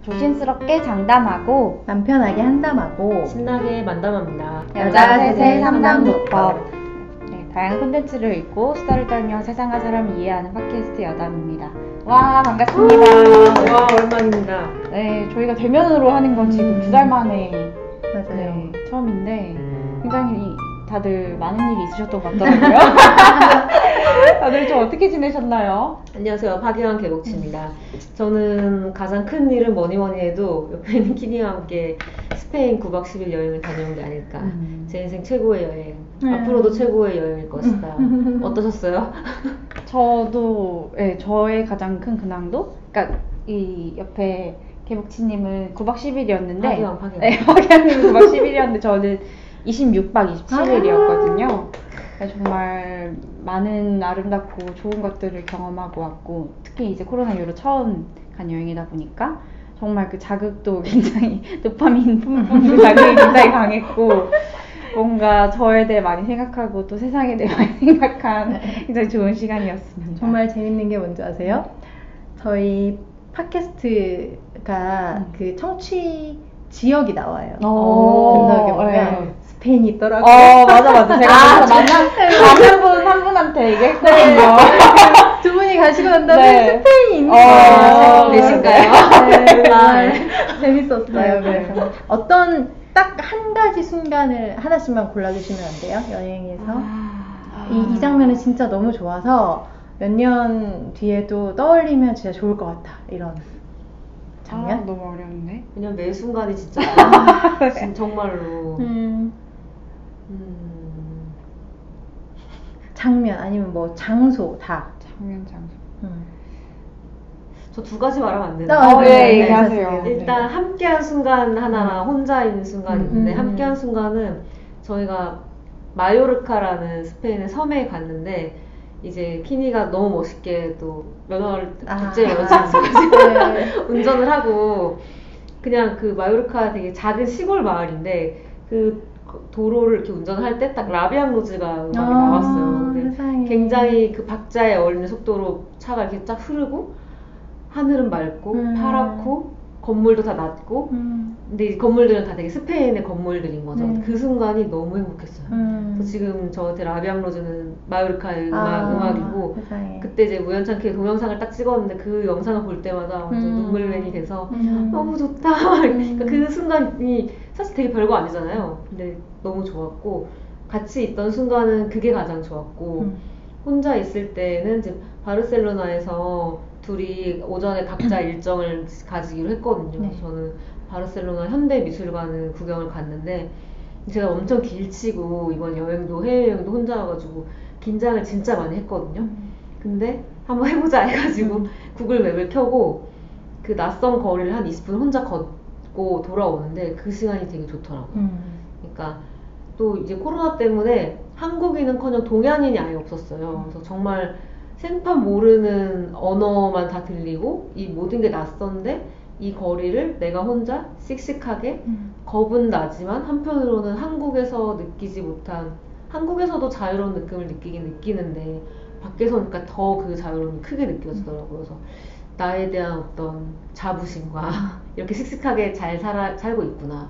조심스럽게 장담하고 남편에게 한담하고 신나게 만담합니다. 여자 셋의 상담요법. 네, 다양한 콘텐츠를 읽고 수다를 떨며 세상과 사람을 이해하는 팟캐스트 여담입니다. 와, 반갑습니다. 와, 오랜만입니다. 네, 저희가 대면으로 하는 건 지금 2달 만에 맞아요. 처음인데 굉장히 다들 많은 일이 있으셨던 것 같더라고요. 다들 좀 어떻게 지내셨나요? 안녕하세요. 박예환 개복치입니다. 저는 가장 큰 일은 뭐니 해도 옆에 있는 키니와 함께 스페인 9박 10일 여행을 다녀온 게 아닐까. 제 인생 최고의 여행. 앞으로도 최고의 여행일 것이다. 어떠셨어요? 저도 저의 가장 큰 근황도 그러니까 이 옆에 개복치님은 9박 10일이었는데 박예환. 네, 박예환님은 9박 10일이었는데 저는 26박 27일이었거든요. 정말 많은 아름답고 좋은 것들을 경험하고 왔고, 특히 이제 코로나 이후로 처음 간 여행이다 보니까 정말 그 자극도 굉장히 도파민 뿜뿜 그 자극이 굉장히 강했고, 뭔가 저에 대해 많이 생각하고 또 세상에 대해 많이 생각한 굉장히 좋은 시간이었습니다. 정말 재밌는 게 뭔지 아세요? 저희 팟캐스트가 그 청취 지역이 나와요. 분석해 보면 스페인이 있더라고요. 맞아. 제가 만난 분 한 분한테 얘기했거든요. 두 분이 가시고 난 다음에 네. 스페인이 있는 거예요. 되신가요? 네, 정말 재밌었어요. 네. 그래서 어떤 딱 한 가지 순간을 하나씩만 골라주시면 안 돼요? 여행에서. 이 장면은 진짜 너무 좋아서 몇 년 뒤에도 떠올리면 진짜 좋을 것 같아. 이런 장면? 너무 어려운데? 그냥 매 순간이 진짜 정말로 장면 아니면 뭐 장소 다. 장면 장소. 저 두 가지 말하면 안 되나요? 네, 얘기하세요. 일단 함께한 순간 하나랑 혼자 있는 순간이 있는데 함께한 순간은 저희가 마요르카라는 스페인의 섬에 갔는데 이제 키니가 너무 멋있게 또 면허를 국제 면허증을 운전을 하고 그냥 그 마요르카 되게 작은 시골 마을인데 그 도로를 이렇게 운전할 때 딱 라비앙 로즈가 음악이 나왔어요. 근데 굉장히 그 박자에 어울리는 속도로 차가 이렇게 쫙 흐르고 하늘은 맑고 파랗고 건물도 다 낮고 근데 이 건물들은 다 되게 스페인의 건물들인 거죠. 그 순간이 너무 행복했어요. 그래서 지금 저한테 라비앙 로즈는 마요르카의 음악이고 그때 이제 우연찮게 동영상을 딱 찍었는데 그 영상을 볼 때마다 완전 눈물맨이 돼서 너무 좋다. 그러니까 그 순간이 사실 되게 별거 아니잖아요. 근데 너무 좋았고 같이 있던 순간은 그게 가장 좋았고 혼자 있을 때는 이제 바르셀로나에서 둘이 오전에 각자 일정을 가지기로 했거든요. 네. 저는 바르셀로나 현대미술관을 구경을 갔는데 제가 엄청 길치고 이번 여행도 해외여행도 혼자 와가지고 긴장을 진짜 많이 했거든요. 근데 한번 해보자 해가지고 구글 맵을 켜고 그 낯선 거리를 한 20분 혼자 걷고 돌아오는데 그 시간이 되게 좋더라고요. 그러니까 또 이제 코로나 때문에 한국인은커녕 동양인이 아예 없었어요. 그래서 정말 생판 모르는 언어만 다 들리고 이 모든 게 낯선데 이 거리를 내가 혼자 씩씩하게 겁은 나지만 한편으로는 한국에서 느끼지 못한 한국에서도 자유로운 느낌을 느끼는데 밖에서 오니까 더 그 자유로움이 크게 느껴지더라고요. 그래서 나에 대한 어떤 자부심과 이렇게 씩씩하게 잘 살고 있구나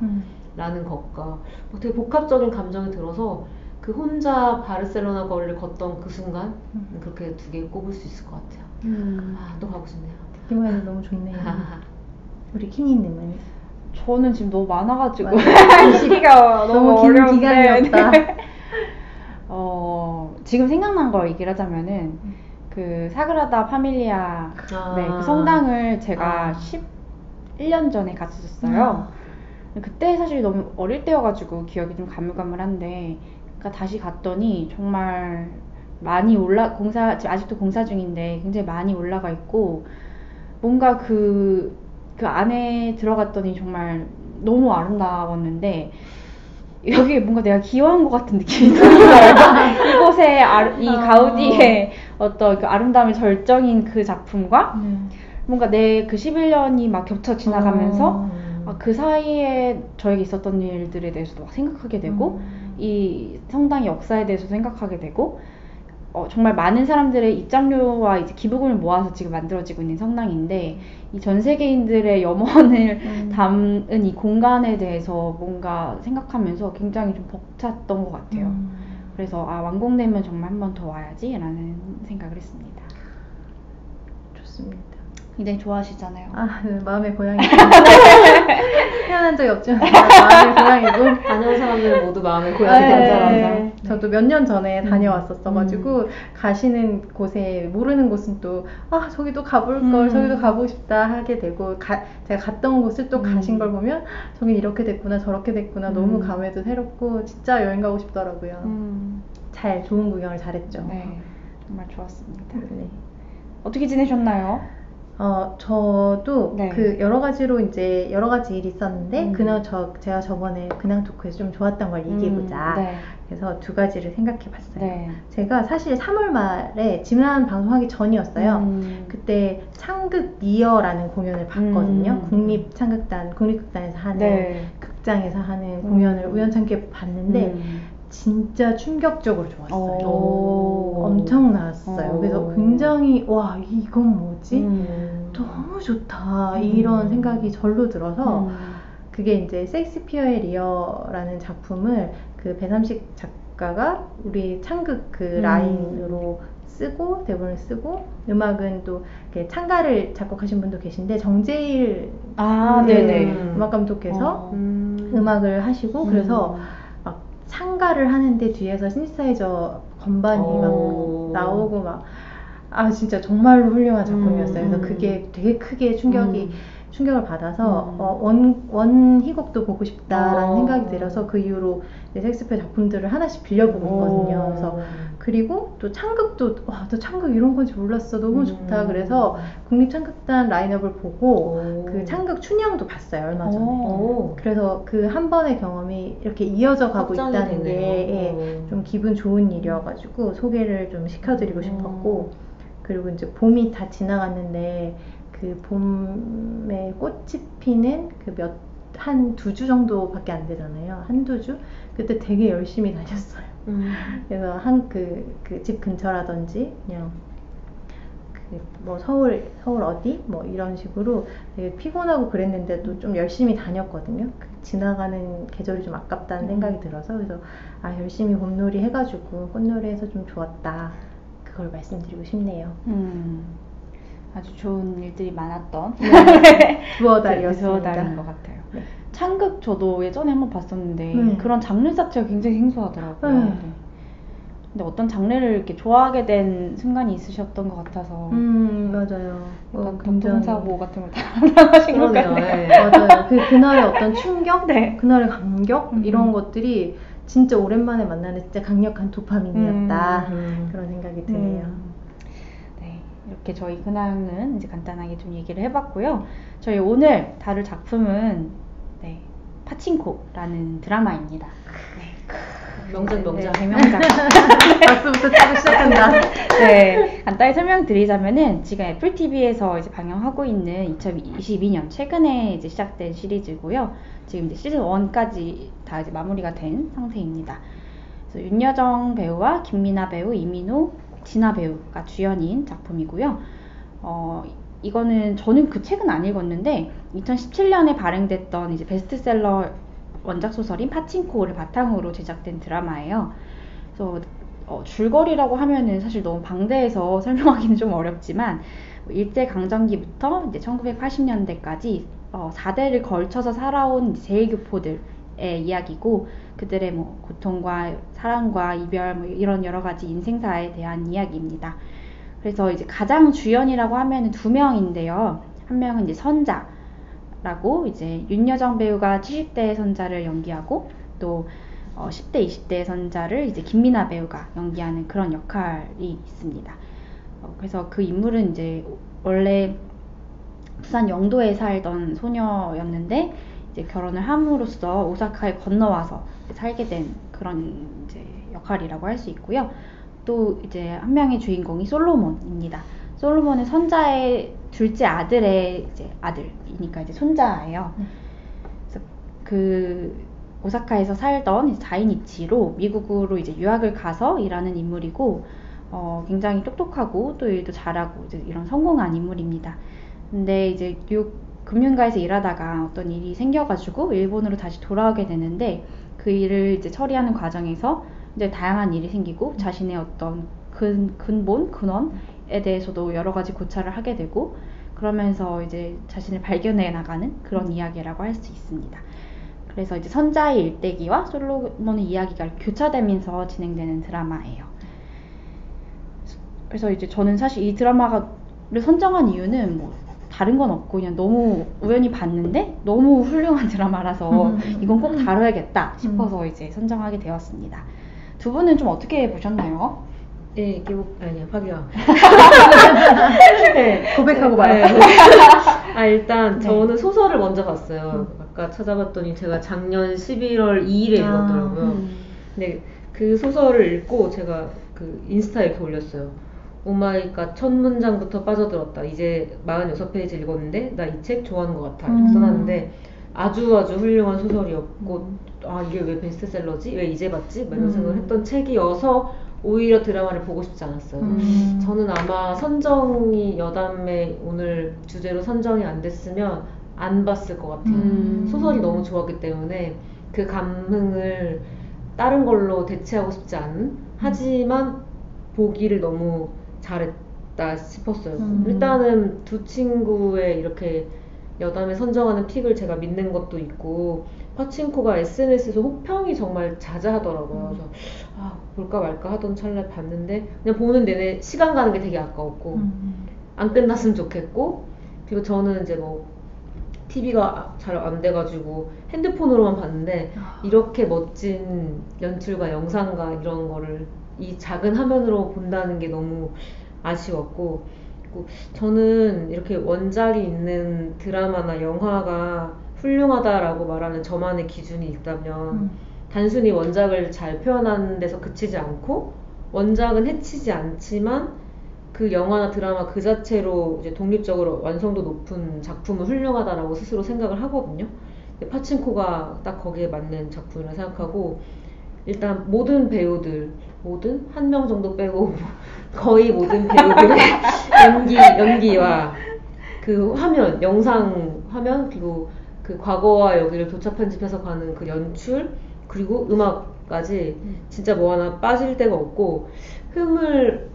라는 것과 되게 복합적인 감정이 들어서 그 혼자 바르셀로나 거리를 걷던 그 순간 그렇게 두 개 꼽을 수 있을 것 같아요. 또 가고 싶네요. 기분이 너무 좋네요. 우리 키니님은? 저는 지금 너무 많아가지고 시기가 너무 긴 기간이었다. 지금 생각난 걸 얘기를 하자면은 그 사그라다 파밀리아 그 성당을 제가 11년 전에 갔었어요. 그때 사실 너무 어릴 때여가지고 기억이 좀 가물가물한데 그러니까 다시 갔더니 정말 많이 아직도 공사 중인데 굉장히 많이 올라가 있고 뭔가 그 안에 들어갔더니 정말 너무 아름다웠는데 여기 뭔가 내가 기여한 것 같은 느낌이 들어요. 이곳에 이 가우디의 어떤 그 아름다움의 절정인 그 작품과 뭔가 내 그 11년이 막 겹쳐 지나가면서 그 사이에 저에게 있었던 일들에 대해서도 막 생각하게 되고 이 성당의 역사에 대해서 생각하게 되고 정말 많은 사람들의 입장료와 이제 기부금을 모아서 지금 만들어지고 있는 성당인데 이 전 세계인들의 염원을 담은 이 공간에 대해서 뭔가 생각하면서 굉장히 좀 벅찼던 것 같아요. 그래서 완공되면 정말 한 번 더 와야지라는 생각을 했습니다. 좋습니다. 굉장히 좋아하시잖아요. 네, 마음의 고향이 태어난 적이 없지만 마음의 고향이고 다녀온 사람들 모두 마음의 고향이 되잖아요. 저도 몇 년 전에 다녀왔었어가지고 가시는 곳에 모르는 곳은 또 저기도 가볼 걸 저기도 가보고 싶다 하게 되고 제가 갔던 곳을 또 가신 걸 보면 저긴 이렇게 됐구나 저렇게 됐구나 너무 감회도 새롭고 진짜 여행 가고 싶더라고요. 좋은 구경을 잘했죠. 네, 정말 좋았습니다. 네. 어떻게 지내셨나요? 저도 여러 가지로 이제 여러 가지 일이 있었는데 제가 저번에 근황 토크에서 좀 좋았던 걸 얘기해보자. 그래서 두 가지를 생각해봤어요. 제가 사실 3월 말에 지난 방송하기 전이었어요. 그때 창극 이어라는 공연을 봤거든요. 국립극단에서 하는 극장에서 하는 공연을 우연찮게 봤는데 진짜 충격적으로 좋았어요. 엄청 나왔어요. 그래서 굉장히 와 이건 뭐지? 너무 좋다 이런 생각이 절로 들어서 그게 이제 셰익스피어의 리어라는 작품을 그 배삼식 작가가 우리 창극 그 라인으로 쓰고 대본을 쓰고 음악은 또 창가를 작곡하신 분도 계신데 정재일 음악 감독께서 음악을 하시고 그래서 창가를 하는데 뒤에서 신디사이저 건반이 막 나오고 막 진짜 정말로 훌륭한 작품이었어요. 그래서 그게 되게 크게 충격을 받아서 원희곡도 보고 싶다라는 생각이 들어서 그 이후로 셰익스피어 작품들을 하나씩 빌려보고 있거든요. 그래서 그리고 또 창극도 또 창극 이런 건지 몰랐어 너무 좋다. 그래서 국립창극단 라인업을 보고 그 창극 춘향도 봤어요 얼마 전에. 그래서 그 한 번의 경험이 이렇게 이어져 가고 있다는 게 좀 기분 좋은 일이어가지고 소개를 좀 시켜드리고 싶었고 그리고 이제 봄이 다 지나갔는데 그 봄에 꽃이 피는 한 2주 정도밖에 안 되잖아요. 한두 주? 그때 되게 열심히 다녔어요. 그래서 그 집 근처라든지 그냥 뭐 서울 어디? 뭐 이런 식으로 되게 피곤하고 그랬는데도 좀 열심히 다녔거든요. 지나가는 계절이 좀 아깝다는 생각이 들어서 그래서 열심히 봄놀이 해가지고 꽃놀이 해서 좀 좋았다. 그걸 말씀드리고 싶네요. 아주 좋은 일들이 많았던 두어 달이었습니다. 두어 달인 것 같아요. 창극 저도 예전에 한번 봤었는데 그런 장르 자체가 굉장히 생소하더라고요. 근데 어떤 장르를 이렇게 좋아하게 된 순간이 있으셨던 것 같아서 맞아요. 교통사고 같은 걸 당하신 것 같아요. 맞아요. 그날의 어떤 충격, 그날의 감격 이런 것들이 진짜 오랜만에 만나는 진짜 강력한 도파민이었다 그런 생각이 드네요. 이렇게 저희 근황은 이제 간단하게 좀 얘기를 해봤고요. 저희 오늘 다룰 작품은 파친코라는 드라마입니다. 명작. 대명작. 박수부터 치고 시작한다. 간단히 설명드리자면은 지금 애플 TV에서 이제 방영하고 있는 2022년 최근에 이제 시작된 시리즈고요. 지금 이제 시즌 1까지 다 이제 마무리가 된 상태입니다. 그래서 윤여정 배우와 김미나 배우, 이민호, 진아 배우가 주연인 작품이고요. 이거는 저는 그 책은 안 읽었는데 2017년에 발행됐던 이제 베스트셀러 원작 소설인 파친코를 바탕으로 제작된 드라마예요. 그래서 줄거리라고 하면은 사실 너무 방대해서 설명하기는 좀 어렵지만 일제 강점기부터 이제 1980년대까지 4대를 걸쳐서 살아온 제1교포들의 이야기고 그들의 뭐 고통과 사랑과 이별 뭐 이런 여러 가지 인생사에 대한 이야기입니다. 그래서 이제 가장 주연이라고 하면은 2명인데요. 한 명은 이제 선자라고 이제 윤여정 배우가 70대 선자를 연기하고 또 10대, 20대 선자를 이제 김미나 배우가 연기하는 그런 역할이 있습니다. 그래서 그 인물은 이제 원래 부산 영도에 살던 소녀였는데 이제 결혼을 함으로써 오사카에 건너와서 살게 된 그런 이제 역할이라고 할 수 있고요. 또 이제 한 명의 주인공이 솔로몬입니다. 솔로몬은 선자의 둘째 아들의 이제 아들이니까 이제 손자예요. 그래서 그 오사카에서 살던 자이니치로 미국으로 이제 유학을 가서 일하는 인물이고 굉장히 똑똑하고 또 일도 잘하고 이제 이런 성공한 인물입니다. 근데 이제 뉴욕 금융가에서 일하다가 어떤 일이 생겨가지고 일본으로 다시 돌아오게 되는데 그 일을 이제 처리하는 과정에서 이제 다양한 일이 생기고 자신의 어떤 근원에 대해서도 여러 가지 고찰을 하게 되고 그러면서 이제 자신을 발견해 나가는 그런 이야기라고 할 수 있습니다. 그래서 이제 선자의 일대기와 솔로몬의 이야기가 교차되면서 진행되는 드라마예요. 그래서 이제 저는 사실 이 드라마를 선정한 이유는 뭐 다른 건 없고 그냥 너무 우연히 봤는데 너무 훌륭한 드라마라서 이건 꼭 다뤄야겠다 싶어서 이제 선정하게 되었습니다. 두 분은 좀 어떻게 보셨나요? 네, 아니야, 파기야. 네, 고백하고 말아요. 일단 저는 소설을 먼저 봤어요. 아까 찾아봤더니 제가 작년 11월 2일에 읽었더라고요. 근데 그 소설을 읽고 제가 그 인스타에 이렇게 올렸어요. 오마이갓 첫 문장부터 빠져들었다. 이제 46페이지 읽었는데 나 이 책 좋아하는 것 같아. 이렇게 써놨는데 아주 훌륭한 소설이었고 이게 왜 베스트셀러지? 왜 이제 봤지? 이런 생각을 했던 책이어서 오히려 드라마를 보고 싶지 않았어요. 저는 아마 선정이 여담의 오늘 주제로 선정이 안 됐으면 안 봤을 것 같아요. 소설이 너무 좋았기 때문에 그 감흥을 다른 걸로 대체하고 싶지 않은 하지만 보기를 너무 잘했다 싶었어요. 일단은 두 친구의 이렇게 여담에 선정하는 픽을 제가 믿는 것도 있고 파친코가 SNS에서 혹평이 정말 자자하더라고요. 그래서 볼까 말까 하던 찰나에 봤는데 그냥 보는 내내 시간 가는 게 되게 아까웠고 안 끝났으면 좋겠고 그리고 저는 이제 뭐 TV가 잘 안 돼가지고 핸드폰으로만 봤는데 이렇게 멋진 연출과 영상과 이런 거를 이 작은 화면으로 본다는 게 너무 아쉬웠고 저는 이렇게 원작이 있는 드라마나 영화가 훌륭하다라고 말하는 저만의 기준이 있다면 단순히 원작을 잘 표현하는 데서 그치지 않고 원작은 해치지 않지만 그 영화나 드라마 그 자체로 이제 독립적으로 완성도 높은 작품은 훌륭하다라고 스스로 생각을 하거든요. 파친코가 딱 거기에 맞는 작품이라 생각하고 일단 모든 배우들 한 명 정도 빼고 거의 모든 배우들의 연기와 그 화면, 영상 화면 그리고 그 과거와 여기를 교차 편집해서 가는 그 연출 그리고 음악까지 진짜 뭐 하나 빠질 데가 없고 흠을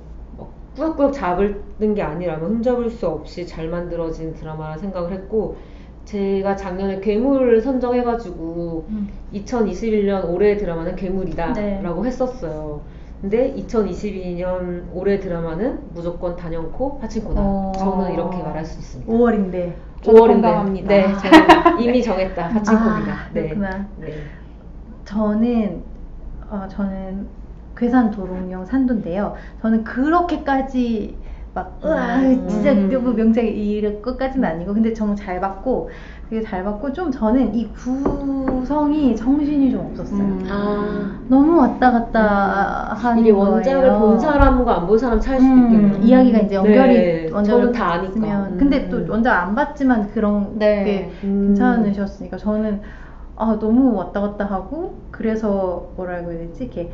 꾸역꾸역 잡는 게 아니라면 흠잡을 수 없이 잘 만들어진 드라마라 생각을 했고 제가 작년에 괴물을 선정해가지고 2021년 올해의 드라마는 괴물이다 라고 했었어요. 근데 2022년 올해 드라마는 무조건 단연코 파친코다. 저는 이렇게 말할 수 있습니다. 5월인데. 저도 공감합니다. 네, 저는 이미 정했다. 파친코입니다. 그렇구나. 네. 저는 괴산 도롱뇽 산도인데요. 저는 그렇게까지 막 진짜 너무 명작이 이럴 것까지는 아니고 근데 정말 잘 봤고 되게 잘 봤고 좀 저는 이 구성이 정신이 좀 없었어요. 너무 왔다 갔다 하는 이게 원작을 거예요. 본 사람과 안 본 사람 차일 수도 있겠네요. 이야기가 이제 연결이 저는 다 아니까. 근데 또 원작 안 봤지만 그런 게 괜찮으셨으니까 저는 너무 왔다 갔다 하고 그래서 뭐라고 해야 되지? 이렇게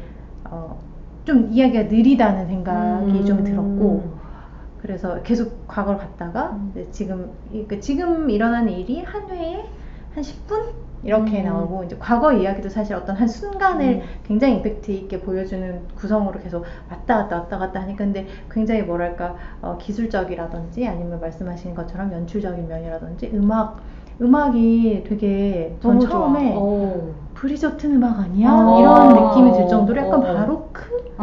좀 이야기가 느리다는 생각이 좀 들었고 그래서 계속 과거를 갔다가 지금 일어나는 일이 한 회에 한 10분 이렇게 나오고 이제 과거 이야기도 사실 어떤 한 순간을 굉장히 임팩트 있게 보여주는 구성으로 계속 왔다 갔다 하니까 근데 굉장히 뭐랄까 기술적이라든지 아니면 말씀하신 것처럼 연출적인 면이라든지 음악이 되게 전 처음에 브리저튼 음악 아니야? 이런 느낌이 들 정도로 약간 바로크?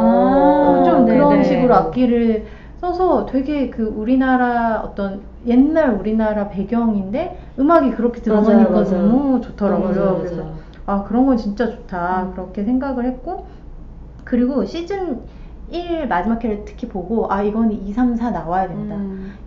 좀 그런 식으로 악기를 써서 되게 그 우리나라 어떤 옛날 우리나라 배경인데 음악이 그렇게 들어가니까 너무 좋더라고요. 그래서 그런 건 진짜 좋다 그렇게 생각을 했고 그리고 시즌 1 마지막 회를 특히 보고 이거는 2, 3, 4 나와야 된다.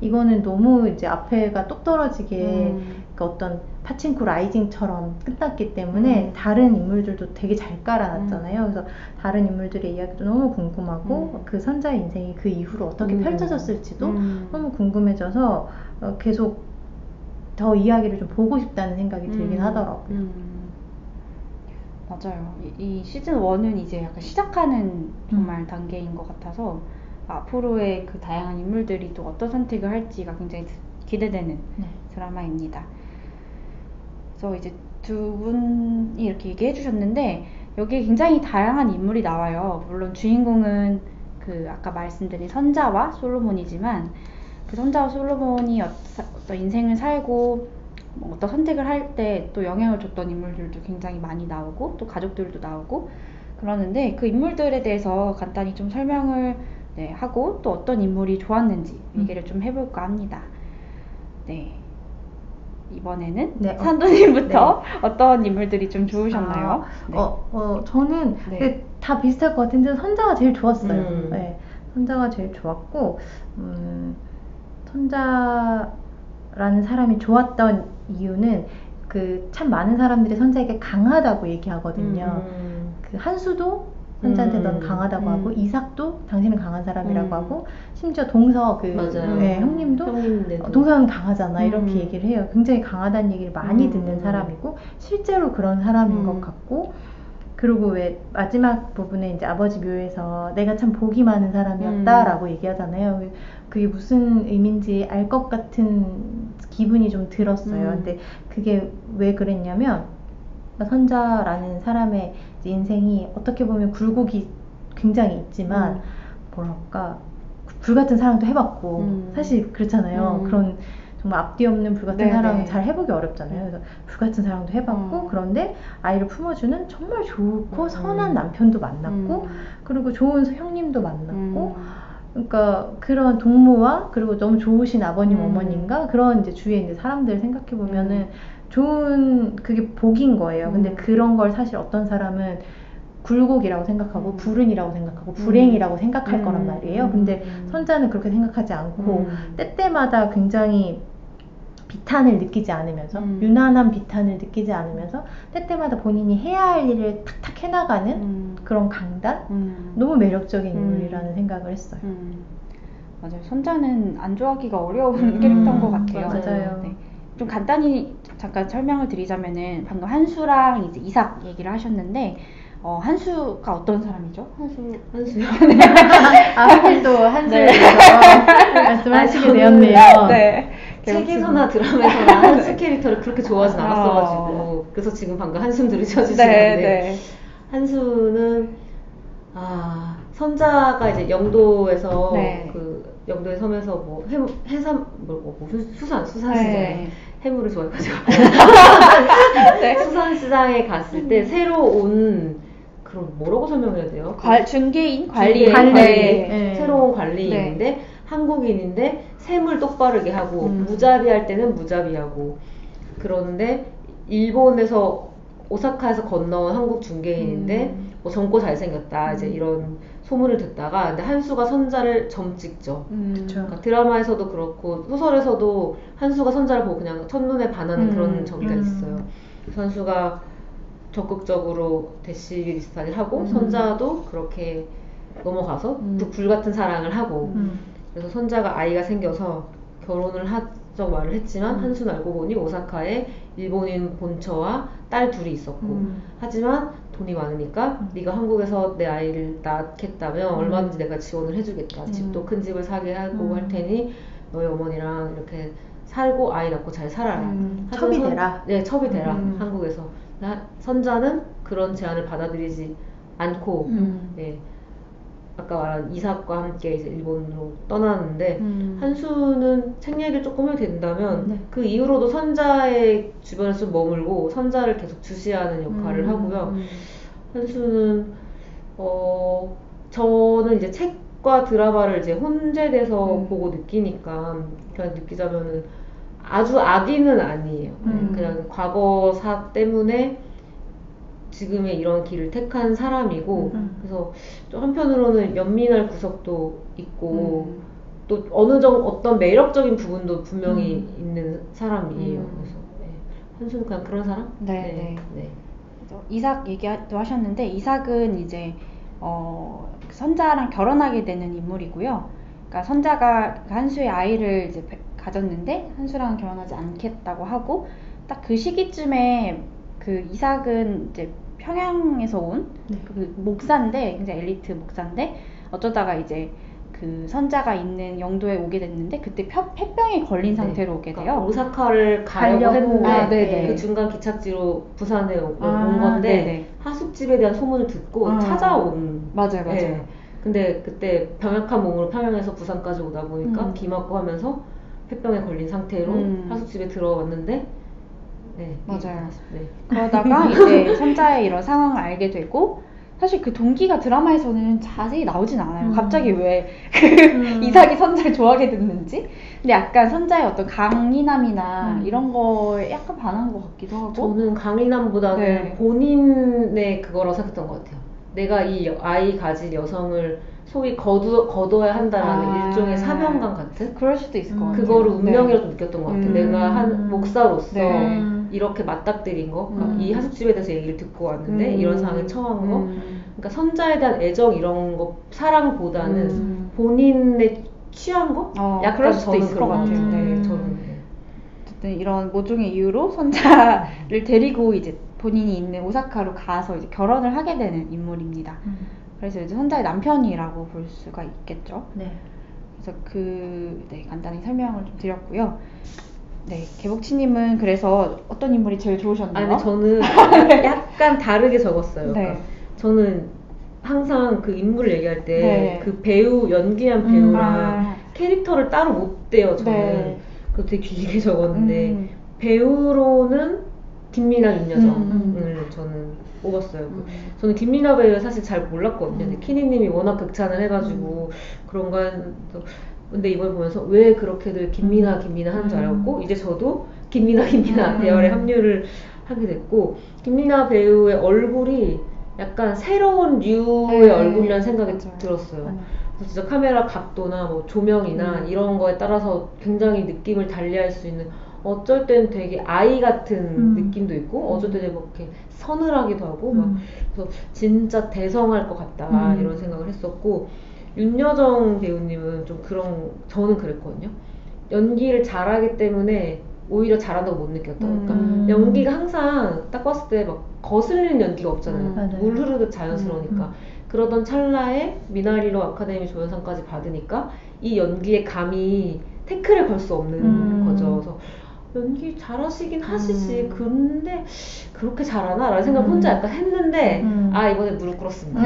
이거는 너무 이제 앞에가 똑 떨어지게 그 어떤 파친코 라이징처럼 끝났기 때문에 다른 인물들도 되게 잘 깔아놨잖아요. 그래서 다른 인물들의 이야기도 너무 궁금하고 그 선자의 인생이 그 이후로 어떻게 펼쳐졌을지도 너무 궁금해져서 계속 더 이야기를 좀 보고 싶다는 생각이 들긴 하더라고요. 맞아요. 이 시즌 1은 이제 약간 시작하는 정말 단계인 것 같아서 앞으로의 그 다양한 인물들이 또 어떤 선택을 할지가 굉장히 기대되는 네. 드라마입니다. 그래서 이제 두 분이 이렇게 얘기해 주셨는데 여기에 굉장히 다양한 인물이 나와요. 물론 주인공은 그 아까 말씀드린 선자와 솔로몬이지만 그 선자와 솔로몬이 어떤 인생을 살고 뭐 어떤 선택을 할 때 또 영향을 줬던 인물들도 굉장히 많이 나오고 또 가족들도 나오고 그러는데 그 인물들에 대해서 간단히 좀 설명을 하고 또 어떤 인물이 좋았는지 얘기를 좀 해볼까 합니다. 네. 이번에는 네, 산도님부터 어떤 인물들이 좀 좋으셨나요? 네. 저는 네. 다 비슷할 것 같은데 선자가 제일 좋았어요. 음. 네, 선자가 제일 좋았고 선자라는 사람이 좋았던 이유는 그 참 많은 사람들이 선자에게 강하다고 얘기하거든요. 그 한수도 선자한테 넌 강하다고 하고 이삭도 당신은 강한 사람이라고 하고 심지어 동서 그 맞아요. 형님도 형님인데도. 동서는 강하잖아 이렇게 얘기를 해요. 굉장히 강하다는 얘기를 많이 듣는 사람이고 실제로 그런 사람인 것 같고 그리고 왜 마지막 부분에 이제 아버지 묘에서 내가 참 복이 많은 사람이었다라고 얘기하잖아요. 그게 무슨 의미인지 알 것 같은 기분이 좀 들었어요. 근데 그게 왜 그랬냐면 선자라는 사람의 인생이 어떻게 보면 굴곡이 굉장히 있지만 뭐랄까 불같은 사랑도 해봤고 사실 그렇잖아요. 그런 정말 앞뒤 없는 불같은 사랑은 잘 해보기 어렵잖아요. 그래서 불같은 사랑도 해봤고 그런데 아이를 품어주는 정말 좋고 선한 남편도 만났고 그리고 좋은 형님도 만났고 그러니까 그런 동무와 그리고 너무 좋으신 아버님 어머님과 그런 이제 주위에 이제 사람들 생각해 보면은 좋은 그게 복인 거예요. 근데 그런 걸 사실 어떤 사람은 굴곡이라고 생각하고 불운이라고 생각하고 불행이라고 생각할 거란 말이에요. 근데 선자는 그렇게 생각하지 않고 때때마다 굉장히 비탄을 느끼지 않으면서 유난한 비탄을 느끼지 않으면서 때때마다 본인이 해야 할 일을 탁탁 해나가는 그런 강단? 너무 매력적인 인물이라는 생각을 했어요. 맞아요. 선자는 안 좋아하기가 어려운 캐릭터인 것 같아요. 맞아요. 네. 좀 간단히 잠깐 설명을 드리자면은 방금 한수랑 이제 이삭 얘기를 하셨는데 한수가 어떤 사람이죠? 한수요? 하긴 또 한수에 대해서 말씀하시게 되었네요. 네. 책에서나 드라마에서나 한수 캐릭터를 그렇게 좋아하진 않았어가지고 그래서 지금 방금 한숨 들으셔주시는데 한수는 선자가 이제 영도에서 그 영도의 섬에서 뭐 해삼 수산 시장에 해물을 좋아해가지고 수산시장에 갔을 때 새로 온 그럼 뭐라고 설명해야 돼요? 중개인? 관리. 새로운 관리인인데 한국인인데 셈을 똑바르게 하고 무자비 할 때는 무자비하고 그런데 일본에서 오사카에서 건너온 한국 중개인인데 뭐 젊고 잘생겼다 이제 이런 소문을 듣다가 근데 한수가 선자를 점 찍죠. 그러니까 드라마에서도 그렇고 소설에서도 한수가 선자를 보고 그냥 첫눈에 반하는 그런 저기가 있어요. 한수가 적극적으로 대시 비슷하게 하고 선자도 그렇게 넘어가서 또 불같은 사랑을 하고 그래서 선자가 아이가 생겨서 결혼을 하자고 말을 했지만 한수는 알고 보니 오사카에 일본인 본처와 딸 둘이 있었고 하지만 돈이 많으니까 네가 한국에서 내 아이를 낳겠다면 얼마든지 내가 지원을 해주겠다. 집도 큰 집을 사게 하고 할 테니 너희 어머니랑 이렇게 살고 아이 낳고 잘 살아라. 첩이 되라. 네, 첩이 되라. 한국에서. 선자는 그런 제안을 받아들이지 않고 네, 아까 말한 이삭과 함께 이제 일본으로 떠나는데 한수는 책 얘기를 조금 해도 된다면 그 이후로도 선자의 주변에서 좀 머물고 선자를 계속 주시하는 역할을 하고요. 한수는 저는 이제 책과 드라마를 이제 혼재돼서 보고 느끼니까 그냥 느끼자면은 아주 악인은 아니에요. 그냥 과거사 때문에 지금의 이런 길을 택한 사람이고 그래서 또 한편으로는 연민할 구석도 있고 또 어떤 매력적인 부분도 분명히 있는 사람이에요. 그래서 한수는 그냥 그런 사람? 네. 이삭 얘기도 하셨는데 이삭은 이제 선자랑 결혼하게 되는 인물이고요. 그러니까 선자가 한수의 아이를 이제 가졌는데 한수랑 결혼하지 않겠다고 하고 딱 그 시기쯤에 그 이삭은 이제 평양에서 온 그 목사인데 굉장히 엘리트 목사인데 어쩌다가 이제 그 선자가 있는 영도에 오게 됐는데 그때 폐병에 걸린 상태로 오게 돼요. 그러니까 오사카를 가려고 가려고. 했는데 그 중간 기착지로 부산에 온 건데 네네. 하숙집에 대한 소문을 듣고 찾아온. 맞아요. 네. 근데 그때 병약한 몸으로 평양에서 부산까지 오다 보니까 기 맞고 하면서 폐병에 걸린 상태로 하숙집에 들어왔는데 네, 맞아요. 네. 그러다가 이제 선자의 이런 상황을 알게 되고 사실 그 동기가 드라마에서는 자세히 나오진 않아요. 갑자기 왜 이삭이 선자를 좋아하게 됐는지. 근데 약간 선자의 어떤 강인함이나 이런 거에 약간 반한 것 같기도 하고. 저는 강인함보다는 네. 본인의 그거라고 생각했던 것 같아요. 내가 이 아이 가진 여성을 소위 거둬야 한다라는 일종의 사명감 같은? 그럴 수도 있을 것 같아요. 그거를 운명이라고 느꼈던 것 같아요. 내가 한 목사로서 네. 이렇게 맞닥뜨린 거, 그러니까 이 하숙집에 대해서 얘기를 듣고 왔는데 이런 상황에 처한 거, 그러니까 선자에 대한 애정 이런 거 사랑보다는 본인의 취한 거? 약간 그럴 수도 저는 있을 그런 것 같아요. 네, 저는 어쨌든 이런 모종의 이유로 선자를 데리고 이제 본인이 있는 오사카로 가서 이제 결혼을 하게 되는 인물입니다. 그래서 이제 선자의 남편이라고 볼 수가 있겠죠. 네. 그래서 간단히 설명을 좀 드렸고요. 네, 개복치님은 그래서 어떤 인물이 제일 좋으셨나요? 아니, 저는 약간 다르게 적었어요. 네. 그러니까 저는 항상 그 인물을 얘기할 때 그 배우, 연기한 배우랑 캐릭터를 따로 못 떼요, 저는. 네. 그래서 되게 길게 적었는데, 배우로는 김미나, 윤여정을 저는 뽑았어요. 저는 김미나 배우를 사실 잘 몰랐거든요. 근데 키니님이 워낙 극찬을 해가지고 그런 거 근데 이걸 보면서 왜 그렇게들 김미나 하는 줄 알았고 이제 저도 김미나 대열에 합류를 하게 됐고 김미나 배우의 얼굴이 약간 새로운 류의 얼굴이라는 생각이 들었어요. 그래서 진짜 카메라 각도나 뭐 조명이나 이런 거에 따라서 굉장히 느낌을 달리할 수 있는 어쩔 땐 되게 아이 같은 느낌도 있고 어쩔 때는 뭐 이렇게 서늘하기도 하고 막 그래서 진짜 대성할 것 같다 이런 생각을 했었고 윤여정 배우님은 좀 저는 그랬거든요. 연기를 잘하기 때문에 오히려 잘한다고 못 느꼈다. 그러니까 연기가 항상 딱 봤을 때 막 거슬리는 연기가 없잖아요. 물 흐르듯 자연스러우니까. 그러던 찰나에 미나리로 아카데미 조연상까지 받으니까 이 연기의 감이 태클을 걸 수 없는 거죠. 그래서 연기 잘하시긴 하시지. 근데 그렇게 잘하나? 라는 생각 혼자 약간 했는데 이번에 무릎 꿇었습니다.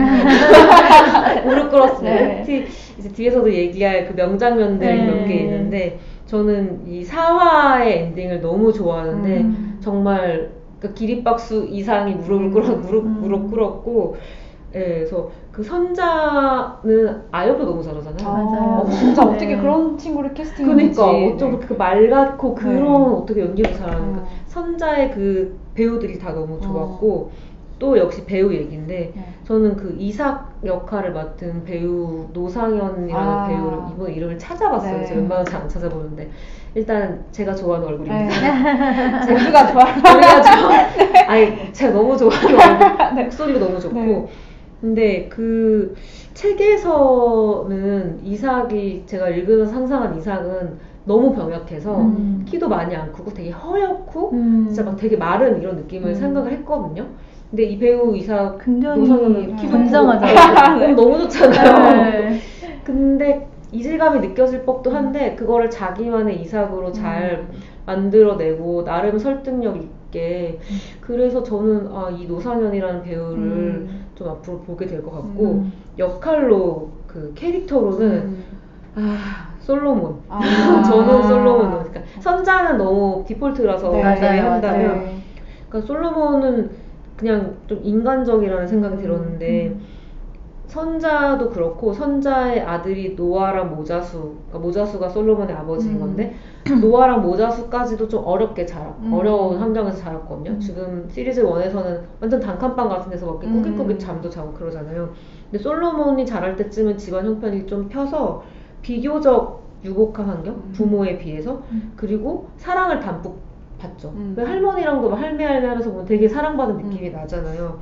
무릎 꿀었습니다. 네. 이제 뒤에서도 얘기할 그 명장면들이 몇 개 있는데 저는 이 4화의 엔딩을 너무 좋아하는데 정말 그 기립박수 이상이 무릎 꿇었고 그래서 그 선자는 아역도 너무 잘하잖아요. 맞아요. 진짜 어떻게 그런 친구를 캐스팅했는지. 그러니까 어쩜 그 맑고 그런 어떻게 연기도 잘하는가. 선자의 그 배우들이 다 너무 좋았고 또 역시 배우 얘기인데 저는 그 이삭 역할을 맡은 배우 노상현이라는 배우를 이번 이름을 찾아봤어요. 제가 웬만하면 잘 안 찾아보는데 일단 제가 좋아하는 얼굴입니다. 제가 좋아하는 아니 제가 너무 좋아하는 얼굴. 목소리가 너무 좋고 근데 그 책에서는 이삭이 제가 읽으면서 상상한 이삭은 너무 병약해서 키도 많이 안 크고 되게 허옇고 진짜 막 되게 마른 이런 느낌을 생각을 했거든요. 근데 이 배우 이삭 노상현은 키도 건장하잖아요. 너무 좋잖아요. 근데 이질감이 느껴질 법도 한데 그거를 자기만의 이삭으로 잘 만들어내고 나름 설득력 있게 그래서 저는 이 노상현이라는 배우를 좀 앞으로 보게 될 것 같고 역할로 그 캐릭터로는 솔로몬. 저는 솔로몬. 그러니까 선자는 너무 디폴트라서 한다면 그러니까 솔로몬은 그냥 좀 인간적이라는 생각이 들었는데 선자도 그렇고 선자의 아들이 노아랑 모자수 그러니까 모자수가 솔로몬의 아버지인 건데 노아랑 모자수까지도 좀 어렵게 어려운 환경에서 자랐거든요. 지금 시리즈 1에서는 완전 단칸방 같은 데서 막 꾸깃꾸깃 잠도 자고 그러잖아요. 근데 솔로몬이 자랄 때쯤은 집안 형편이 좀 펴서 비교적 유복한 환경 부모에 비해서 그리고 사랑을 담뿍 받죠. 할머니랑도 할매 하면서 보면 되게 사랑받은 느낌이 나잖아요.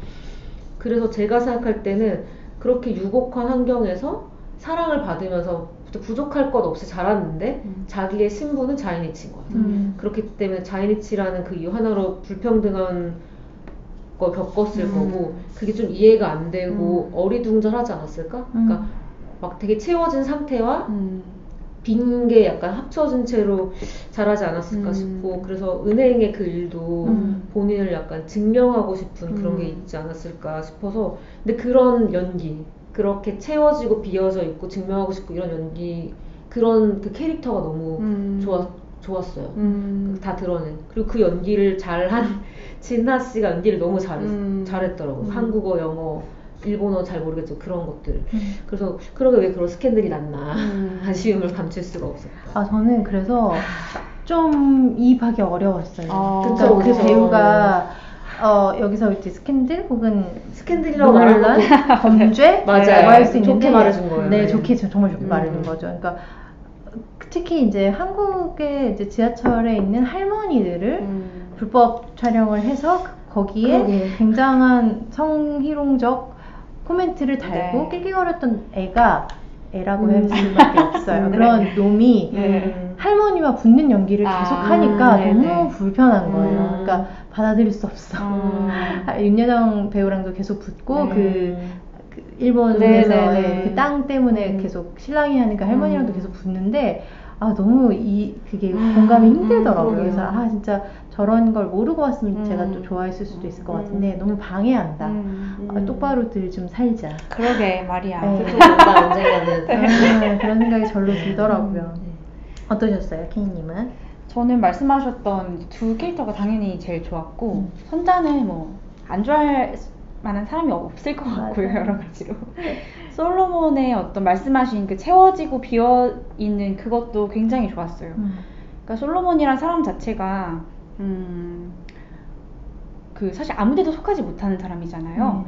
그래서 제가 생각할 때는 그렇게 유복한 환경에서 사랑을 받으면서 부족할 것 없이 자랐는데 자기의 신분은 자이니치인 것 같아요. 그렇기 때문에 자이니치라는 그 이유 하나로 불평등한 걸 겪었을 거고 그게 좀 이해가 안 되고 어리둥절하지 않았을까? 그러니까 막 되게 채워진 상태와 빈 게 약간 합쳐진 채로 잘하지 않았을까 싶고 그래서 은행의 그 일도 본인을 약간 증명하고 싶은 그런 게 있지 않았을까 싶어서 근데 그런 연기 그렇게 채워지고 비어져 있고 증명하고 싶고 이런 연기 그런 그 캐릭터가 너무 좋았어요. 다 드러낸 그리고 그 연기를 잘한 진하 씨가 연기를 너무 잘했더라고요. 한국어, 영어 일본어 잘 모르겠죠. 그런 것들. 그래서 그러게 왜 그런 스캔들이 났나 아쉬움을 감출 수가 없었다. 저는 그래서 좀 이입하기 어려웠어요. 그쵸, 그 배우가 여기서 이제 스캔들 혹은 스캔들이라고 말하는 범죄 맞아요. 할 수 있는데 좋게 말해준 거예요. 네, 좋게 정말 좋게 말해준 거죠. 그러니까 특히 이제 한국의 이제 지하철에 있는 할머니들을 불법 촬영을 해서 거기에 굉장한 성희롱적 코멘트를 달고 낄낄거렸던 애라고 할 수밖에 없어요. 그런 놈이 할머니와 붙는 연기를 계속 하니까 너무 불편한 거예요. 그러니까 받아들일 수 없어. 윤여정 배우랑도 계속 붙고 그 일본에서 그 땅 때문에 계속 신랑이 하니까 할머니랑도 계속 붙는데 너무 그게 공감이 힘들더라고요. 그래서 진짜 저런 걸 모르고 왔으면 제가 또 좋아했을 수도 있을 것 같은데 너무 방해한다. 똑바로들 좀 살자. 그러게 말이야. 언젠가는 그런 생각이 절로 들더라고요. 어떠셨어요, 케이님은? 저는 말씀하셨던 두 캐릭터가 당연히 제일 좋았고 선자는 뭐 안 좋아할 만한 사람이 없을 것 같고요. 여러 가지로. 솔로몬의 어떤 말씀하신 그 채워지고 비어 있는 그것도 굉장히 좋았어요. 그러니까 솔로몬이란 사람 자체가 그 사실 아무데도 속하지 못하는 사람이잖아요.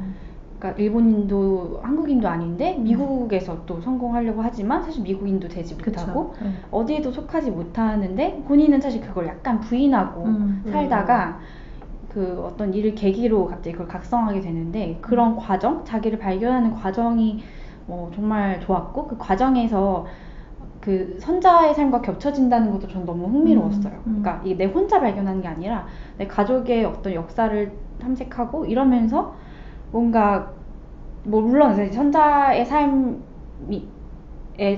그러니까 일본인도 한국인도 아닌데 미국에서 또 성공하려고 하지만 사실 미국인도 되지 못하고 어디에도 속하지 못하는데 본인은 사실 그걸 약간 부인하고 살다가 그 어떤 일을 계기로 갑자기 그걸 각성하게 되는데 그런 과정, 자기를 발견하는 과정이 정말 좋았고 그 과정에서 그 선자의 삶과 겹쳐진다는 것도 전 너무 흥미로웠어요. 그러니까 이게 내 혼자 발견하는 게 아니라 내 가족의 어떤 역사를 탐색하고 이러면서 뭔가 물론 선자의 삶이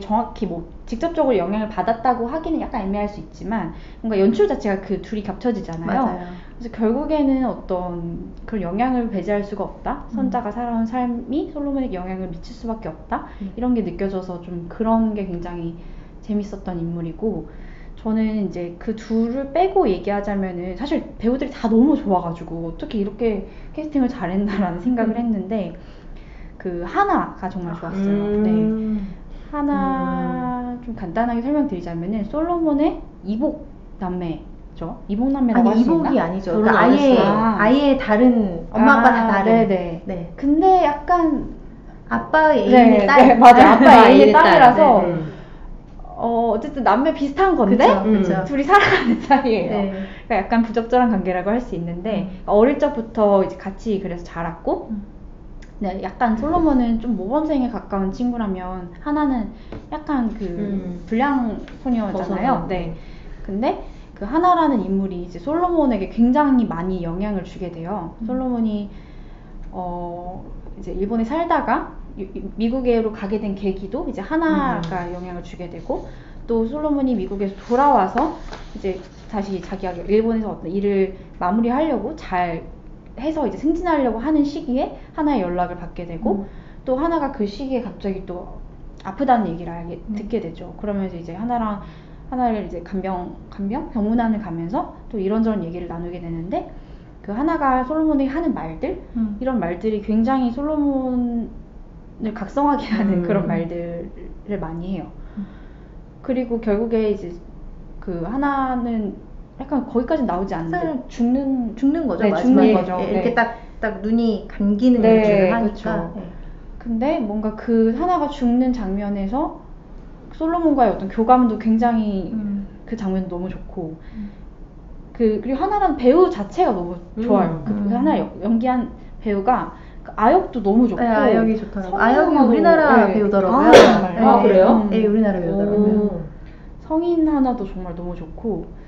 정확히 직접적으로 영향을 받았다고 하기는 약간 애매할 수 있지만 뭔가 연출 자체가 그 둘이 겹쳐지잖아요. 맞아요. 그래서 결국에는 어떤 그런 영향을 배제할 수가 없다. 선자가 살아온 삶이 솔로몬에게 영향을 미칠 수밖에 없다. 이런 게 느껴져서 좀 그런 게 굉장히 재밌었던 인물이고 저는 이제 그 둘을 빼고 얘기하자면은 사실 배우들이 다 너무 좋아가지고 어떻게 이렇게 캐스팅을 잘했나라는 생각을 했는데 그 하나가 정말 좋았어요. 네. 하나 좀 간단하게 설명드리자면은 솔로몬의 이복 남매죠. 이복 남매라고 할 수 있나? 이복이 아니죠. 그러니까 아예 다른 엄마 아빠 다 다른. 네. 근데 약간 아빠의 애인의 딸. 맞아. 아빠 애인의 딸이라서 어쨌든 남매 비슷한 건데 그쵸. 둘이 살아가는 사이예요. 네. 그러니까 약간 부적절한 관계라고 할 수 있는데 어릴 적부터 이제 같이 그래서 자랐고. 네, 약간 솔로몬은 좀 모범생에 가까운 친구라면 하나는 약간 그 불량 소녀잖아요. 네. 근데 그 하나라는 인물이 이제 솔로몬에게 굉장히 많이 영향을 주게 돼요. 솔로몬이 이제 일본에 살다가 미국으로 가게 된 계기도 이제 하나가 영향을 주게 되고 또 솔로몬이 미국에서 돌아와서 이제 다시 자기가 일본에서 어떤 일을 마무리하려고 잘 해서 이제 승진하려고 하는 시기에 하나의 연락을 받게 되고 또 하나가 그 시기에 갑자기 또 아프다는 얘기를 듣게 되죠. 그러면서 이제 하나를 이제 병문안을 가면서 또 이런저런 얘기를 나누게 되는데 그 하나가 솔로몬에게 하는 말들 이런 말들이 굉장히 솔로몬을 각성하게 하는 그런 말들을 많이 해요. 그리고 결국에 이제 그 하나는 약간 거기까지 나오지 않는데 죽는 거죠. 네, 죽는 거죠. 이렇게 딱 눈이 감기는 거를 하니까. 그쵸. 근데 뭔가 그 하나가 죽는 장면에서 솔로몬과의 어떤 교감도 굉장히 그 장면도 너무 좋고 그리고 하나라는 배우 자체가 너무 좋아요. 그 하나 연기한 배우가 그 아역도 너무 좋고. 네, 아역이 좋더라고요. 아역이 우리나라 배우더라고요. 정말요? 그래요? 네, 우리나라 배우더라고요. 성인 하나도 정말 너무 좋고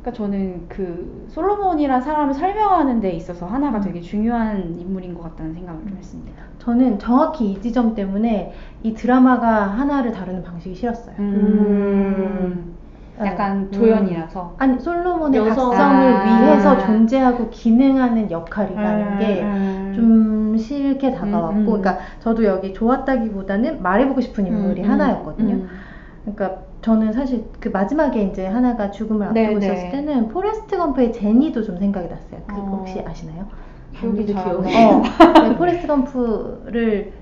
그러니까 저는 그 솔로몬이란 사람을 설명하는 데 있어서 하나가 되게 중요한 인물인 것 같다는 생각을 좀 했습니다. 저는 정확히 이 지점 때문에 이 드라마가 하나를 다루는 방식이 싫었어요. 약간 조연이라서. 아니, 솔로몬의 여성. 각성을 위해서 존재하고 기능하는 역할이라는 게 좀 싫게 다가왔고, 그러니까 저도 여기 좋았다기보다는 말해보고 싶은 인물이 하나였거든요. 그러니까 저는 사실 그 마지막에 이제 하나가 죽음을 앞두고 있었을 때는 포레스트 검프의 제니도 좀 생각이 났어요. 그거 혹시 아시나요? 기억이 잘 안 나요. 네, 포레스트 검프를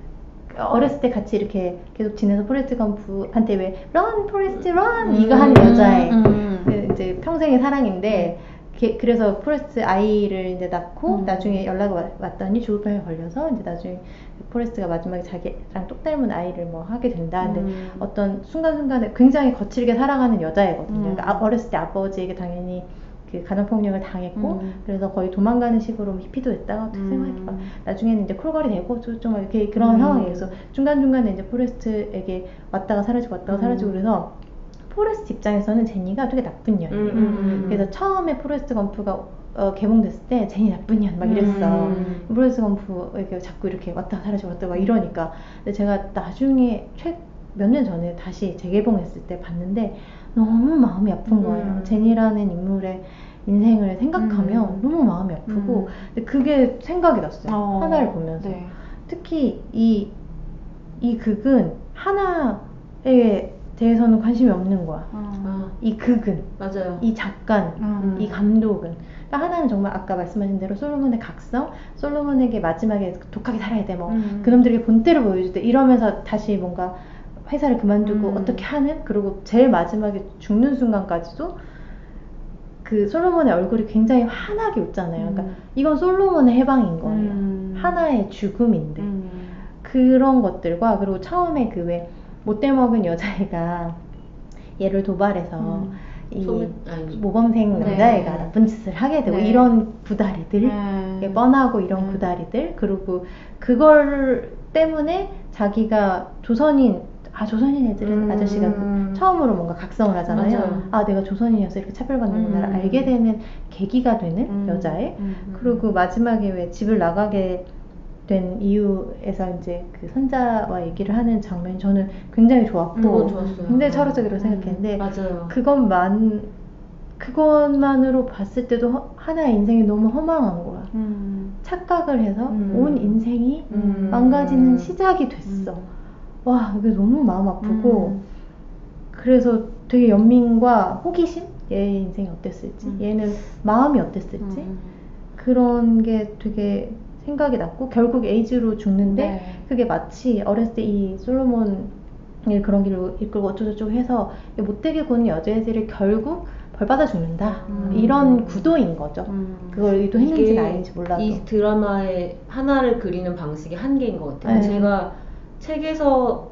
어렸을 때 같이 이렇게 계속 지내서 포레스트 검프한테 왜 run 포레스트 run 이거 하는 여자애 그 이제 평생의 사랑인데 그래서 포레스트 아이를 이제 낳고 나중에 연락이 왔더니 죽을 병에 걸려서 이제 나중에 포레스트가 마지막에 자기랑 똑 닮은 아이를 뭐 하게 된다. 근데 어떤 순간순간에 굉장히 거칠게 사랑하는 여자애거든요. 그러니까 어렸을 때 아버지에게 당연히 그 가정폭력을 당했고 그래서 거의 도망가는 식으로 히피도 됐다가 생활하기가 나중에는 이제 콜걸이 되고 좀 이렇게 그런 상황이어서 중간중간에 이제 포레스트에게 왔다가 사라지고 왔다가 사라지고 그래서 포레스트 입장에서는 제니가 되게 나쁜 년이에요. 그래서 처음에 포레스트 검프가 개봉됐을 때 제니 나쁜 년 막 이랬어. 포레스트 검프에게 자꾸 이렇게 왔다가 사라지고 왔다가 막 이러니까. 근데 제가 나중에 몇 년 전에 다시 재개봉했을 때 봤는데 너무 마음이 아픈 거예요. 제니라는 인물의 인생을 생각하면 너무 마음이 아프고 근데 그게 생각이 났어요. 하나를 보면서. 네. 특히 이 극은 하나에 대해서는 관심이 없는 거야. 이 극은. 맞아요. 이 작가는. 이 감독은. 그러니까 하나는 정말 아까 말씀하신 대로 솔로몬의 각성, 솔로몬에게 마지막에 독하게 살아야 돼, 뭐 그놈들에게 본때를 보여줄 때 이러면서 다시 뭔가 회사를 그만두고 어떻게 하는, 그리고 제일 마지막에 죽는 순간까지도 그 솔로몬의 얼굴이 굉장히 환하게 웃잖아요. 그러니까 이건 솔로몬의 해방인 거예요. 하나의 죽음인데 그런 것들과, 그리고 처음에 그 왜 못돼 먹은 여자애가 얘를 도발해서 이 모범생 남자애가 나쁜 짓을 하게 되고 이런 구다리들, 뻔하고 이런 구다리들, 그리고 그걸 때문에 자기가 조선인 애들은 아저씨가 처음으로 뭔가 각성을 하잖아요. 맞아요. 아, 내가 조선인이어서 이렇게 차별받는구나를 알게 되는 계기가 되는 여자애. 그리고 마지막에 왜 집을 나가게 된 이유에서 이제 그 선자와 얘기를 하는 장면이 저는 굉장히 좋았고 굉장히 철학적이라고 생각했는데 맞아요. 그것만으로 봤을 때도 하나의 인생이 너무 허망한 거야. 착각을 해서 온 인생이 망가지는 시작이 됐어. 와, 이게 너무 마음 아프고 그래서 되게 연민과 호기심? 얘의 인생이 어땠을지, 얘는 마음이 어땠을지 그런 게 되게 생각이 났고, 결국 에이즈로 죽는데 그게 마치 어렸을 때 이 솔로몬을 그런 길로 이끌고 어쩌고저쩌고 해서 못되게 구는 여자애들이 결국 벌받아 죽는다, 이런 구도인 거죠. 그걸 의도했는지는 아닌지 몰라도 이 드라마의 하나를 그리는 방식의 한계인 것 같아요. 제가 책에서도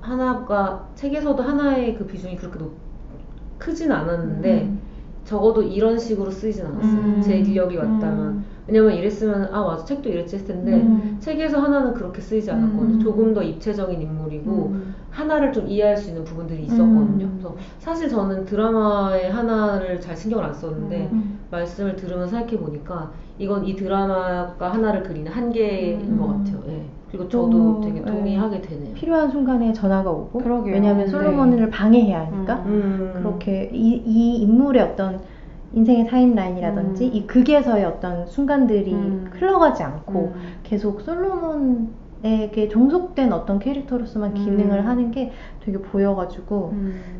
하나의 그 비중이 그렇게 크진 않았는데 적어도 이런 식으로 쓰이진 않았어요. 제 기억이 맞다면. 왜냐면 이랬으면 맞아, 책도 이랬지 했을 텐데 책에서 하나는 그렇게 쓰이지 않았거든요. 조금 더 입체적인 인물이고 하나를 좀 이해할 수 있는 부분들이 있었거든요. 그래서 사실 저는 드라마의 하나를 잘 신경을 안 썼는데 말씀을 들으면서 생각해보니까 이건 이 드라마가 하나를 그리는 한계인 것 같아요. 예. 그리고 저도 되게 동의하게 되네요. 필요한 순간에 전화가 오고, 그러게요. 왜냐하면 솔로몬을 방해해야 하니까 그렇게 이 인물의 어떤 인생의 타임라인이라든지 이 극에서의 어떤 순간들이 흘러가지 않고 계속 솔로몬에게 종속된 어떤 캐릭터로서만 기능을 하는 게 되게 보여가지고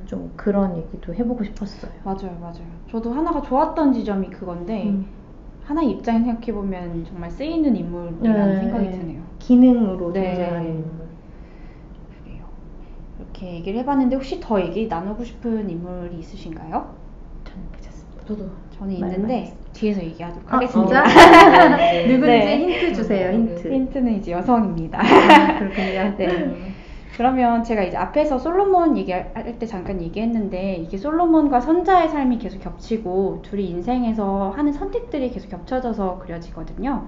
좀 그런 얘기도 해보고 싶었어요. 맞아요. 저도 하나가 좋았던 지점이 그건데 하나의 입장에 생각해보면 정말 쓰이는 인물이라는 생각이 드네요. 기능으로 존재하는 인물. 그래요. 이렇게 얘기를 해봤는데 혹시 더 얘기 나누고 싶은 인물이 있으신가요? 저는 괜찮습니다. 저도 있는데 뒤에서 얘기하도록 하겠습니다. 진짜? 누군지 힌트 주세요. 힌트. 힌트는 이제 여성입니다. 그렇군요. 네. 그러면 제가 이제 앞에서 솔로몬 얘기할 때 잠깐 얘기했는데 이게 솔로몬과 선자의 삶이 계속 겹치고 둘이 인생에서 하는 선택들이 계속 겹쳐져서 그려지거든요.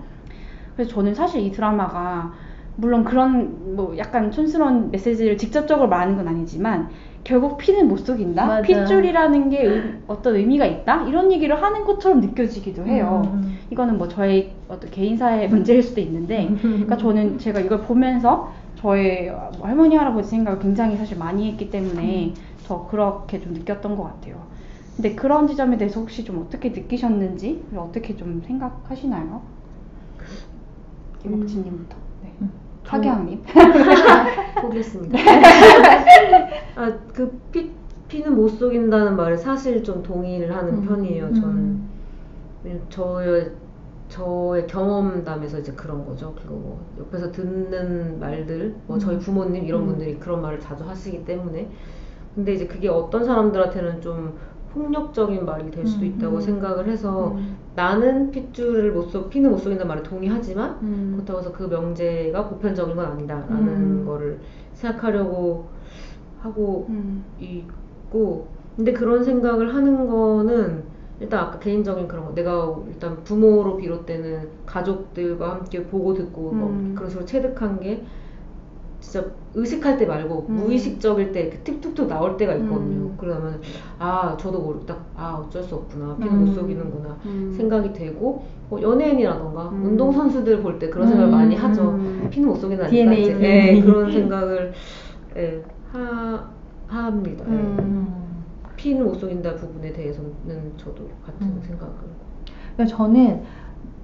그래서 저는 사실 이 드라마가 물론 그런 뭐 약간 촌스러운 메시지를 직접적으로 말하는 건 아니지만 결국 피는 못 속인다. 맞아. 핏줄이라는 게 어떤 의미가 있다. 이런 얘기를 하는 것처럼 느껴지기도 해요. 이거는 뭐 저의 어떤 개인사의 문제일 수도 있는데, 그러니까 저는 제가 이걸 보면서 저의 뭐 할머니 할아버지 생각을 굉장히 사실 많이 했기 때문에 더 그렇게 좀 느꼈던 것 같아요. 근데 그런 지점에 대해서 혹시 좀 어떻게 느끼셨는지, 어떻게 좀 생각하시나요? 김옥진님부터. 네. 하경님. 보겠습니다. 그 피는 못 속인다는 말에 사실 좀 동의를 하는 편이에요. 저는 저의 경험담에서 이제 그런 거죠. 그리고 뭐 옆에서 듣는 말들, 뭐 저희 부모님 이런 분들이 그런 말을 자주 하시기 때문에. 근데 이제 그게 어떤 사람들한테는 좀 폭력적인 말이 될 수도 있다고 생각을 해서 나는 피는 못 속인다는 말에 동의하지만 그렇다고 해서 그 명제가 보편적인 건 아니다라는 거를 생각하려고 하고 있고, 근데 그런 생각을 하는 거는 일단 아까 개인적인 그런 거, 내가 일단 부모로 비롯되는 가족들과 함께 보고 듣고 뭐 그런 식으로 체득한 게 진짜 의식할 때 말고 무의식적일 때 이렇게 틱툭툭 나올 때가 있거든요. 그러면 저도 모르고 딱 어쩔 수 없구나, 피는 못 속이는구나 생각이 되고, 연예인이라던가 운동선수들 볼 때 그런 생각을 많이 하죠. 피는 못 속이는 아닐까, 그런 생각을 합니다. 피는 못 속인다 부분에 대해서는 저도 같은 생각을.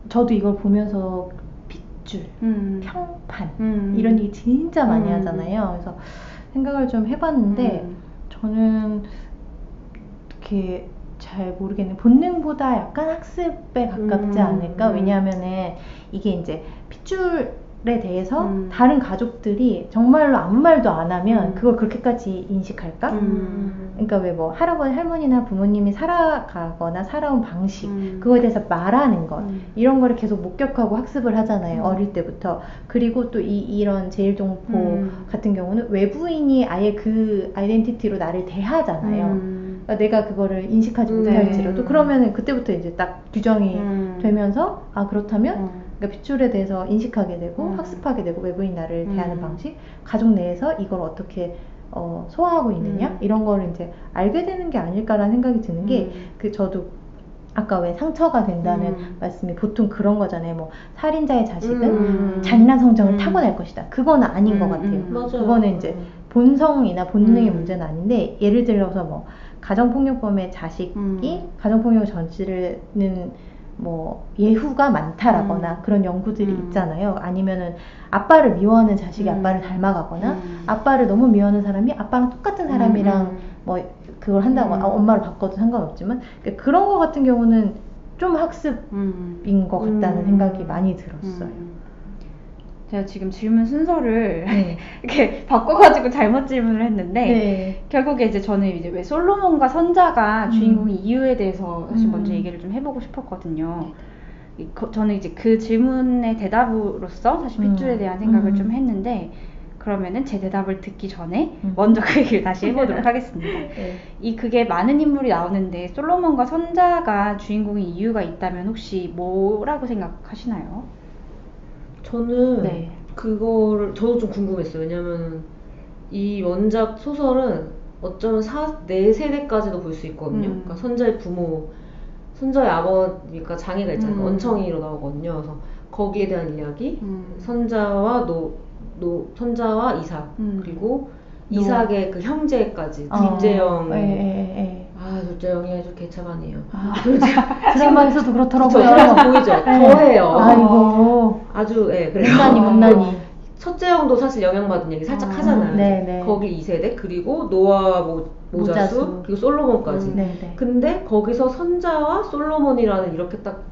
저도 이걸 보면서 핏줄, 평판 이런 얘기 진짜 많이 하잖아요. 그래서 생각을 좀 해봤는데 저는 이렇게 잘 모르겠네. 본능보다 약간 학습에 가깝지 않을까? 왜냐하면은 이게 이제 핏줄에 대해서 다른 가족들이 정말로 아무 말도 안 하면 그걸 그렇게까지 인식할까? 그러니까 왜 뭐 할아버지, 할머니나 부모님이 살아가거나 살아온 방식, 그거에 대해서 말하는 것, 이런 거를 계속 목격하고 학습을 하잖아요. 어릴 때부터. 그리고 또 이런 제일동포 같은 경우는 외부인이 아예 그 아이덴티티로 나를 대하잖아요. 그러니까 내가 그거를 인식하지 못할지라도 그러면은 그때부터 이제 딱 규정이 되면서 그렇다면 그러니까 핏줄에 대해서 인식하게 되고 학습하게 되고, 외부인 나를 대하는 방식, 가족 내에서 이걸 어떻게 소화하고 있느냐, 이런 거를 이제 알게 되는 게 아닐까라는 생각이 드는 게, 저도 아까 왜 상처가 된다는 말씀이 보통 그런 거잖아요. 뭐 살인자의 자식은 잔인한 성정을 타고날 것이다. 그건 아닌 것 같아요. 그거는 이제 본성이나 본능의 문제는 아닌데, 예를 들어서 뭐 가정폭력범의 자식이 가정폭력을 저지르는 뭐 예후가 많다라거나 그런 연구들이 있잖아요. 아니면은 아빠를 미워하는 자식이 아빠를 닮아가거나 아빠를 너무 미워하는 사람이 아빠랑 똑같은 사람이랑 뭐 그걸 한다고 엄마를 바꿔도 상관없지만, 그런 거 같은 경우는 좀 학습인 것 같다는 생각이 많이 들었어요. 제가 지금 질문 순서를 이렇게 바꿔가지고 잘못 질문을 했는데, 결국에 이제 저는 이제 왜 솔로몬과 선자가 주인공인 이유에 대해서 사실 먼저 얘기를 좀 해보고 싶었거든요. 저는 이제 그 질문의 대답으로서 사실 핏줄에 대한 생각을 좀 했는데, 그러면은 제 대답을 듣기 전에 먼저 그 얘기를 다시 해보도록 하겠습니다. 그게 많은 인물이 나오는데 솔로몬과 선자가 주인공인 이유가 있다면 혹시 뭐라고 생각하시나요? 저는 그거를 저도 좀 궁금했어요. 왜냐면 이 원작 소설은 어쩌면 4세대까지도 볼 수 있거든요. 그러니까 선자의 부모, 선자의 아버지가 장애가 있잖아요. 원청이로 나오거든요. 그래서 거기에 대한 이야기, 선자와 선자와 이삭, 그리고 이삭의 그 형제까지, 김재영. 조재영이 아주 개차반이에요. 드라마에서도 그렇더라고요. 드라마에서 보이죠? 더해요. 아이고. 아주, 못난이. 첫째형도 사실 영향받은 얘기 살짝 하잖아요. 거기 2세대, 그리고 노아와 모자수, 그리고 솔로몬까지. 근데 거기서 선자와 솔로몬이라는 이렇게 딱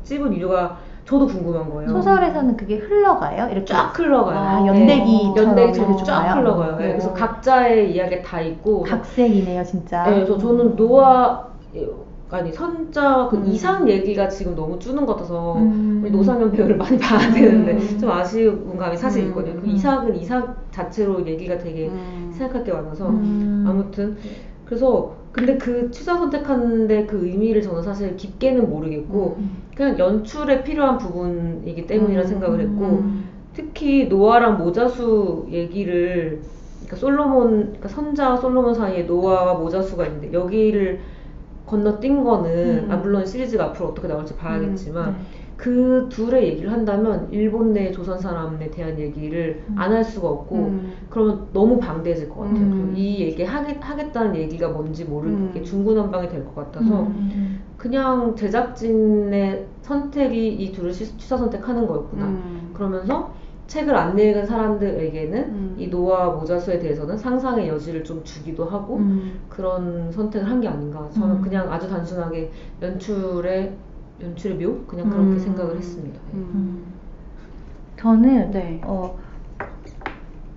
찝은 이유가 저도 궁금한 거예요. 소설에서는 그게 흘러가요? 이렇게 쫙 흘러가요. 연대기처럼 쫙 흘러가요. 그래서 각자의 이야기가 다 있고. 각색이네요, 진짜. 그래서 저는 선자 그 이삭 얘기가 지금 너무 주는 것 같아서 우리 노상현 배우를 많이 봐야 되는데 좀 아쉬운 감이 사실 있거든요. 그 이삭은 이삭 자체로 얘기가 되게 생각할 게 많아서 아무튼 그래서 근데 그 취사 선택하는데 그 의미를 저는 사실 깊게는 모르겠고 그냥 연출에 필요한 부분이기 때문이라 생각을 했고, 특히 노아랑 모자수 얘기를 그러니까 솔로몬, 그러니까 선자와 솔로몬 사이에 노아와 모자수가 있는데 여기를 건너뛴 거는 물론 시리즈가 앞으로 어떻게 나올지 봐야겠지만 그 둘의 얘기를 한다면 일본 내 조선 사람에 대한 얘기를 안 할 수가 없고 그러면 너무 방대해질 것 같아요. 이 얘기 하겠다는 얘기가 뭔지 모르게 중구난방이 될 것 같아서 그냥 제작진의 선택이 이 둘을 취사 선택하는 거였구나. 그러면서 책을 안 읽은 사람들에게는 이 노아 모자수에 대해서는 상상의 여지를 좀 주기도 하고 그런 선택을 한 게 아닌가. 저는 그냥 아주 단순하게 연출의 묘? 그냥 그렇게 생각을 했습니다. 저는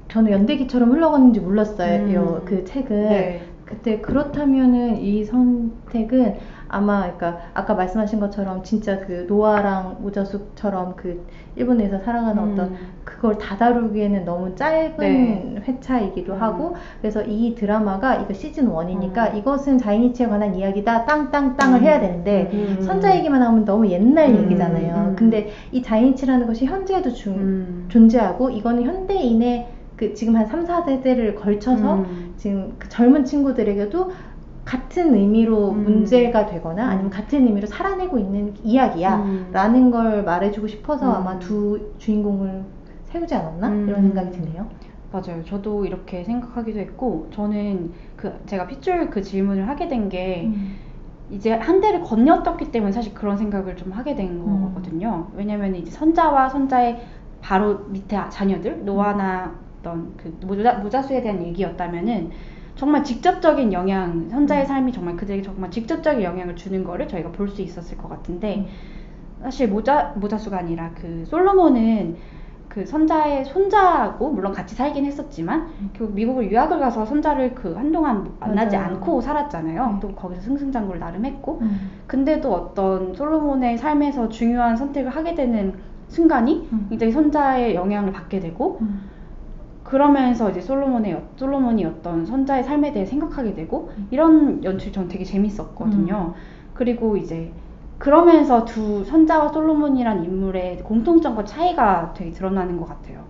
저는 연대기처럼 흘러갔는지 몰랐어요. 그 책을. 네. 그때 그렇다면은 이 선택은 아마 그러니까 아까 말씀하신 것처럼 진짜 그 노아랑 모자숙처럼 그 일본에서 살아가는 어떤 그걸 다 다루기에는 너무 짧은 회차이기도 하고 그래서 이 드라마가 이거 시즌 1이니까 이것은 자이니치에 관한 이야기다 땅땅땅을 해야 되는데 선자 얘기만 하면 너무 옛날 얘기잖아요. 근데 이 자이니치라는 것이 현재에도 존재하고 이거는 현대인의 그 지금 한 3, 4세대를 걸쳐서 지금 그 젊은 친구들에게도 같은 의미로 문제가 되거나 아니면 같은 의미로 살아내고 있는 이야기야 라는 걸 말해주고 싶어서 아마 두 주인공을 세우지 않았나? 이런 생각이 드네요. 맞아요. 저도 이렇게 생각하기도 했고 저는 제가 핏줄 그 질문을 하게 된 게 이제 한 대를 건너뛰었기 때문에 사실 그런 생각을 좀 하게 된 거거든요. 왜냐면 이제 선자와 선자의 바로 밑에 자녀들 노아나 어떤 그 모자수에 대한 얘기였다면은 정말 직접적인 영향, 선자의 삶이 정말 그들에게 정말 직접적인 영향을 주는 거를 저희가 볼 수 있었을 것 같은데 사실 모자수가 아니라 그 솔로몬은 그 선자의 손자하고 물론 같이 살긴 했었지만 결국 미국을 유학을 가서 선자를 그 한동안 만나지 않고 살았잖아요. 또 거기서 승승장구를 나름 했고 근데도 어떤 솔로몬의 삶에서 중요한 선택을 하게 되는 순간이 굉장히 선자의 영향을 받게 되고 그러면서 이제 솔로몬이 어떤 선자의 삶에 대해 생각하게 되고 이런 연출이 전 되게 재밌었거든요. 그리고 이제 그러면서 두 선자와 솔로몬이란 인물의 공통점과 차이가 되게 드러나는 것 같아요.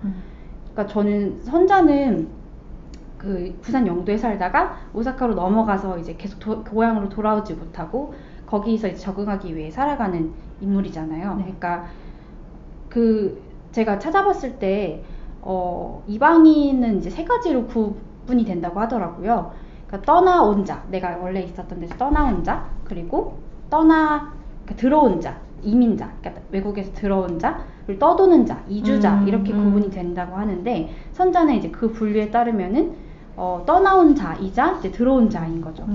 그러니까 저는 선자는 그 부산 영도에 살다가 오사카로 넘어가서 이제 계속 고향으로 돌아오지 못하고 거기서 이제 적응하기 위해 살아가는 인물이잖아요. 그러니까 그 제가 찾아봤을 때 이방인은 이제 3가지로 구분이 된다고 하더라고요. 그러니까 떠나온 자, 내가 원래 있었던 데서 떠나온 자, 그리고 그러니까 들어온 자, 이민자, 그러니까 외국에서 들어온 자, 그리고 떠도는 자, 이주자 이렇게 구분이 된다고 하는데 선자는 이제 그 분류에 따르면은 떠나온 자이자 이제 들어온 자인 거죠.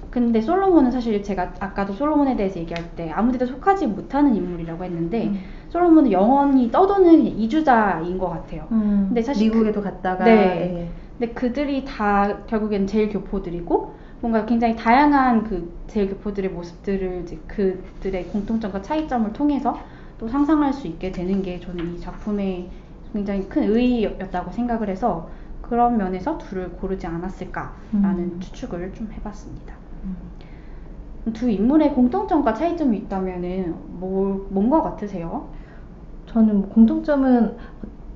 근데 솔로몬은 사실 제가 아까도 솔로몬에 대해서 얘기할 때 아무데도 속하지 못하는 인물이라고 했는데 솔로몬은 영원히 떠도는 이주자인 것 같아요. 근데 사실 미국에도 갔다가 근데 그들이 다 결국엔 제일교포들이고 뭔가 굉장히 다양한 그 제일교포들의 모습들을 이제 그들의 공통점과 차이점을 통해서 또 상상할 수 있게 되는 게 저는 이 작품의 굉장히 큰 의의였다고 생각을 해서 그런 면에서 둘을 고르지 않았을까라는 추측을 좀 해봤습니다. 두 인물의 공통점과 차이점이 있다면은 뭔 것 같으세요? 저는 뭐 공통점은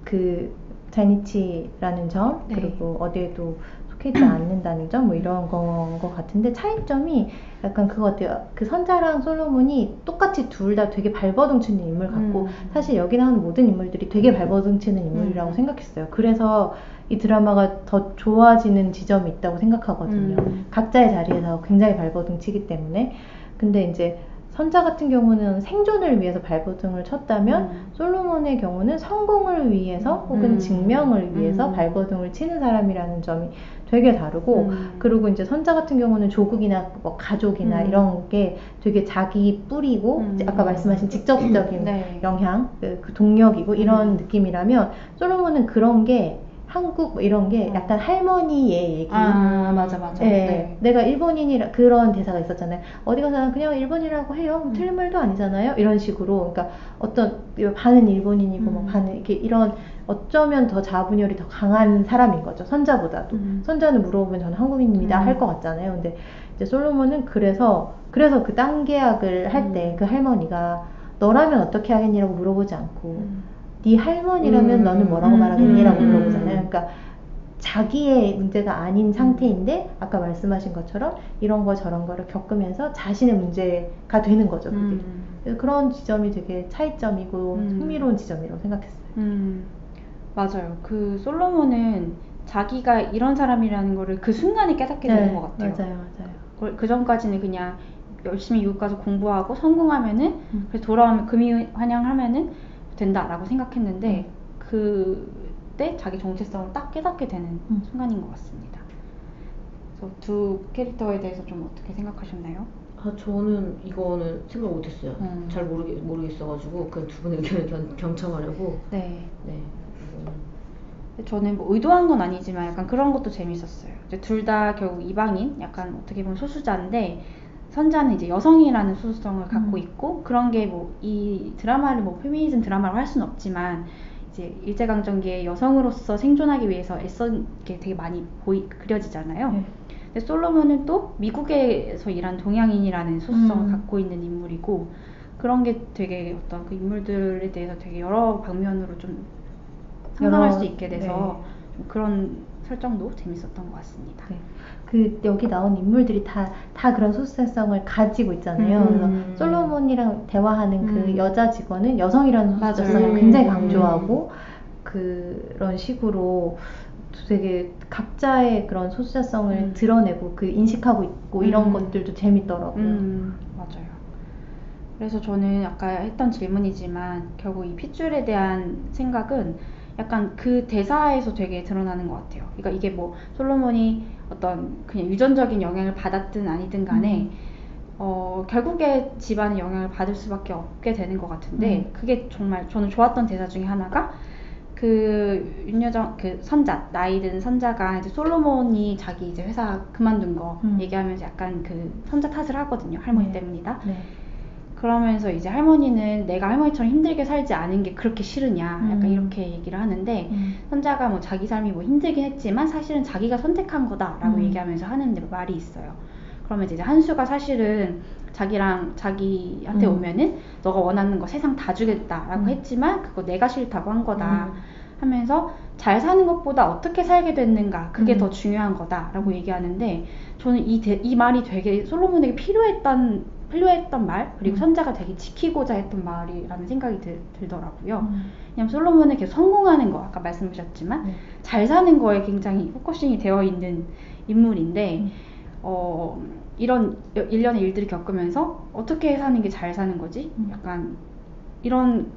그 자이니치라는 점 그리고 어디에도 속해지 않는다는 점 뭐 이런 건 것 같은데 차이점이 약간 그거 같아요. 그 선자랑 솔로몬이 똑같이 둘 다 되게 발버둥치는 인물 같고 사실 여기 나오는 모든 인물들이 되게 발버둥치는 인물이라고 생각했어요. 그래서 이 드라마가 더 좋아지는 지점이 있다고 생각하거든요. 각자의 자리에서 굉장히 발버둥치기 때문에. 근데 이제 선자 같은 경우는 생존을 위해서 발버둥을 쳤다면 솔로몬의 경우는 성공을 위해서 혹은 증명을 위해서 발버둥을 치는 사람이라는 점이 되게 다르고 그리고 이제 선자 같은 경우는 조국이나 뭐 가족이나 이런 게 되게 자기 뿌리고 아까 말씀하신 직접적인 영향, 그 동력이고 이런 느낌이라면 솔로몬은 그런 게 한국 뭐 이런 게 약간 할머니의 얘기. 맞아. 내가 일본인이라 그런 대사가 있었잖아요. 어디 가서 그냥 일본이라고 해요. 틀린 말도 아니잖아요. 이런 식으로. 그러니까 어떤 반은 일본인이고 뭐 반은 이렇게 이런 어쩌면 더 자아분열이 더 강한 사람인 거죠. 선자보다도. 선자는 물어보면 저는 한국인입니다 할 것 같잖아요. 근데 이제 솔로몬은 그래서 그 땅 계약을 할 때 그 할머니가 너라면 어떻게 하겠니라고 물어보지 않고 네 할머니라면 너는 뭐라고 말하겠니라고 물어보잖아요. 그러니까 자기의 문제가 아닌 상태인데 아까 말씀하신 것처럼 이런 거 저런 거를 겪으면서 자신의 문제가 되는 거죠. 그게. 그래서 그런 지점이 되게 차이점이고 흥미로운 지점이라고 생각했어요. 맞아요. 그 솔로몬은 자기가 이런 사람이라는 거를 그 순간에 깨닫게 되는 것 같아요. 맞아요. 그 전까지는 그냥 열심히 미국 가서 공부하고 성공하면은 그래서 돌아오면 금이 환영하면은 된다라고 생각했는데 그때 자기 정체성을 딱 깨닫게 되는 순간인 것 같습니다. 그래서 두 캐릭터에 대해서 좀 어떻게 생각하셨나요? 저는 이거는 생각 못했어요. 잘 모르겠어가지고 그냥 두 분의 의견을 경청하려고. 네. 저는 뭐 의도한 건 아니지만 약간 그런 것도 재밌었어요. 둘 다 결국 이방인, 약간 어떻게 보면 소수자인데 선자는 이제 여성이라는 소수성을 갖고 있고 그런 게 뭐 이 드라마를 뭐 페미니즘 드라마로 할 수는 없지만 이제 일제강점기에 여성으로서 생존하기 위해서 애쓴 게 되게 많이 그려지잖아요. 근데 솔로몬은 또 미국에서 일한 동양인이라는 소수성을 갖고 있는 인물이고 그런 게 되게 어떤 그 인물들에 대해서 되게 여러 방면으로 좀 상상할 수 있게 돼서 좀 그런 설정도 재밌었던 것 같습니다. 그 여기 나온 인물들이 다 그런 소수성을 가지고 있잖아요. 그래서 솔로몬이랑 대화하는 그 여자 직원은 여성이라는 소수성을 굉장히 강조하고 그런 식으로 되게 각자의 그런 소수성을 드러내고 그 인식하고 있고 이런 것들도 재밌더라고요. 맞아요. 그래서 저는 아까 했던 질문이지만 결국 이 핏줄에 대한 생각은 약간 그 대사에서 되게 드러나는 것 같아요. 그러니까 이게 뭐 솔로몬이 어떤 그냥 유전적인 영향을 받았든 아니든 간에 결국에 집안의 영향을 받을 수밖에 없게 되는 것 같은데 그게 정말 저는 좋았던 대사 중에 하나가 그 윤여정 그 선자 나이 든 선자가 이제 솔로몬이 자기 이제 회사 그만둔 거 얘기하면서 약간 그 선자 탓을 하거든요. 할머니 때문이다. 그러면서 이제 할머니는 내가 할머니처럼 힘들게 살지 않은 게 그렇게 싫으냐 약간 이렇게 얘기를 하는데 선자가 뭐 자기 삶이 뭐 힘들긴 했지만 사실은 자기가 선택한 거다라고 얘기하면서 하는 말이 있어요. 그러면 이제 한수가 사실은 자기한테 오면은 너가 원하는 거 세상 다 주겠다라고 했지만 그거 내가 싫다고 한 거다 하면서 잘 사는 것보다 어떻게 살게 됐는가 그게 더 중요한 거다라고 얘기하는데 저는 이 말이 되게 솔로몬에게 필요했던 말 그리고 선자가 되게 지키고자 했던 말이라는 생각이 들더라고요. 왜냐면 솔로몬은 계속 성공하는 거 아까 말씀하셨지만 잘 사는 거에 굉장히 포커싱이 되어 있는 인물인데 이런 일련의 일들을 겪으면서 어떻게 사는 게 잘 사는 거지? 약간 이런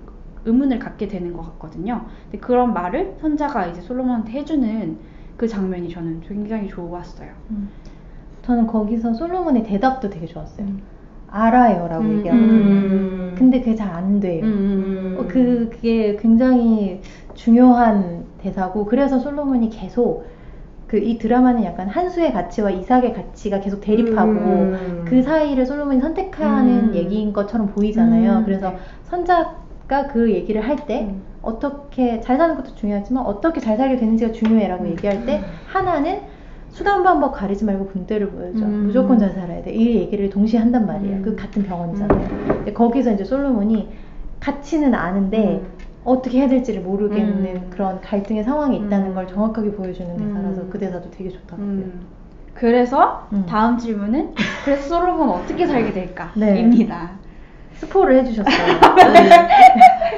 의문을 갖게 되는 것 같거든요. 근데 그런 말을 선자가 이제 솔로몬한테 해주는 그 장면이 저는 굉장히 좋았어요. 저는 거기서 솔로몬의 대답도 되게 좋았어요. 알아요 라고 얘기하거든요. 근데 그게 잘 안 돼요. 그게 굉장히 중요한 대사고 그래서 솔로몬이 계속 이 드라마는 약간 한수의 가치와 이삭의 가치가 계속 대립하고 그 사이를 솔로몬이 선택하는 얘기인 것처럼 보이잖아요. 그래서 선자가 그 얘기를 할 때 어떻게 잘 사는 것도 중요하지만 어떻게 잘 살게 되는지가 중요해라고 얘기할 때 하나는 수단 방법 가리지 말고 본때를 보여줘. 무조건 잘 살아야 돼. 이 얘기를 동시에 한단 말이에요. 그 같은 병원이잖아요. 근데 거기서 이제 솔로몬이 가치는 아는데 어떻게 해야 될지를 모르겠는 그런 갈등의 상황이 있다는 걸 정확하게 보여주는 대사라서 그 대사도 되게 좋더라고요. 그래서 다음 질문은 그래서 솔로몬은 어떻게 살게 될까? 입니다. 스포를 해주셨어요.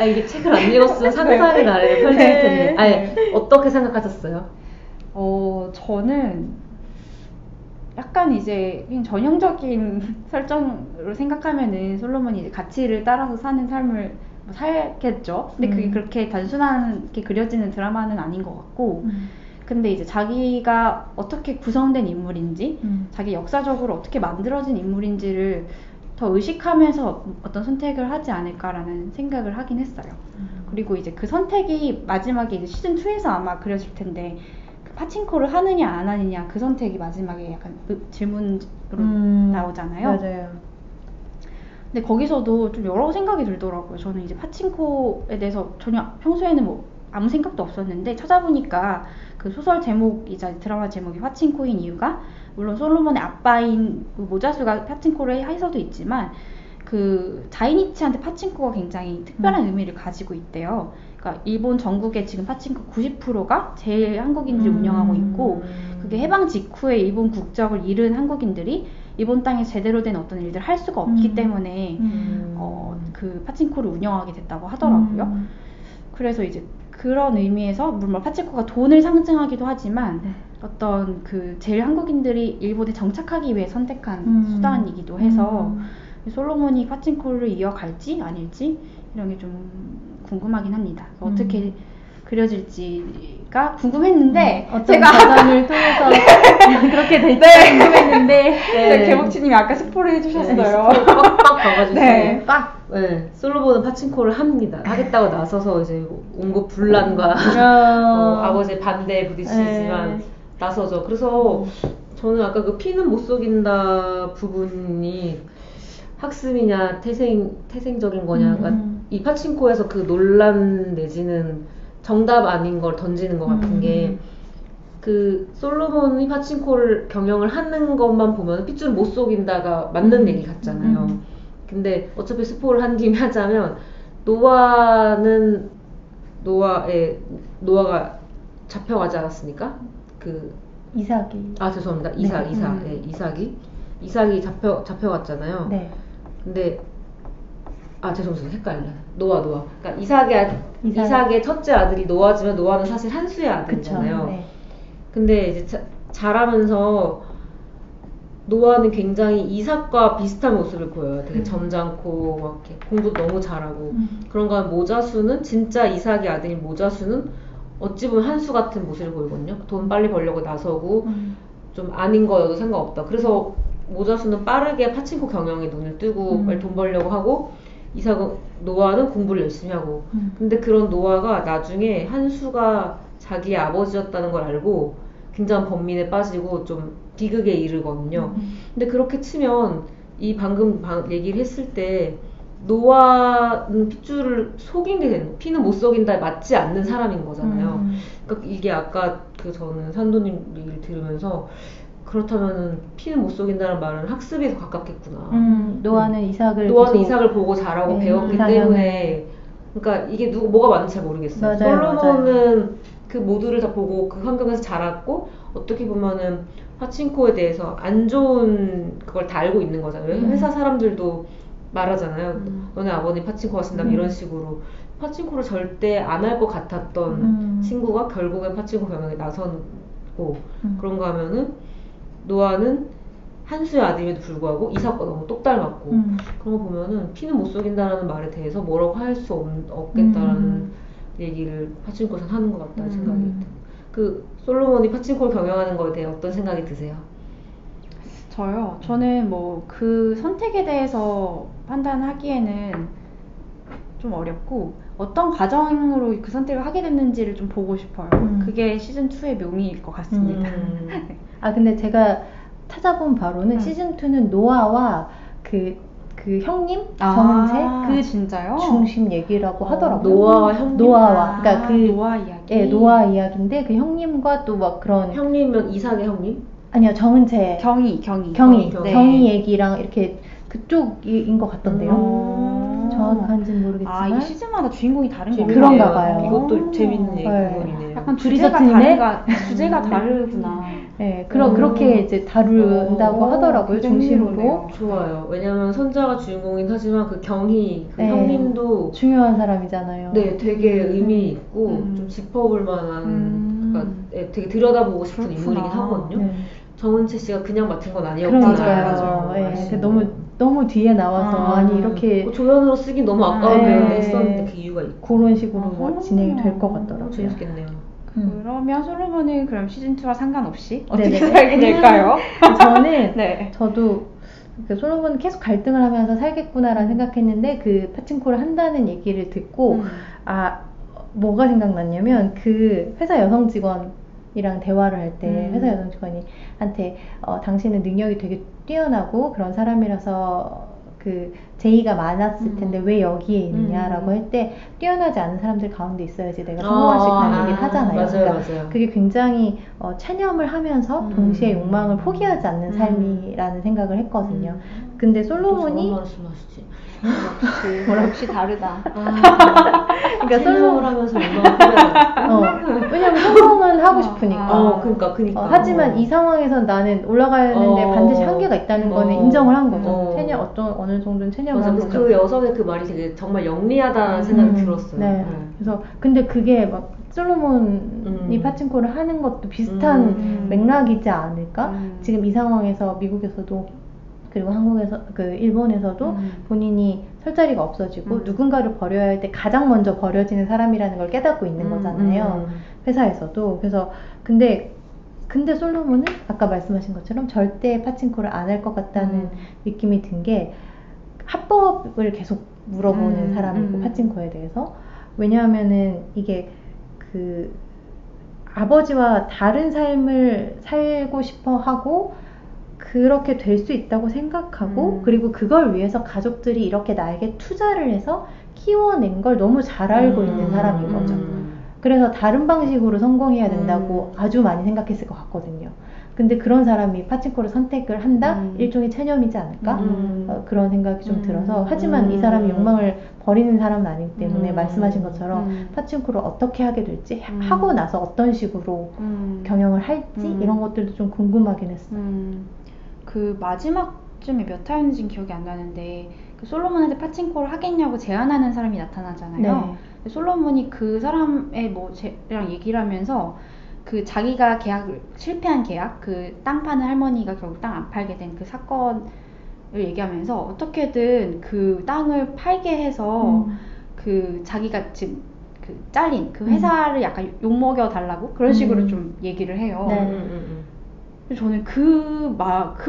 이게 책을 안 읽었으면 상상의 나래를 펼칠 텐데. 어떻게 생각하셨어요? 저는 약간 이제 그냥 전형적인 설정으로 생각하면은 솔로몬이 이제 가치를 따라서 사는 삶을 뭐 살겠죠. 근데 그게 그렇게 단순하게 그려지는 드라마는 아닌 것 같고 근데 이제 자기가 어떻게 구성된 인물인지 자기 역사적으로 어떻게 만들어진 인물인지를 더 의식하면서 어떤 선택을 하지 않을까라는 생각을 하긴 했어요. 그리고 이제 그 선택이 마지막에 이제 시즌 2에서 아마 그려질 텐데 그 파친코를 하느냐 안 하느냐 그 선택이 마지막에 약간 질문으로 나오잖아요. 맞아요. 근데 거기서도 좀 여러 생각이 들더라고요. 저는 이제 파친코에 대해서 전혀 평소에는 뭐 아무 생각도 없었는데 찾아보니까 그 소설 제목이자 드라마 제목이 파친코인 이유가 물론 솔로몬의 아빠인 모자수가 파친코를 해서도 있지만 그 자이니치한테 파친코가 굉장히 특별한 의미를 가지고 있대요. 그러니까 일본 전국에 지금 파친코 90%가 제일 한국인들이 운영하고 있고, 그게 해방 직후에 일본 국적을 잃은 한국인들이 일본 땅에 제대로 된 어떤 일들을 할 수가 없기 때문에 그 파친코를 운영하게 됐다고 하더라고요. 그래서 이제 그런 의미에서 물론 파친코가 돈을 상징하기도 하지만 어떤 그 제일 한국인들이 일본에 정착하기 위해 선택한 수단이기도 해서 솔로몬이 파친코를 이어갈지 아닐지 이런 게 좀 궁금하긴 합니다. 어떻게 그려질지가 궁금했는데 어떤 제가 과정을 통해서 그렇게 될지 궁금했는데 네. 개복치님이 아까 스포를 해주셨어요. 빡빡 가가지고 네. 네, 솔로몬은 파친코를 하겠다고 나서서 이제 온갖 분란과 아버지의 반대에 부딪히지만 나서죠. 그래서 저는 아까 그 피는 못 속인다 부분이 학습이냐 태생적인 거냐가 이 파친코에서 그 논란 내지는 정답 아닌 걸 던지는 것 같은 게, 그 솔로몬이 파친코를 경영을 하는 것만 보면 핏줄을 못 속인다가 맞는 얘기 같잖아요. 근데 어차피 스포를 한 김에 하자면 노아가 잡혀가지 않았습니까? 그 이삭이. 죄송합니다. 이삭이 잡혀갔잖아요. 네. 근데 죄송해요. 헷갈려. 노아. 그러니까 이삭의 첫째 아들이 노아지만 노아는 사실 한수의 아들이잖아요. 그쵸, 네. 근데 이제 자라면서 노아는 굉장히 이삭과 비슷한 모습을 보여요. 되게 점잖고 막 이렇게 공부도 너무 잘하고. 그런가 모자수는 진짜 이삭의 아들인 모자수는 어찌 보면 한수 같은 모습을 보이거든요. 돈 빨리 벌려고 나서고 좀 아닌 거여도 상관없다. 그래서 모자수는 빠르게 파친코 경영에 눈을 뜨고 빨리 돈 벌려고 하고, 노아는 공부를 열심히 하고. 근데 그런 노아가 나중에 한수가 자기의 아버지였다는 걸 알고 굉장한 번민에 빠지고 좀 비극에 이르거든요. 근데 그렇게 치면 이 방금 얘기를 했을 때 노아는 핏줄을 속인 게 되는, 피는 못 속인다에 맞지 않는 사람인 거잖아요. 그러니까 이게 아까 저는 산도님 얘기를 들으면서 그렇다면은 피는 못 속인다는 말은 학습에 더 가깝겠구나. 노아는 이삭을 보고 자라고 배웠기 때문에, 그러니까 이게 뭐가 맞는지 잘 모르겠어요. 솔로몬은 그 모두를 다 보고 그 환경에서 자랐고, 어떻게 보면은 파친코에 대해서 안 좋은 그걸 다 알고 있는 거잖아요. 회사 사람들도 말하잖아요. 너네 아버님 파친코 하신다면 이런 식으로. 파친코를 절대 안 할 것 같았던 친구가 결국엔 파친코 경영에 나선고, 그런가 하면은 노아는 한수의 아들임에도 불구하고 이삭과 너무 똑 닮았고, 그런 거 보면은 피는 못 속인다라는 말에 대해서 뭐라고 할 수 없겠다라는 얘기를 파친코에서 하는 것 같다는 생각이 듭니다. 그 솔로몬이 파친코를 경영하는 거에 대해 어떤 생각이 드세요? 저는 뭐 그 선택에 대해서 판단하기에는 좀 어렵고, 어떤 과정으로 그 선택을 하게 됐는지를 좀 보고 싶어요. 그게 시즌 2의 묘미일 것 같습니다. 네. 근데 제가 찾아본 바로는 시즌 2는 노아와 그 형님 정은채 진짜요? 중심 얘기라고 하더라고요. 노아와 형님. 그러니까 노아 이야기. 네, 노아 이야기인데 그 형님과 또 막 그런. 형님은 이삭의 형님? 아니요, 정은채. 경희. 네. 경희 얘기랑 이렇게 그쪽인 것 같던데요. 정확한지는 모르겠지만. 이 시즌마다 주인공이 다른 건가요? 그런가 봐요. 이것도 재밌는 부분이네요. 약간 브리저튼이네? 주제가 다르구나. 네, 그렇게 이제 다룬다고 하더라고요, 중심으로. 좋아요. 왜냐면 선자가 주인공이긴 하지만 그 경희, 그 형님도 중요한 사람이잖아요. 네, 되게 의미 있고 좀 짚어볼 만한, 그러니까 되게 들여다보고 싶은 인물이긴 하거든요. 네. 정은채 씨가 그냥 맡은 건 아니었구나. 맞아요. 네, 너무 뒤에 나와서 아니 이렇게 조연으로 쓰긴 너무 아까운 배우인데 했었는데 그 이유가 있고 그런 식으로 진행이 될 것 같더라고요. 재밌겠네요. 그러면 솔로몬은 그럼 시즌 2와 상관없이 어떻게 살게 될까요? 저도 솔로몬은 계속 갈등을 하면서 살겠구나라는 생각했는데, 그 파친코를 한다는 얘기를 듣고 뭐가 생각났냐면, 그 회사 여성 직원이랑 대화를 할 때 회사 여성 직원이한테 당신은 능력이 되게 뛰어나고 그런 사람이라서 그 제의가 많았을 텐데 왜 여기에 있느냐라고 할 때, 뛰어나지 않은 사람들 가운데 있어야지 내가 성공할 수 있다는 얘기를 하잖아요. 맞아요. 그게 굉장히 체념을 하면서 동시에 욕망을 포기하지 않는 삶이라는 생각을 했거든요. 근데 솔로몬이 역시 다르다. 그러니까 설명을 하면서 얼마나 크다. 왜냐면 성공은 하고 싶으니까. 그러니까. 하지만 이 상황에선 나는 올라가는데 반드시 한계가 있다는 거는 인정을 한 거죠. 어느 정도는 체념을 한 거죠. 그 여성의 그 말이 되게 정말 영리하다는 생각이 들었어요. 네. 그래서 근데 그게 막 솔로몬이 파친코를 하는 것도 비슷한 맥락이지 않을까? 지금 이 상황에서 미국에서도 그리고 한국에서 일본에서도 본인이 설 자리가 없어지고 누군가를 버려야 할 때 가장 먼저 버려지는 사람이라는 걸 깨닫고 있는 거잖아요. 회사에서도. 그래서 근데 솔로몬은 아까 말씀하신 것처럼 절대 파친코를 안 할 것 같다는 느낌이 든 게 합법을 계속 물어보는 사람이고 파친코에 대해서. 왜냐하면은 이게 아버지와 다른 삶을 살고 싶어 하고 그렇게 될 수 있다고 생각하고 그리고 그걸 위해서 가족들이 이렇게 나에게 투자를 해서 키워낸 걸 너무 잘 알고 있는 사람인 거죠. 그래서 다른 방식으로 성공해야 된다고 아주 많이 생각했을 것 같거든요. 근데 그런 사람이 파친코를 선택을 한다? 일종의 체념이지 않을까? 그런 생각이 좀 들어서 하지만 이 사람이 욕망을 버리는 사람은 아니기 때문에 말씀하신 것처럼 파친코를 어떻게 하게 될지 하고 나서 어떤 식으로 경영을 할지 이런 것들도 좀 궁금하긴 했어요. 그 마지막쯤에 몇 화였는지는 기억이 안 나는데 그 솔로몬한테 파친코를 하겠냐고 제안하는 사람이 나타나잖아요. 네. 솔로몬이 그 사람의 쟤랑 얘기를 하면서 그 자기가 실패한 계약, 그 땅 파는 할머니가 결국 땅 안 팔게 된 그 사건을 얘기하면서 어떻게든 그 땅을 팔게 해서 그 자기가 지금 그 잘린 그 회사를 약간 욕먹여 달라고 그런 식으로 좀 얘기를 해요. 저는 그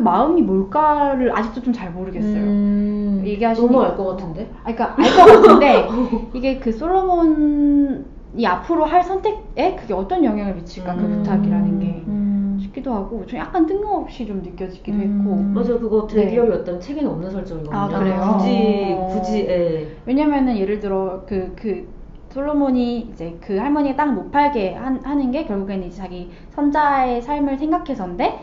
마음이 뭘까를 아직도 좀 잘 모르겠어요. 얘기하시니 너무 알 것 같은데? 그러니까 알 것 같은데 이게 그 솔로몬이 앞으로 할 선택에 그게 어떤 영향을 미칠까 그 부탁이라는 게 싶기도 하고 좀 약간 뜬금없이 좀 느껴지기도 했고. 맞아요. 그거 대기업이 어떤 책임 없는 설정이거든요. 그래요? 굳이. 왜냐면은 예를 들어 그 솔로몬이 이제 그 할머니의 땅 못 팔게 하는 게 결국에는 이제 자기 선자의 삶을 생각해서인데,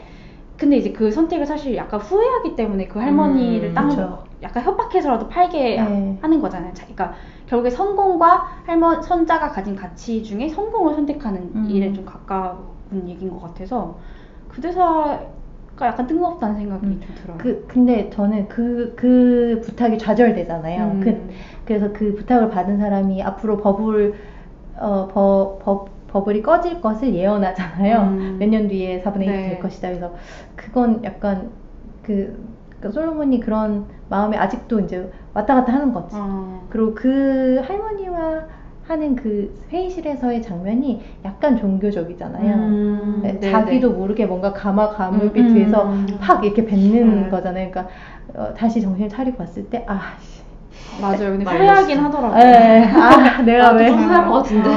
근데 이제 그 선택을 사실 약간 후회하기 때문에 그 할머니를 땅을 약간 협박해서라도 팔게 하는 거잖아요. 그러니까 결국에 성공과 선자가 가진 가치 중에 성공을 선택하는 일에 좀 가까운 얘기인 것 같아서 그 대사가 약간 뜬금없다는 생각이 좀 들어요. 근데 저는 그 부탁이 좌절되잖아요. 그래서 그 부탁을 받은 사람이 앞으로 버블이 꺼질 것을 예언하잖아요. 몇 년 뒤에 4분의 1이 될 것이다. 그래서 그건 약간 그러니까 솔로몬이 그런 마음에 아직도 이제 왔다 갔다 하는 거지. 그리고 그 할머니와 하는 그 회의실에서의 장면이 약간 종교적이잖아요. 자기도 모르게 뭔가 가마가물비 뒤에서 팍 이렇게 뱉는 거잖아요. 그러니까 다시 정신을 차리고 봤을 때 맞아요. 근데 후회하긴 하더라고요. 내가 왜 후회할 것 같은데.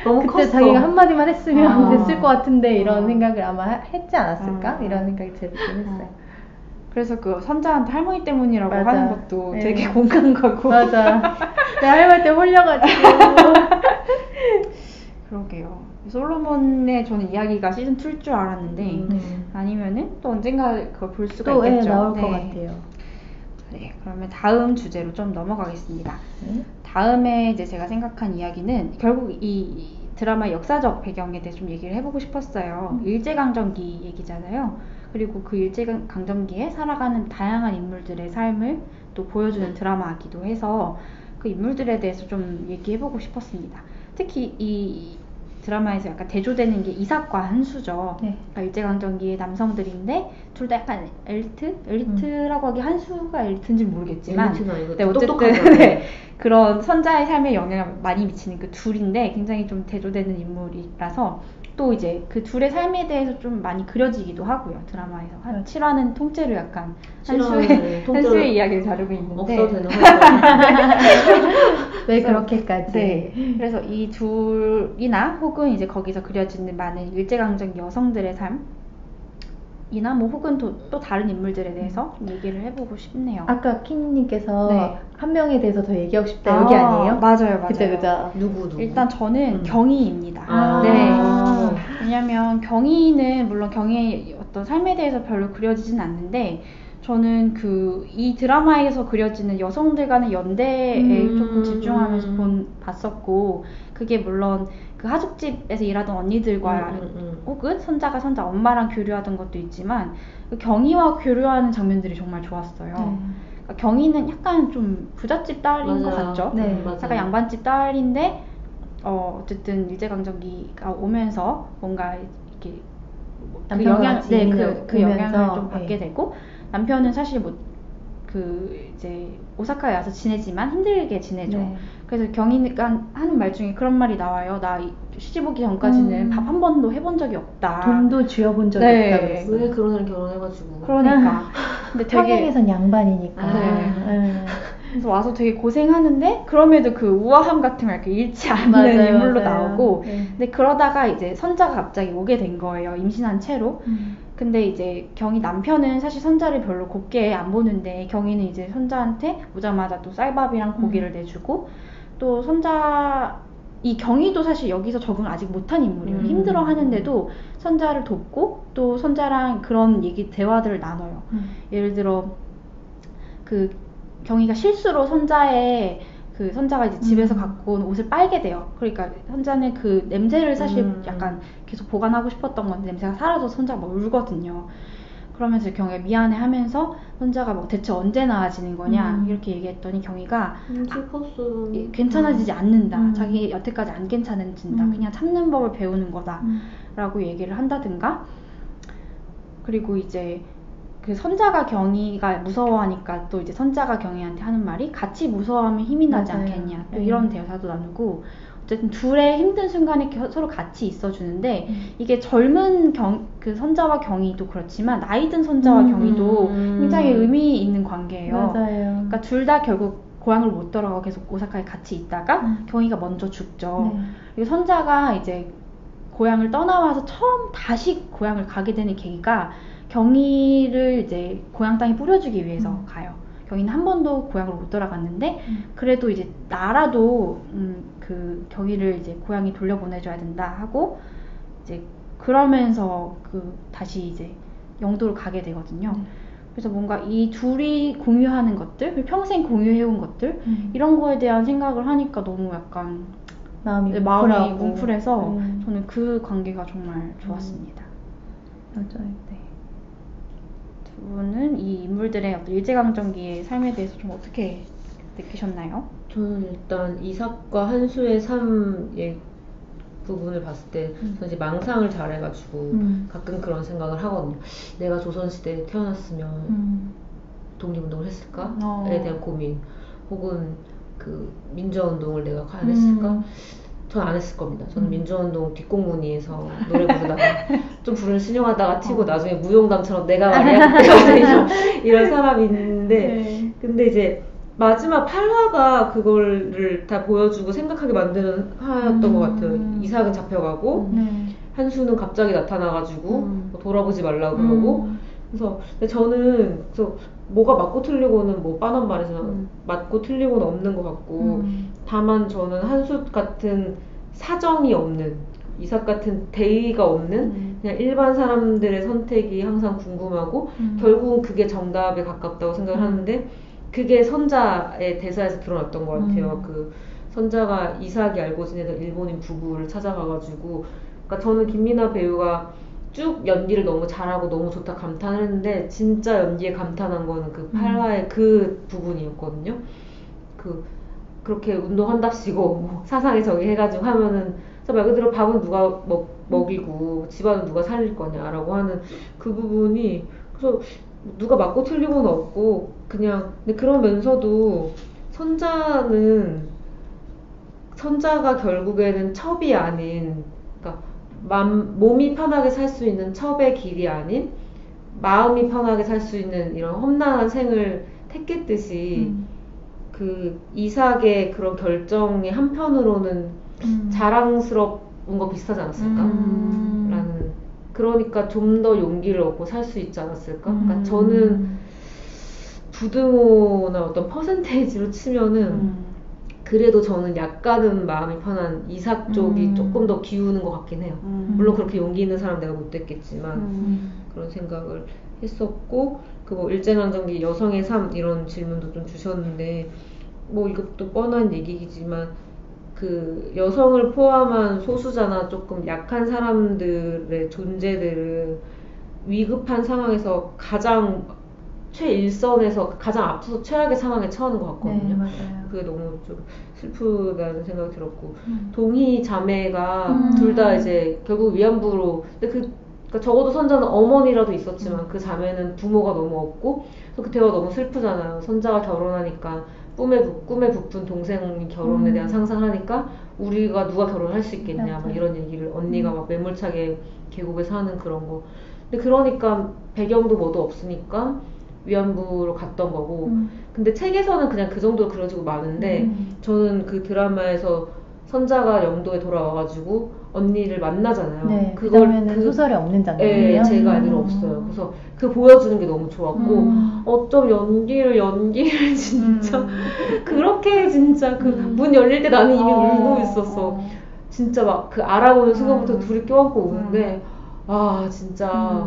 너무 그때 컸어. 자기가 한마디만 했으면 됐을 것 같은데 이런 생각을 아마 했지 않았을까? 이런 생각이 들긴 했어요. 그래서 그 선자한테 할머니 때문이라고 하는 것도 되게 공감 가고. 맞아. 내 할머니 때 홀려가지고. 그러게요. 솔로몬의 저는 이야기가 시즌 2일 줄 알았는데 아니면은 또 언젠가 그걸 볼 수가 있겠죠. 나올 것 같아요. 네, 그러면 다음 주제로 좀 넘어가겠습니다. 다음에 이제 제가 생각한 이야기는 결국 이 드라마의 역사적 배경에 대해서 좀 얘기를 해보고 싶었어요. 일제강점기 얘기잖아요. 그리고 그 일제강점기에 살아가는 다양한 인물들의 삶을 또 보여주는 드라마이기도 해서 그 인물들에 대해서 좀 얘기해보고 싶었습니다. 특히 이 드라마에서 약간 대조되는 게 이삭과 한수죠. 그러니까 일제강점기의 남성들인데 둘 다 약간 엘리트라고 하기 한수가 엘리트인지 모르겠지만 어쨌든 그런 선자의 삶에 영향을 많이 미치는 그 둘인데 굉장히 좀 대조되는 인물이라서 또 이제 그 둘의 삶에 대해서 좀 많이 그려지기도 하고요. 드라마에서 7화는 통째로 약간 한수의 이야기를 다루고 있는데 없어도 되는 거죠. 왜 그렇게까지? 네. 그래서 이 둘이나 혹은 이제 거기서 그려지는 많은 일제강점기 여성들의 삶이나 뭐 혹은 또 다른 인물들에 대해서 얘기를 해보고 싶네요. 아까 키니님께서 한 명에 대해서 더 얘기하고 싶다 여기 아니에요? 맞아요. 그죠. 누구? 일단 저는 경희입니다. 네. 왜냐면 경희는 물론 경희의 어떤 삶에 대해서 별로 그려지진 않는데 저는 이 드라마에서 그려지는 여성들 간의 연대에 조금 집중하면서 봤었고, 그게 물론 그 하숙집에서 일하던 언니들과 혹은 선자가 선자 엄마랑 교류하던 것도 있지만, 그 경희와 교류하는 장면들이 정말 좋았어요. 그러니까 경희는 약간 좀 부잣집 딸인 것 같죠? 약간 양반집 딸인데, 어쨌든 일제강점기가 오면서 뭔가 이렇게 그 영향을 좀 받게 되고, 남편은 사실 이제 오사카에 와서 지내지만 힘들게 지내죠. 그래서 경희가 하는 말 중에 그런 말이 나와요. 나 시집 오기 전까지는 밥 한 번도 해본 적이 없다. 돈도 쥐어본 적이 없다 그랬어요. 왜 그런 애를 결혼해가지고. 그러니까. 근데 평양에선 양반이니까. 그래서 와서 되게 고생하는데, 그럼에도 그 우아함 같은 걸 이렇게 잃지 않는 인물로 나오고, 근데 그러다가 이제 선자가 갑자기 오게 된 거예요. 임신한 채로. 근데 이제 경희 남편은 사실 선자를 별로 곱게 안 보는데, 경희는 이제 선자한테 오자마자 또 쌀밥이랑 고기를 내주고, 또 이 경희도 사실 여기서 적응을 아직 못한 인물이에요. 힘들어 하는데도 선자를 돕고, 또 선자랑 그런 대화들을 나눠요. 예를 들어, 경희가 실수로 선자가 이제 집에서 갖고 온 옷을 빨게 돼요. 그러니까 선자는 그 냄새를 사실 약간 계속 보관하고 싶었던 건데, 냄새가 사라져서 선자가 막 울거든요. 그러면서 경희가 미안해 하면서 선자가 대체 언제 나아지는 거냐 이렇게 얘기했더니, 경희가 괜찮아지지 않는다. 자기 여태까지 안 괜찮아진다. 그냥 참는 법을 배우는 거다. 라고 얘기를 한다든가, 그리고 이제 그 선자가 경희가 무서워하니까 또 이제 선자가 경희한테 하는 말이, 같이 무서워하면 힘이 나지 않겠냐. 또 이런 대사도 나누고, 어쨌든 둘의 힘든 순간에 서로 같이 있어주는데, 이게 젊은 그 선자와 경희도 그렇지만 나이 든 선자와 경희도 굉장히 의미 있는 관계예요. 그러니까 둘 다 결국 고향을 못 돌아가고 계속 오사카에 같이 있다가 경희가 먼저 죽죠. 그리고 선자가 이제 고향을 떠나와서 처음 다시 고향을 가게 되는 계기가, 경희를 이제 고향 땅에 뿌려주기 위해서 가요. 경희는 한 번도 고향으로 못 돌아갔는데, 그래도 이제 나라도 그 경희를 이제 고향에 돌려보내줘야 된다 하고, 이제 그러면서 다시 이제 영도를 가게 되거든요. 그래서 뭔가 이 둘이 공유하는 것들, 평생 공유해온 것들, 이런 거에 대한 생각을 하니까 너무 약간 마음이 뭉클해서 저는 그 관계가 정말 좋았습니다. 맞아요. 두 분은 이 인물들의 어떤 일제강점기의 삶에 대해서 좀 어떻게 느끼셨나요? 저는 일단 이삭과 한수의 삶의 부분을 봤을 때 저는 이제 망상을 잘해가지고 가끔 그런 생각을 하거든요. 내가 조선시대에 태어났으면 독립운동을 했을까에 대한 고민, 혹은 그 민주화운동을 내가 과연 했을까? 전 안 했을 겁니다. 저는 민주화운동 뒷공무니에서 노래 부르다가 좀 불을 신용하다가 튀고 나중에 무용담처럼 내가 말이야 이런 사람인데, 근데 이제 마지막 8화가 그거를 다 보여주고 생각하게 만드는 화였던 것 같아요. 이삭은 잡혀가고 한수는 갑자기 나타나가지고 돌아보지 말라고 그러고, 그래서 근데 저는 뭐가 맞고 틀리고는 빤한 말이지만 맞고 틀리고는 없는 것 같고, 다만 저는 한수 같은 사정이 없는, 이삭 같은 대의가 없는 그냥 일반 사람들의 선택이 항상 궁금하고 결국은 그게 정답에 가깝다고 생각을 하는데, 그게 선자의 대사에서 드러났던 것 같아요. 그 선자가 이삭이 알고 지내던 일본인 부부를 찾아가가지고, 그러니까 저는 김미나 배우가 쭉 연기를 너무 잘하고 너무 좋다 감탄을 했는데, 진짜 연기에 감탄한 거는 그 8화의 그 부분이었거든요. 그렇게 운동한답시고 뭐 사상에 저기해가지고 하면은 말 그대로 밥은 누가 먹이고 집안은 누가 살릴 거냐라고 하는 그 부분이, 그래서 누가 맞고 틀리고는 없고 그냥, 근데 그러면서도 선자가 결국에는 첩이 아닌, 그러니까 몸이 편하게 살 수 있는 첩의 길이 아닌 마음이 편하게 살 수 있는 이런 험난한 생을 택했듯이, 그 이삭의 그런 결정이 한편으로는 자랑스러운 거 비슷하지 않았을까? 라는, 그러니까 좀 더 용기를 얻고 살 수 있지 않았을까? 그러니까 저는 부등호나 어떤 퍼센테이지로 치면은 그래도 저는 약간은 마음이 편한 이삭 쪽이 조금 더 기우는 것 같긴 해요. 물론 그렇게 용기 있는 사람 내가 못 됐겠지만 그런 생각을 했었고, 그뭐 일제강점기 여성의 삶 이런 질문도 좀 주셨는데 뭐 이것도 뻔한 얘기이지만 그 여성을 포함한 소수자나 조금 약한 사람들의 존재들은 위급한 상황에서 가장 최일선에서 가장 앞서서 최악의 상황에 처하는 것 같거든요. 네, 맞아요. 그게 너무 좀 슬프다는 생각이 들었고 동희 자매가 둘 다 이제 결국 위안부로 근데 그러니까 적어도 선자는 어머니라도 있었지만 그 자매는 부모가 너무 없고 그래서 그 대화가 너무 슬프잖아요. 선자가 결혼하니까 꿈에 부푼 동생이 결혼에 대한 상상하니까 우리가 누가 결혼할 수 있겠냐 막 이런 얘기를 언니가 막 매몰차게 계곡에서 하는 그런 거. 근데 그러니까 배경도 뭐도 없으니까 위안부로 갔던 거고 근데 책에서는 그냥 그 정도로 그려지고 마는데 저는 그 드라마에서 선자가 영도에 돌아와가지고 언니를 만나잖아요. 네, 그거는 소설에 없는 장면이에요. 네, 제가 알기로 없어요. 그래서 그 보여주는 게 너무 좋았고 어쩜 연기를 진짜 그렇게 진짜 그 문 열릴 때 나는 이미 울고 있었어. 진짜 막 그 알아보는 순간부터 둘이 껴안고 우는데 아 진짜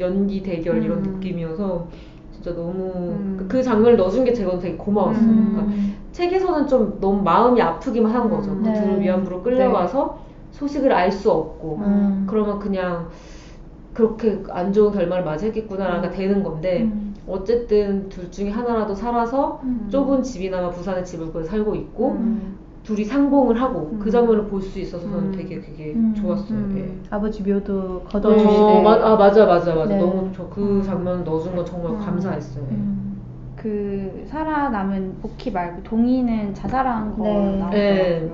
연기 대결 이런 느낌이어서 진짜 너무 그 장면을 넣어준 게 제가 되게 고마웠어요. 그러니까 책에서는 좀 너무 마음이 아프기만 한 거죠. 그 둘을 위안부로 끌려가서 소식을 알 수 없고 그러면 그냥 그렇게 안 좋은 결말을 맞이했겠구나라가 되는 건데 어쨌든 둘 중에 하나라도 살아서 좁은 집이나마 부산에 집을 구해서 살고 있고 둘이 상봉을 하고 그 장면을 볼 수 있어서 저는 되게 좋았어요. 예. 아버지 묘도 걷어주시고 맞아. 네. 너무 저 그 장면 넣어준 건 정말 감사했어요. 그 살아남은 복희 말고 동희는 자살한 거 나오더라고요. 네.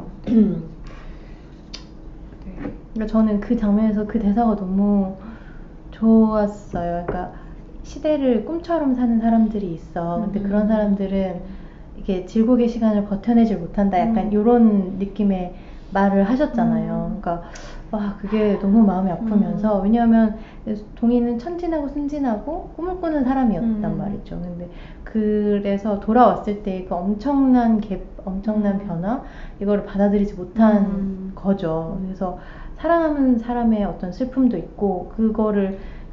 그러니까 저는 그 장면에서 그 대사가 너무 좋았어요. 그러니까 시대를 꿈처럼 사는 사람들이 있어. 근데 그런 사람들은 이게 질곡의 시간을 버텨내질 못한다. 약간 이런 느낌의 말을 하셨잖아요. 그러니까 와 그게 너무 마음이 아프면서 왜냐하면 동희는 천진하고 순진하고 꿈을 꾸는 사람이었단 말이죠. 근데 그래서 돌아왔을 때 그 엄청난 변화 이거를 받아들이지 못한 거죠. 그래서 살아남은 사람의 어떤 슬픔도 있고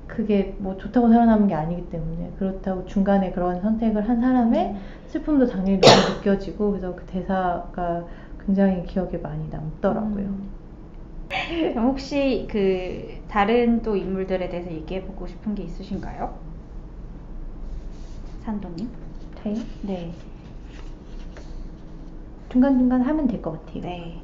그게 뭐 좋다고 살아남은 게 아니기 때문에 그렇다고 중간에 그런 선택을 한 사람의 슬픔도 당연히 너무 느껴지고 그래서 그 대사가 굉장히 기억에 많이 남더라고요. 그럼 혹시 그 다른 또 인물들에 대해서 얘기해보고 싶은 게 있으신가요? 산도님? 저요? 네. 중간중간 하면 될 것 같아요. 네.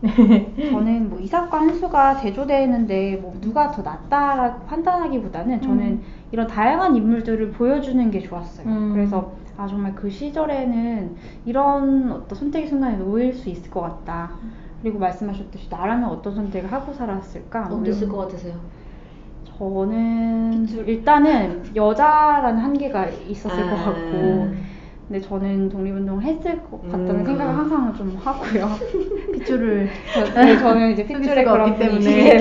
저는 뭐 이삭과 한수가 대조되는데 뭐 누가 더 낫다라고 판단하기보다는 저는 이런 다양한 인물들을 보여주는 게 좋았어요. 그래서 아 정말 그 시절에는 이런 어떤 선택의 순간에 놓일 수 있을 것 같다. 그리고 말씀하셨듯이 나라면 어떤 선택을 하고 살았을까? 어땠을 것 같으세요? 저는 일단은 여자라는 한계가 있었을 것 같고 근데 저는 독립운동을 했을 것 같다는 생각을 항상 좀 하고요. 핏줄을 저는 이제 핏줄에 그런 때문에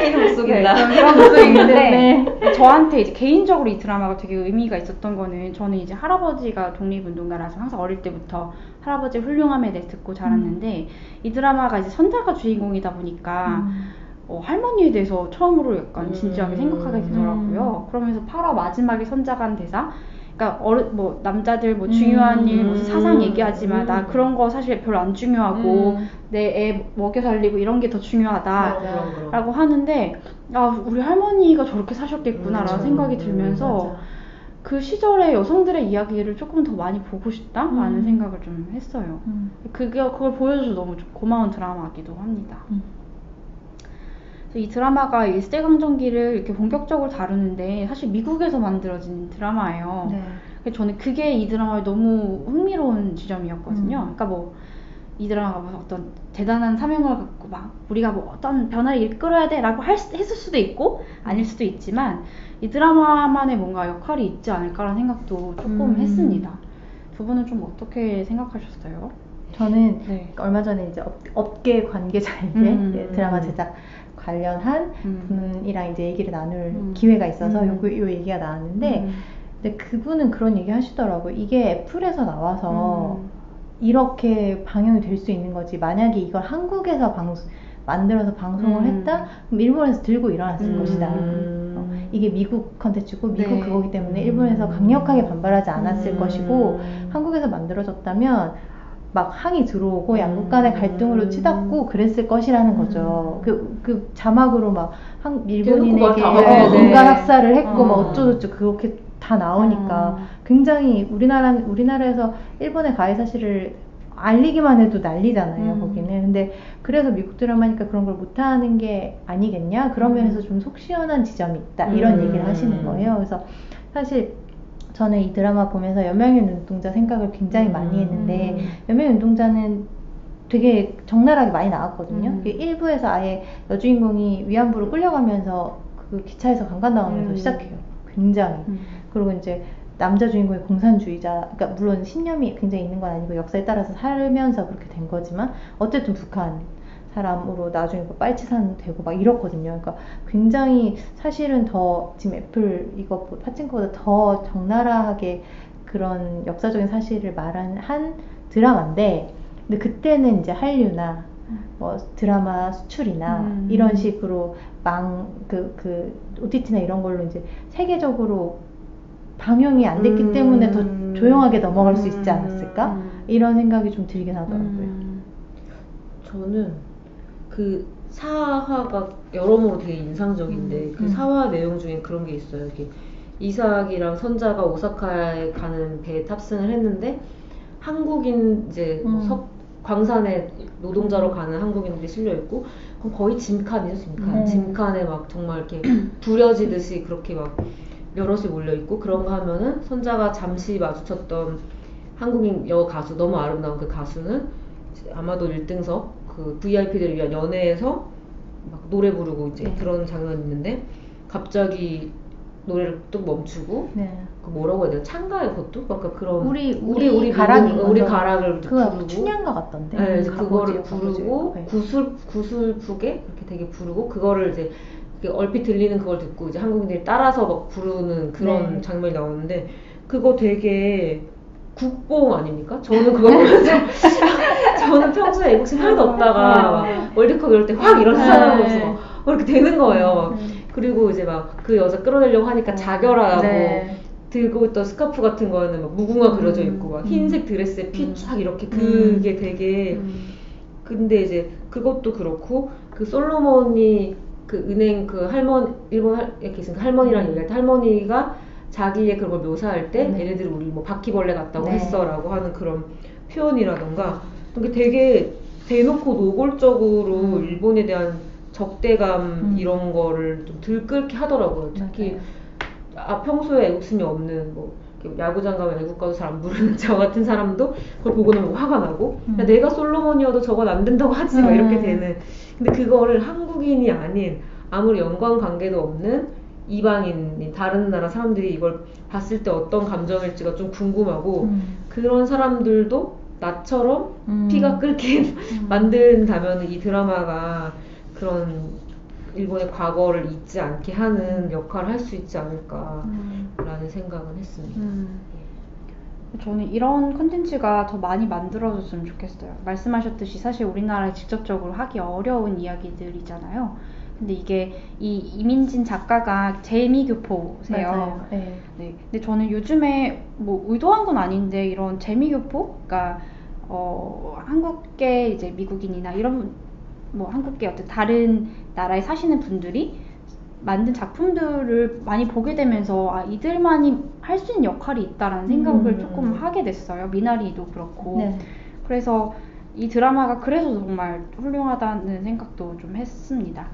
이름 못 속인다. 그런 목소리인데 저한테 이제 개인적으로 이 드라마가 되게 의미가 있었던 거는 저는 이제 할아버지가 독립운동가라서 항상 어릴 때부터 할아버지의 훌륭함에 대해 듣고 자랐는데 이 드라마가 이제 선자가 주인공이다 보니까 할머니에 대해서 처음으로 약간 진지하게 생각하게 되더라고요. 그러면서 8화 마지막에 선자가 한 대사 그러니까 뭐 남자들 뭐 중요한 일 무슨 사상 얘기하지만 나 그런 거 사실 별로 안 중요하고 내 애 먹여 살리고 이런 게 더 중요하다라고 하는데 아 우리 할머니가 저렇게 사셨겠구나라는 생각이 들면서 그 시절의 여성들의 이야기를 조금 더 많이 보고 싶다라는 생각을 좀 했어요. 그걸 보여줘서 너무 고마운 드라마이기도 합니다. 이 드라마가 일제강점기를 이렇게 본격적으로 다루는데 사실 미국에서 만들어진 드라마예요. 네. 저는 그게 이 드라마의 너무 흥미로운 지점이었거든요. 그러니까 뭐 이 드라마가 어떤 대단한 사명을 갖고 막 우리가 뭐 어떤 변화를 이끌어야 돼라고 했을 수도 있고 아닐 수도 있지만 이 드라마만의 뭔가 역할이 있지 않을까라는 생각도 조금 했습니다. 두 분은 좀 어떻게 생각하셨어요? 저는 얼마 전에 이제 업계 관계자에게 드라마 제작 관련한 분이랑 이제 얘기를 나눌 기회가 있어서 요 얘기가 나왔는데 근데 그분은 그런 얘기 하시더라고요. 이게 애플에서 나와서 이렇게 방영이 될 수 있는 거지 만약에 이걸 한국에서 만들어서 방송을 했다? 그럼 일본에서 들고 일어났을 것이다. 이게 미국 컨텐츠고 미국 네. 그거기 때문에 일본에서 강력하게 반발하지 않았을 것이고 음. 한국에서 만들어졌다면 막 항이 들어오고 양국 간의 갈등으로 치닫고 그랬을 것이라는 거죠. 그 자막으로 막 일본인에게 대놓고 막 다- 네. 인간 학살을 했고 막 어쩌고저쩌고 그렇게 다 나오니까 굉장히 우리나라에서 일본의 가해 사실을 알리기만 해도 난리잖아요, 거기는. 근데 그래서 미국 드라마니까 그런 걸 못하는 게 아니겠냐? 그런 면에서 좀 속 시원한 지점이 있다. 이런 얘기를 하시는 거예요. 그래서 사실 저는 이 드라마 보면서 여명의 눈동자 생각을 굉장히 많이 했는데 여명의 눈동자는 되게 적나라하게 많이 나왔거든요. 1부에서 아예 여주인공이 위안부로 끌려가면서 그 기차에서 강간당하면서 시작해요. 굉장히. 그리고 이제 남자 주인공이 공산주의자, 그러니까 물론 신념이 굉장히 있는 건 아니고 역사에 따라서 살면서 그렇게 된 거지만 어쨌든 북한 사람으로 나중에 빨치산 되고 막 이렇거든요. 그러니까 굉장히 사실은 더 지금 애플 이거 파친코보다 더 적나라하게 그런 역사적인 사실을 말한 한 드라마인데, 근데 그때는 이제 한류나 뭐 드라마 수출이나 이런 식으로 OTT나 이런 걸로 이제 세계적으로 방영이 안 됐기 때문에 더 조용하게 넘어갈 수 있지 않았을까? 이런 생각이 좀 들긴 하더라고요. 저는 그 사화가 여러모로 되게 인상적인데 그 사화 내용 중에 그런 게 있어요. 이렇게 이삭이랑 선자가 오사카에 가는 배에 탑승을 했는데 한국인 이제 광산에 노동자로 가는 한국인들이 실려 있고 거의 짐칸이죠, 짐칸에 막 정말 이렇게 부려지듯이 그렇게 막 여럿이 몰려 있고 그런가 하면은 선자가 잠시 마주쳤던 한국인 여가수, 너무 아름다운 그 가수는 아마도 1등석 그 VIP들을 위한 연회에서 막 노래 부르고 이제 그런 장면이 있는데 갑자기 노래를 뚝 멈추고 그 뭐라고 해야 돼요? 찬가요 그것도? 그러니까 그런 우리 가락을 부르고 춘향가 같던데. 네, 이제 그거를 부르고 구슬프게 이렇게 되게 부르고 그거를 이제 얼핏 들리는 그걸 듣고 이제 한국인들이 따라서 막 부르는 그런 장면이 나오는데 그거 되게 국뽕 아닙니까? 저는 그걸 보면서 저는 평소에 애국심 하나도 없다가 막 월드컵 이럴 때 확 일어나는 사람으로서 막 이렇게 되는 거예요. 그리고 이제 막 그 여자 끌어내려고 하니까 자결하고 들고 있던 스카프 같은 거에는 막 무궁화 그려져 있고 막 흰색 드레스에 피 쫙 이렇게 그게 되게 근데 이제 그것도 그렇고 그 솔로몬이 그 은행 그 일본 이렇게 있으니까 할머니랑 얘기할 때 할머니가 자기의 그걸 묘사할 때 얘네들이 우리 뭐 바퀴벌레 같다고 했어라고 하는 그런 표현이라던가 그게 되게 대놓고 노골적으로 일본에 대한 적대감 이런 거를 좀 들끓게 하더라고요. 특히 평소에 애국심이 없는 뭐 야구장 가면 애국 가도 잘 안 부르는 저 같은 사람도 그걸 보고 나면 화가 나고 야, 내가 솔로몬이어도 저건 안 된다고 하지 막 이렇게 되는. 근데 그거를 한국인이 아닌 아무리 연관 관계도 없는 이방인인 다른 나라 사람들이 이걸 봤을 때 어떤 감정일지가 좀 궁금하고 그런 사람들도 나처럼 피가 끓게 만든다면 이 드라마가 그런 일본의 과거를 잊지 않게 하는 역할을 할 수 있지 않을까라는 생각은 했습니다. 저는 이런 컨텐츠가 더 많이 만들어졌으면 좋겠어요. 말씀하셨듯이 사실 우리나라에 직접적으로 하기 어려운 이야기들이잖아요. 근데 이게 이 이민진 작가가 재미교포세요. 맞아요. 네. 근데 저는 요즘에 뭐 의도한 건 아닌데 이런 재미교포, 그러니까 한국계 이제 미국인이나 이런 뭐 한국계 어떤 다른 나라에 사시는 분들이 만든 작품들을 많이 보게 되면서 이들만이 할 수 있는 역할이 있다라는 생각을 조금 하게 됐어요. 미나리도 그렇고. 그래서 이 드라마가 그래서 정말 훌륭하다는 생각도 좀 했습니다.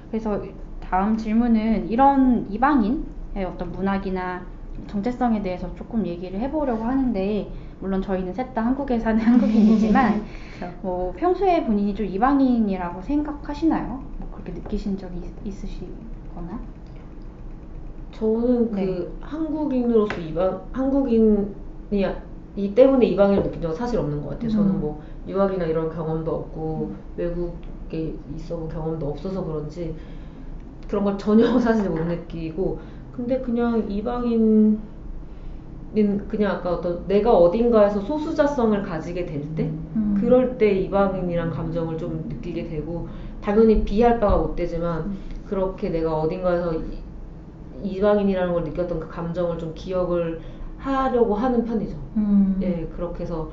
그래서 다음 질문은 이런 이방인의 어떤 문학이나 정체성에 대해서 조금 얘기를 해보려고 하는데, 물론 저희는 셋 다 한국에 사는 한국인이지만 뭐 평소에 본인이 좀 이방인이라고 생각하시나요? 뭐 그렇게 느끼신 적이 있으시거나? 저는 그 한국인으로서 한국인이 이 때문에 이방인을 느낀 적은 사실 없는 것 같아요. 저는 뭐 유학이나 이런 경험도 없고 외국에 있어본 경험도 없어서 그런지 그런 걸 전혀 사실 못 느끼고, 근데 그냥 이방인은 그냥 아까 어떤 내가 어딘가에서 소수자성을 가지게 될 때 그럴 때 이방인이란 감정을 좀 느끼게 되고, 당연히 비할 바가 못 되지만 그렇게 내가 어딘가에서 이방인이라는 걸 느꼈던 그 감정을 좀 기억을 하려고 하는 편이죠. 예, 그렇게 해서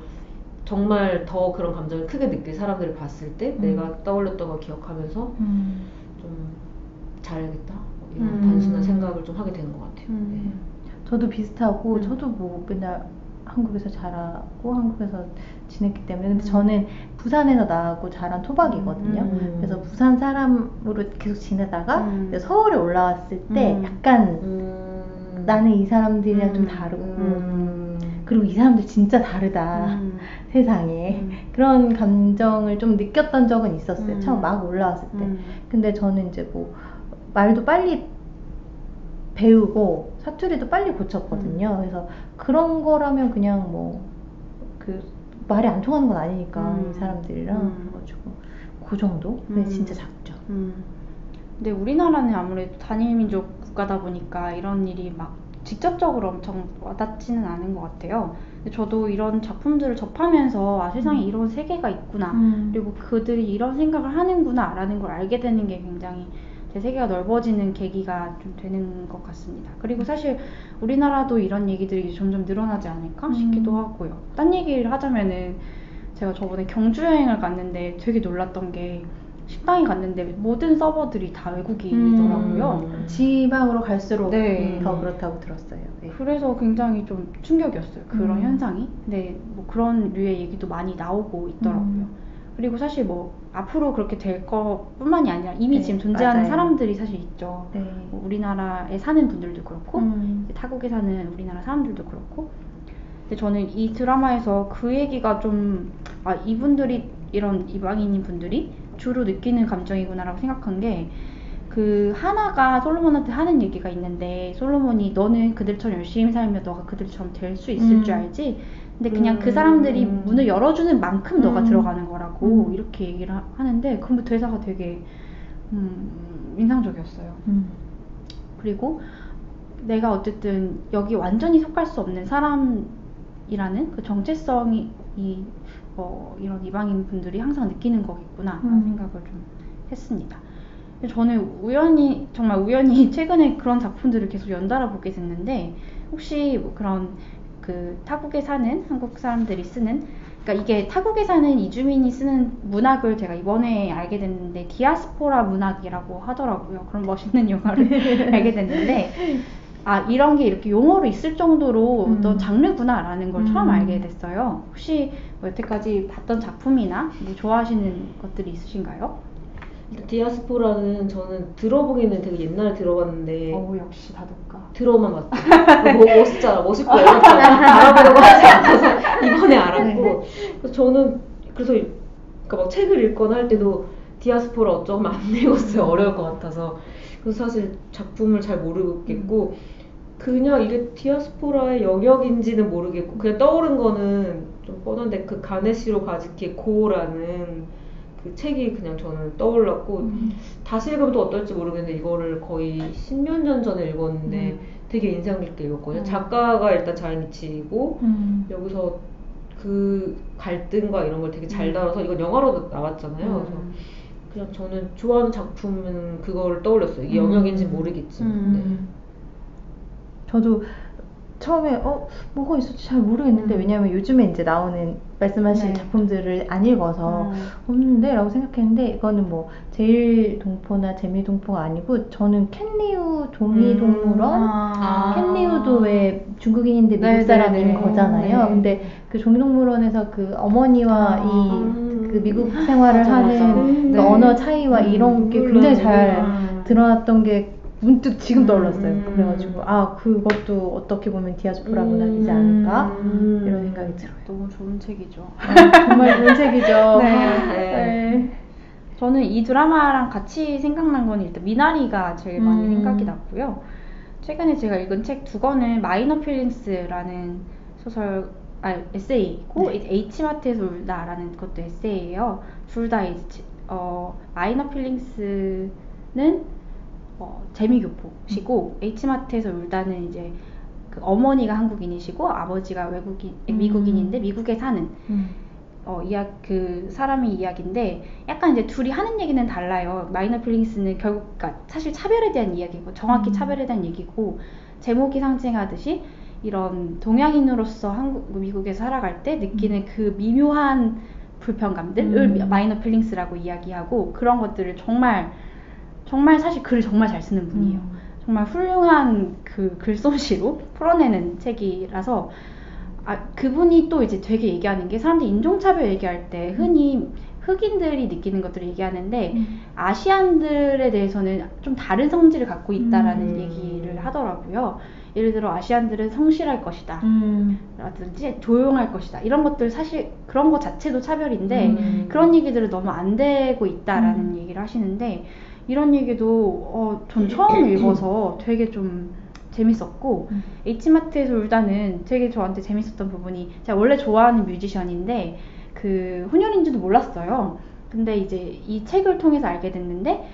정말 더 그런 감정을 크게 느낄 사람들을 봤을 때 내가 떠올렸던 걸 기억하면서 좀 잘해야겠다 이런 단순한 생각을 좀 하게 되는 것 같아요. 네. 저도 비슷하고 저도 뭐 맨날 한국에서 자라고 한국에서 지냈기 때문에 근데 저는 부산에서 나고 자란 토박이거든요. 그래서 부산 사람으로 계속 지내다가 서울에 올라왔을 때 약간 나는 이 사람들이랑 좀 다르고 그리고 이 사람들 진짜 다르다 세상에 그런 감정을 좀 느꼈던 적은 있었어요. 처음 막 올라왔을 때. 근데 저는 이제 뭐 말도 빨리 배우고 사투리도 빨리 고쳤거든요. 그래서 그런 거라면 그냥 뭐 그 말이 안 통하는 건 아니니까 이 사람들이랑 그래가지고 그 정도? 근데 진짜 작죠. 근데 우리나라는 아무래도 단일민족 국가다 보니까 이런 일이 막 직접적으로 엄청 와닿지는 않은 것 같아요. 근데 저도 이런 작품들을 접하면서 아 세상에 이런 세계가 있구나 그리고 그들이 이런 생각을 하는구나 라는 걸 알게 되는 게 굉장히 제 세계가 넓어지는 계기가 좀 되는 것 같습니다. 그리고 사실 우리나라도 이런 얘기들이 점점 늘어나지 않을까 싶기도 하고요. 딴 얘기를 하자면은 제가 저번에 경주 여행을 갔는데 되게 놀랐던 게 식당에 갔는데 모든 서버들이 다 외국인이더라고요. 지방으로 갈수록 네. 더 그렇다고 들었어요. 네. 그래서 굉장히 좀 충격이었어요. 그런 현상이. 근데 뭐 그런 류의 얘기도 많이 나오고 있더라고요. 그리고 사실 뭐 앞으로 그렇게 될 것뿐만이 아니라 이미 지금 존재하는 맞아요. 사람들이 사실 있죠. 네. 뭐 우리나라에 사는 분들도 그렇고 이제 타국에 사는 우리나라 사람들도 그렇고. 근데 저는 이 드라마에서 그 얘기가 좀 아 이분들이 이런 이방인인 분들이 주로 느끼는 감정이구나라고 생각한 게 그 하나가 솔로몬한테 하는 얘기가 있는데 솔로몬이 너는 그들처럼 열심히 살면 너가 그들처럼 될 수 있을 줄 알지 근데 그냥 그 사람들이 문을 열어주는 만큼 너가 들어가는 거라고 이렇게 얘기를 하는데 그 대사가 되게 인상적이었어요. 그리고 내가 어쨌든 여기 완전히 속할 수 없는 사람이라는 그 정체성이 이런 이방인 분들이 항상 느끼는 거겠구나 라는 생각을 좀 했습니다. 저는 정말 우연히 최근에 그런 작품들을 계속 연달아 보게 됐는데 혹시 뭐 그런 그 타국에 사는 한국 사람들이 쓰는 그러니까 이게 타국에 사는 이주민이 쓰는 문학을 제가 이번에 알게 됐는데 디아스포라 문학이라고 하더라고요. 그런 멋있는 용어를 알게 됐는데 아 이런 게 이렇게 용어로 있을 정도로 어떤 장르구나라는 걸 처음 알게 됐어요. 혹시 뭐 여태까지 봤던 작품이나 뭐 좋아하시는 것들이 있으신가요? 디아스포라는 저는 들어보기는 되게 옛날에 들어봤는데 역시 다독가 들어만 봤죠. 멋있고 알아보려고 하지 않아서 이번에 알았고 그래서 저는 그러니까 막 책을 읽거나 할 때도 디아스포라 어쩌면 안 읽었어요. 어려울 것 같아서. 그래서 사실 작품을 잘 모르겠고 그냥 이게 디아스포라의 영역인지는 모르겠고 그냥 떠오른 거는 좀 뻔한데 그 가네시로 가즈키의 고라는 그 책이 그냥 저는 떠올랐고 다시 읽으면 또 어떨지 모르겠는데 이거를 거의 10몇 년 전에 읽었는데 되게 인상 깊게 읽었거든요. 작가가 일단 자이니치고 여기서 그 갈등과 이런 걸 되게 잘 다뤄서 이건 영화로도 나왔잖아요. 그래서 그냥 저는 좋아하는 작품은 그걸 떠올렸어요. 이게 영역인지 모르겠지만. 네. 저도 처음에 뭐가 있을지 잘 모르겠는데 왜냐면 요즘에 이제 나오는 말씀하신 작품들을 안 읽어서 없는데 라고 생각했는데 이거는 뭐 제일동포나 재미동포가 아니고 저는 켄리우 종이동물원 켄리우도 왜 중국인인데 미국 사람인 거잖아요. 근데 그 종이동물원에서 그 어머니와 그 미국 생활을 하는 그 언어 차이와 이런 게 굉장히 잘 드러났던 게 문득 지금 떠올랐어요. 그래가지고 그것도 어떻게 보면 디아스포라 문학이지 않을까 이런 생각이 들어요. 너무 좋은 책이죠. 정말 좋은 책이죠. 네. 저는 이 드라마랑 같이 생각난 건 일단 미나리가 제일 많이 생각이 났고요. 최근에 제가 읽은 책 두 권은 마이너 필링스라는 에세이고 H마트에서 울다라는 것도 에세이예요. 둘 다 마이너 필링스는 재미교포시고 H마트에서 울다는 이제 그 어머니가 한국인이시고 아버지가 미국인인데 미국에 사는 그 사람의 이야기인데 약간 이제 둘이 하는 얘기는 달라요. 마이너 필링스는 결국 그러니까 사실 차별에 대한 이야기고 정확히 차별에 대한 얘기고 제목이 상징하듯이 이런 동양인으로서 미국에서 살아갈 때 느끼는 그 미묘한 불편감들을 마이너 필링스라고 이야기하고 그런 것들을 정말 사실 글을 정말 잘 쓰는 분이에요. 정말 훌륭한 그 글솜씨로 풀어내는 책이라서 그분이 또 이제 되게 얘기하는 게 사람들이 인종차별 얘기할 때 흔히 흑인들이 느끼는 것들을 얘기하는데 아시안들에 대해서는 좀 다른 성질을 갖고 있다라는 얘기를 하더라고요. 예를 들어 아시안들은 성실할 것이다 라든지 조용할 것이다 이런 것들 사실 그런 것 자체도 차별인데 그런 얘기들을 너무 안 되고 있다라는 얘기를 하시는데 이런 얘기도 전 처음 읽어서 되게 좀 재밌었고 H마트에서 울다는 되게 저한테 재밌었던 부분이 제가 원래 좋아하는 뮤지션인데 그 혼혈인지도 몰랐어요. 근데 이제 이 책을 통해서 알게 됐는데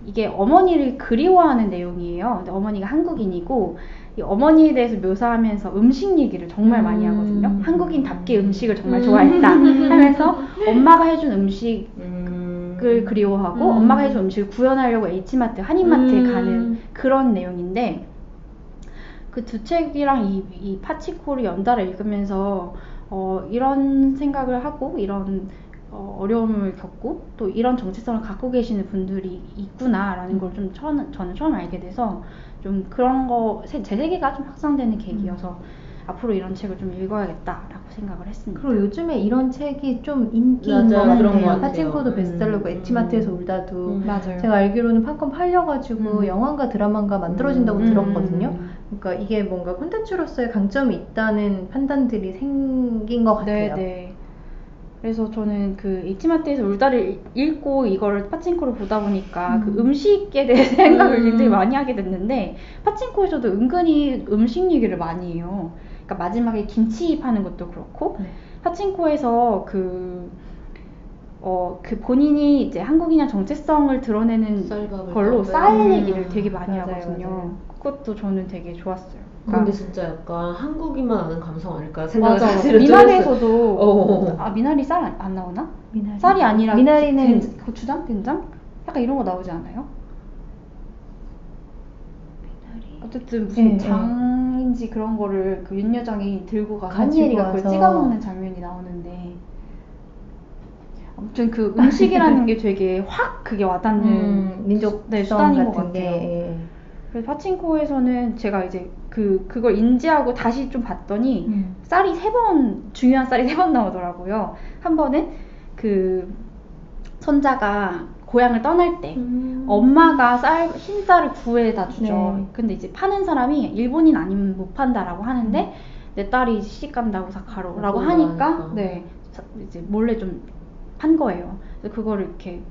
이게 어머니를 그리워하는 내용이에요. 근데 어머니가 한국인이고 이 어머니에 대해서 묘사하면서 음식 얘기를 정말 많이 하거든요. 한국인답게 음식을 정말 좋아했다 하면서 엄마가 해준 음식을 그리워하고 엄마가 해준 음식을 구현하려고 H마트, 한인마트에 가는 그런 내용인데 그 두 책이랑 이 파치코를 연달아 읽으면서 이런 생각을 하고 이런 어려움을 겪고 또 이런 정체성을 갖고 계시는 분들이 있구나라는 걸 좀 저는 처음 알게 돼서 좀 그런 제 세계가 좀 확장되는 계기여서 앞으로 이런 책을 좀 읽어야겠다라고 생각을 했습니다. 그리고 요즘에 이런 책이 좀 인기인 것 같아요. 파친코도 베스트셀러고 H마트에서 울다도 맞아요. 제가 알기로는 팝콘 팔려가지고 영화인가 드라마인가 만들어진다고 들었거든요. 그러니까 이게 뭔가 콘텐츠로서의 강점이 있다는 판단들이 생긴 것 같아요. 네. 그래서 저는 그 H마트에서 울다를 읽고 이걸 파친코를 보다 보니까 그 음식에 대해 생각을 굉장히 많이 하게 됐는데 파친코에서도 은근히 음식 얘기를 많이 해요. 그러니까 마지막에 김치 파는 것도 그렇고 파친코에서 그 본인이 이제 한국인의 정체성을 드러내는 걸로 쌀 얘기를 되게 많이 하거든요. 맞아요. 그것도 저는 되게 좋았어요. 근데 진짜 약간 한국인만 아는 감성 아닐까 생각을 맞아. 사실은 미나리에서도 미나리 쌀 안 나오나? 미나리. 쌀이 아니라 미나리는 고추장? 된장? 약간 이런 거 나오지 않아요? 미나리. 어쨌든 무슨 장인지 그런 거를 그 윤 여장이 들고 가가지고 그걸 가서. 찍어 먹는 장면이 나오는데 아무튼 그 음식이라는 게 되게 확 그게 와닿는 민족 수단인 것 같은 같아요. 게. 그래서 파친코에서는 제가 이제 그걸 인지하고 다시 좀 봤더니 쌀이 중요한 쌀이 3번 나오더라고요. 한 번은 그 손자가 고향을 떠날 때 엄마가 흰 쌀을 구해다 주죠. 네. 근데 이제 파는 사람이 일본인 아니면 못 판다라고 하는데 내 딸이 시집간다 오사카로라고 하니까 이제 몰래 좀 판 거예요. 그래서 그거를 이렇게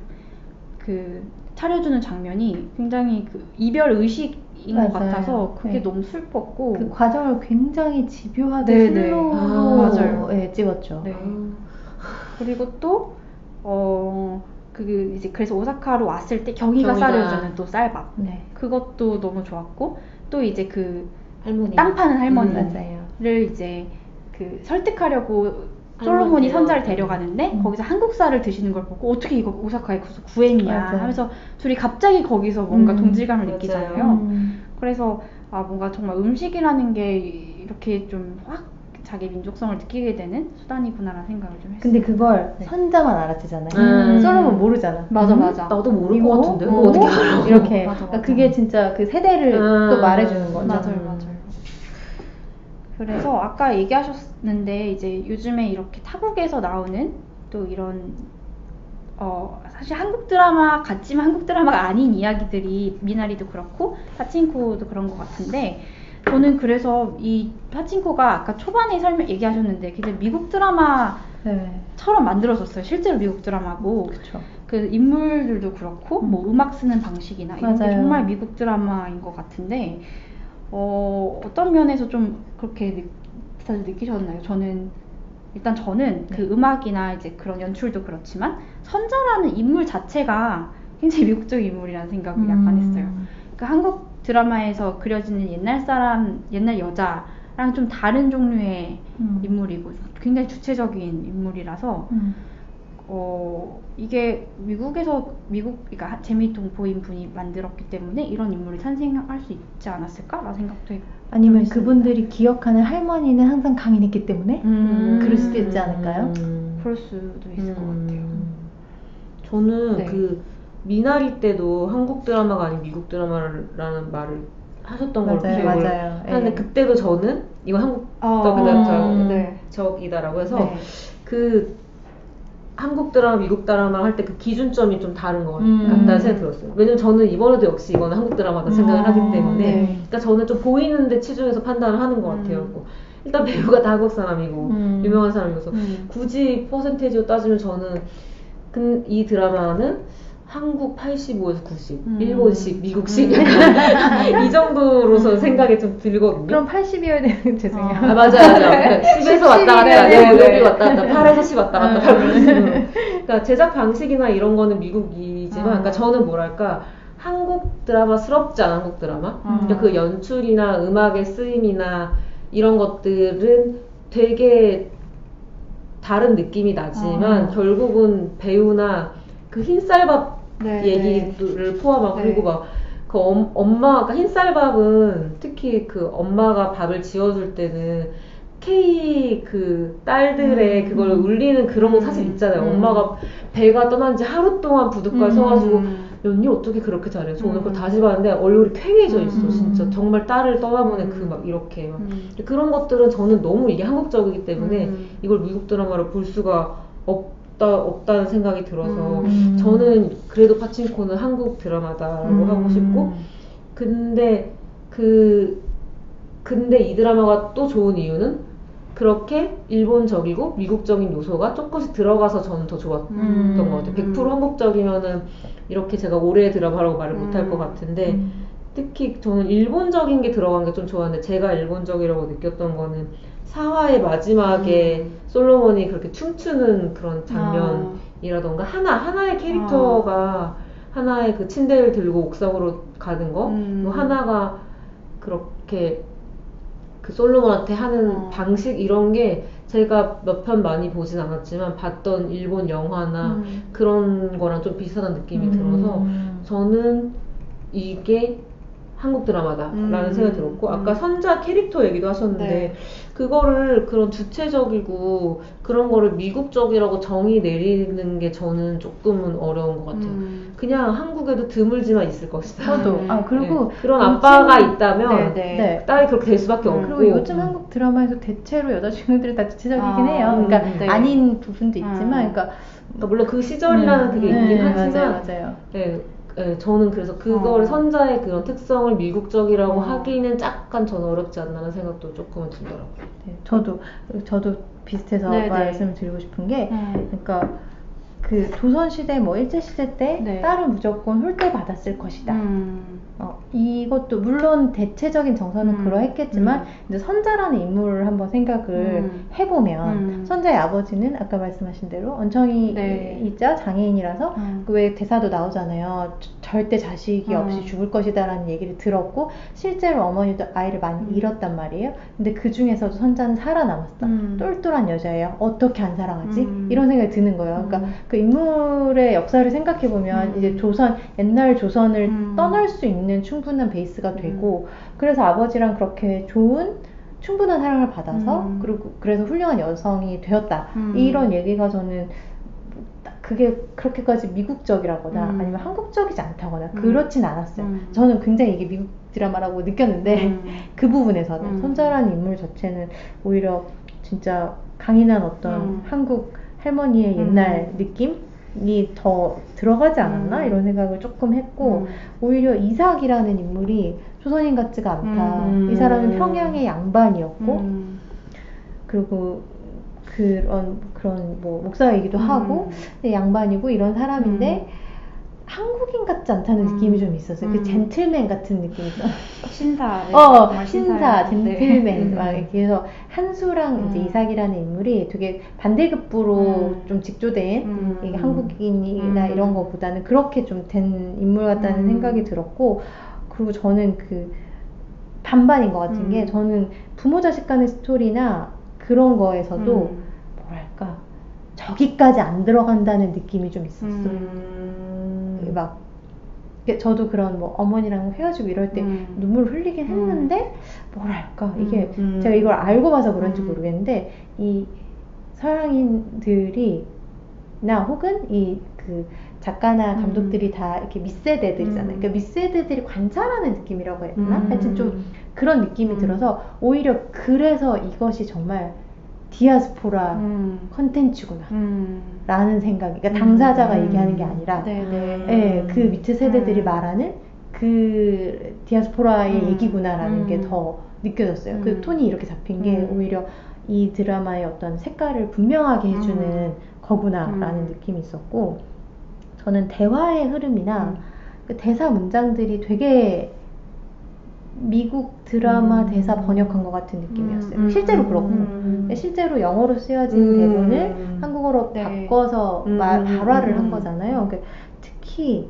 차려주는 장면이 굉장히 그 이별 의식인 것 같아서 그게 너무 슬펐고 그 과정을 굉장히 집요하게 슬로우로 찍었죠. 네. 그리고 또 이제 그래서 오사카로 왔을 때 경희가 싸려주는 또 쌀밥 그것도 너무 좋았고 또 이제 그 할머니 땅 파는 할머니를 이제 그 설득하려고 솔로몬이 선자를 데려가는데 거기서 한국 쌀을 드시는 걸 보고 어떻게 이거 오사카에 구했냐 하면서 둘이 갑자기 거기서 뭔가 동질감을 느끼잖아요. 그래서 뭔가 정말 음식이라는 게 이렇게 좀 확 자기 민족성을 느끼게 되는 수단이구나라는 생각을 좀 했어요. 근데 그걸 선자만 알아채잖아요. 솔로몬 모르잖아. 맞아. 나도 모를 것 같은데 그거 어떻게 알아? 이렇게. 맞아. 그러니까 그게 진짜 그 세대를 또 말해주는 거죠. 맞아요. 그래서 아까 얘기하셨는데 이제 요즘에 이렇게 타국에서 나오는 또 이런 사실 한국 드라마 같지만 한국 드라마가 아닌 이야기들이 미나리도 그렇고 파친코도 그런 것 같은데 저는 그래서 이 파친코가 아까 초반에 얘기하셨는데 굉장히 미국 드라마처럼 만들어졌어요. 실제로 미국 드라마고 그쵸. 그 인물들도 그렇고 뭐 음악 쓰는 방식이나 이런 게 정말 미국 드라마인 것 같은데 어떤 면에서 좀 그렇게 다들 느끼셨나요? 저는 그 음악이나 이제 그런 연출도 그렇지만 선자라는 인물 자체가 굉장히 미국적 인물이라는 생각을 약간 했어요. 그 한국 드라마에서 그려지는 옛날 여자 랑 좀 다른 종류의 인물이고 굉장히 주체적인 인물이라서 이게 그러니까 재미동포인 분이 만들었기 때문에 이런 인물이 탄생할 수 있지 않았을까라는 생각도 해요. 아니면 그분들이 기억하는 할머니는 항상 강인했기 때문에 그럴 수도 있지 않을까요? 그럴 수도 있을 것 같아요. 저는 네. 그 미나리 때도 한국 드라마가 아닌 미국 드라마라는 말을 하셨던 걸 기억을 하는데 그때도 저는 이건 한국 적이다라고 해서 그 한국 드라마, 미국 드라마 할 때 그 기준점이 좀 다른 것 같다는 생각이 들었어요. 왜냐면 저는 이번에도 역시 이거는 한국 드라마다 생각을 하기 때문에 그러니까 저는 좀 보이는데 치중해서 판단을 하는 것 같아요. 일단 배우가 다 한국 사람이고 유명한 사람이어서 굳이 퍼센테이지로 따지면 저는 이 드라마는 한국 85에서 90, 일본식, 미국식 약간 이 정도로서 생각이 좀 들거든요. 그럼 80이어야 되는 죄송해요. 맞아요. 그러니까 10에서 왔다 갔다, 여기 왔다 갔다, 8에서 10 왔다 갔다, 그러니까 제작 방식이나 이런 거는 미국이지만, 그러니까 저는 뭐랄까 한국 드라마스럽지 않은 한국 드라마. 그러니까 그 연출이나 음악의 쓰임이나 이런 것들은 되게 다른 느낌이 나지만 결국은 배우나 그 흰쌀밥 얘기를 포함하고 그리고 막 그 엄마, 그러니까 흰쌀밥은 특히 그 엄마가 밥을 지어줄 때는 K 그 딸들의 그걸 울리는 그런 거 사실 있잖아요. 엄마가 배가 떠난 지 하루 동안 부둣가에 서가지고 언니 어떻게 그렇게 잘해? 저 오늘 그걸 다시 봤는데 얼굴이 퀭해져 있어. 진짜 정말 딸을 떠나보낸 그 막 이렇게 막 그런 것들은 저는 너무 이게 한국적이기 때문에 이걸 미국 드라마로 볼 수가 없다는 생각이 들어서 저는 그래도 파친코는 한국 드라마다라고 하고 싶고 근데 이 드라마가 또 좋은 이유는 그렇게 일본적이고 미국적인 요소가 조금씩 들어가서 저는 더 좋았던 것 같아요. 100% 한국적이면은 이렇게 제가 올해의 드라마라고 말을 못할 것 같은데 특히 저는 일본적인 게 들어간 게 좀 좋았는데 제가 일본적이라고 느꼈던 거는 4화의 마지막에 솔로몬이 그렇게 춤추는 그런 장면이라던가 하나의 캐릭터가 하나의 그 침대를 들고 옥상으로 가는 거 또 하나가 그렇게 그 솔로몬한테 하는 방식 이런 게 제가 몇 편 많이 보진 않았지만 봤던 일본 영화나 그런 거랑 좀 비슷한 느낌이 들어서 저는 이게 한국 드라마다라는 생각이 들었고 아까 선자 캐릭터 얘기도 하셨는데 그거를 그런 주체적이고 그런 거를 미국적이라고 정의 내리는 게 저는 조금은 어려운 것 같아요. 그냥 한국에도 드물지만 있을 것이다. 저도. 그리고 그런 아빠가 있다면 딸이 그렇게 될 수밖에 없고 그리고 요즘 한국 드라마에서 대체로 여자 친구들이 다 주체적이긴 해요. 그러니까 아닌 부분도 있지만 그러니까 물론 그 시절이라는 그게 있긴 하지만 맞아요. 저는 그래서 그걸 선자의 그런 특성을 미국적이라고 하기는 약간 저는 어렵지 않나는 생각도 조금은 들더라고요. 저도 비슷해서 말씀드리고 싶은 게 그러니까 그 조선시대 뭐 일제시대 때 딸은 무조건 홀대 받았을 것이다. 이것도 물론 대체적인 정서는 그러했겠지만 이제 선자라는 인물을 한번 생각을 해보면 선자의 아버지는 아까 말씀하신 대로 언청이이자 장애인이라서 왜 대사도 나오잖아요. 절대 자식이 없이 죽을 것이다 라는 얘기를 들었고 실제로 어머니도 아이를 많이 잃었단 말이에요. 근데 그 중에서도 선자는 살아남았어. 똘똘한 여자예요. 어떻게 안 사랑하지? 이런 생각이 드는 거예요. 그러니까 그 인물의 역사를 생각해보면 이제 옛날 조선을 떠날 수 있는 충분한 베이스가 되고 그래서 아버지랑 그렇게 좋은 충분한 사랑을 받아서 그리고 그래서 훌륭한 여성이 되었다. 이런 얘기가 저는 그게 그렇게까지 미국적이라거나 아니면 한국적이지 않다거나 그렇진 않았어요. 저는 굉장히 이게 미국 드라마라고 느꼈는데 그 부분에서는 선자라는 인물 자체는 오히려 진짜 강인한 어떤 한국 할머니의 옛날 느낌이 더 들어가지 않았나 이런 생각을 조금 했고 오히려 이삭이라는 인물이 조선인 같지가 않다. 이 사람은 평양의 양반이었고 그리고 그런 뭐 목사이기도 하고 양반이고 이런 사람인데 한국인 같지 않다는 느낌이 좀 있었어요. 그 젠틀맨 같은 느낌이죠. 신사. 신사, 젠틀맨. 막 이렇게 해서 한수랑 이제 이삭이라는 인물이 되게 반대급부로 좀 직조된 이게 한국인이나 이런 거보다는 그렇게 좀 된 인물 같다는 생각이 들었고, 그리고 저는 그 반반인 것 같은 게 저는 부모 자식 간의 스토리나 그런 거에서도 뭐랄까 저기까지 안 들어간다는 느낌이 좀 있었어요. 막 저도 그런 뭐 어머니랑 헤어지고 이럴 때 눈물을 흘리긴 했는데 뭐랄까 이게 제가 이걸 알고 봐서 그런지 모르겠는데 이 서양인들이 나 혹은 이 그 작가나 감독들이 다 이렇게 밑세대들이잖아요. 그러니까 밑세대들이 관찰하는 느낌이라고 해야 되나? 하여튼 좀 그런 느낌이 들어서 오히려 그래서 이것이 정말 디아스포라 컨텐츠구나 라는 생각이, 그러니까 당사자가 얘기하는 게 아니라 예, 그 밑에 세대들이 말하는 그 디아스포라의 얘기구나 라는 게 더 느껴졌어요. 그 톤이 이렇게 잡힌 게 오히려 이 드라마의 어떤 색깔을 분명하게 해주는 거구나 라는 느낌이 있었고, 저는 대화의 흐름이나 그 대사 문장들이 되게 미국 드라마 대사 번역한 것 같은 느낌이었어요. 실제로 그렇고 실제로 영어로 쓰여진 대본을 한국어로 바꿔서 발화를 한 거잖아요. 특히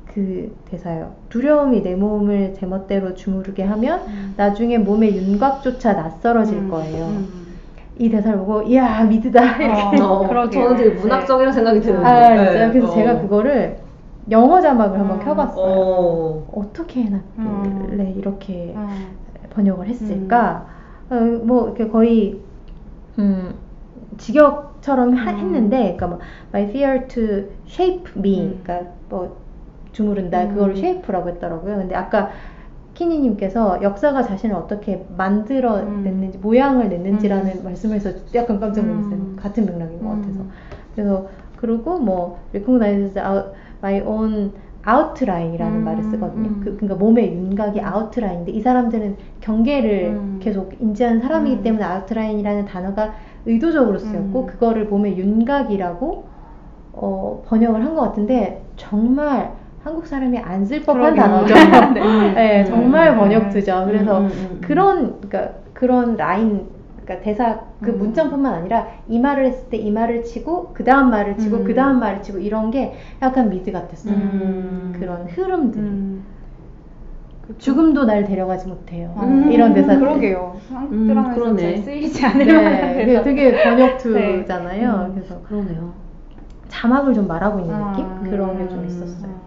그 대사요. 두려움이 내 몸을 제멋대로 주무르게 하면 나중에 몸의 윤곽조차 낯설어질 거예요. 이 대사를 보고 이야 미드다 이렇게. 저는 되게 문학적이라는 생각이 드는데. 진짜요? 그래서 제가 그거를 영어 자막을 한번 켜봤어요. 어떻게 해놨길래 이렇게 번역을 했을까? 뭐 이렇게 거의 직역처럼 했는데, 그러니까 뭐 my fear to shape me, 그러니까 뭐 주무른다 그거를 shape라고 했더라고요. 근데 아까 키니님께서 역사가 자신을 어떻게 만들어냈는지, 모양을 냈는지라는 말씀에서 약간 깜짝 놀랐어요. 같은 맥락인 것 같아서. 그래서 그리고 뭐 recognize my own outline이라는 말을 쓰거든요. 그러니까 몸의 윤곽이 outline인데 이 사람들은 경계를 계속 인지하는 사람이기 때문에 outline이라는 단어가 의도적으로 쓰였고 그거를 몸의 윤곽이라고 번역을 한 것 같은데, 정말 한국 사람이 안 쓸 법한 단어죠. 네, 정말 번역투죠. 그래서 그런 라인, 그러니까 대사 그 문장뿐만 아니라 이 말을 했을 때 이 말을 치고 그 다음 말을 치고 그 다음 말을 치고 이런 게 약간 미드 같았어요. 그런 흐름들. 죽음도 날 데려가지 못해요. 이런 대사들. 그러게요. 한국 드라마에서 잘 쓰이지 않으려고. 네, 되게 번역투잖아요. 그래서 그러네요. 자막을 좀 말하고 있는 느낌? 그런 게 좀 있었어요.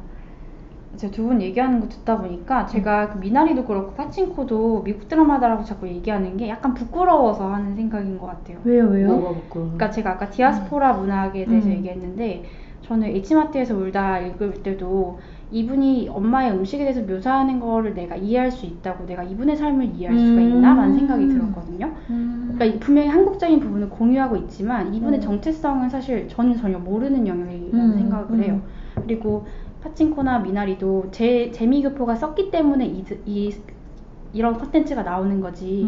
제가 두 분 얘기하는 거 듣다 보니까 제가 그 미나리도 그렇고 파친코도 미국 드라마다라고 자꾸 얘기하는 게 약간 부끄러워서 하는 생각인 것 같아요. 왜요? 뭐가 부끄러워? 그러니까 제가 아까 디아스포라 문학에 대해서 얘기했는데, 저는 H마트에서 울다 읽을 때도 이분이 엄마의 음식에 대해서 묘사하는 거를 내가 이해할 수 있다고, 내가 이분의 삶을 이해할 수가 있나라는 생각이 들었거든요. 그러니까 분명히 한국적인 부분을 공유하고 있지만 이분의 정체성은 사실 저는 전혀 모르는 영역이라는 생각을 해요. 그리고 파친코나 미나리도 재미교포가 썼기 때문에 이런 컨텐츠가 나오는 거지.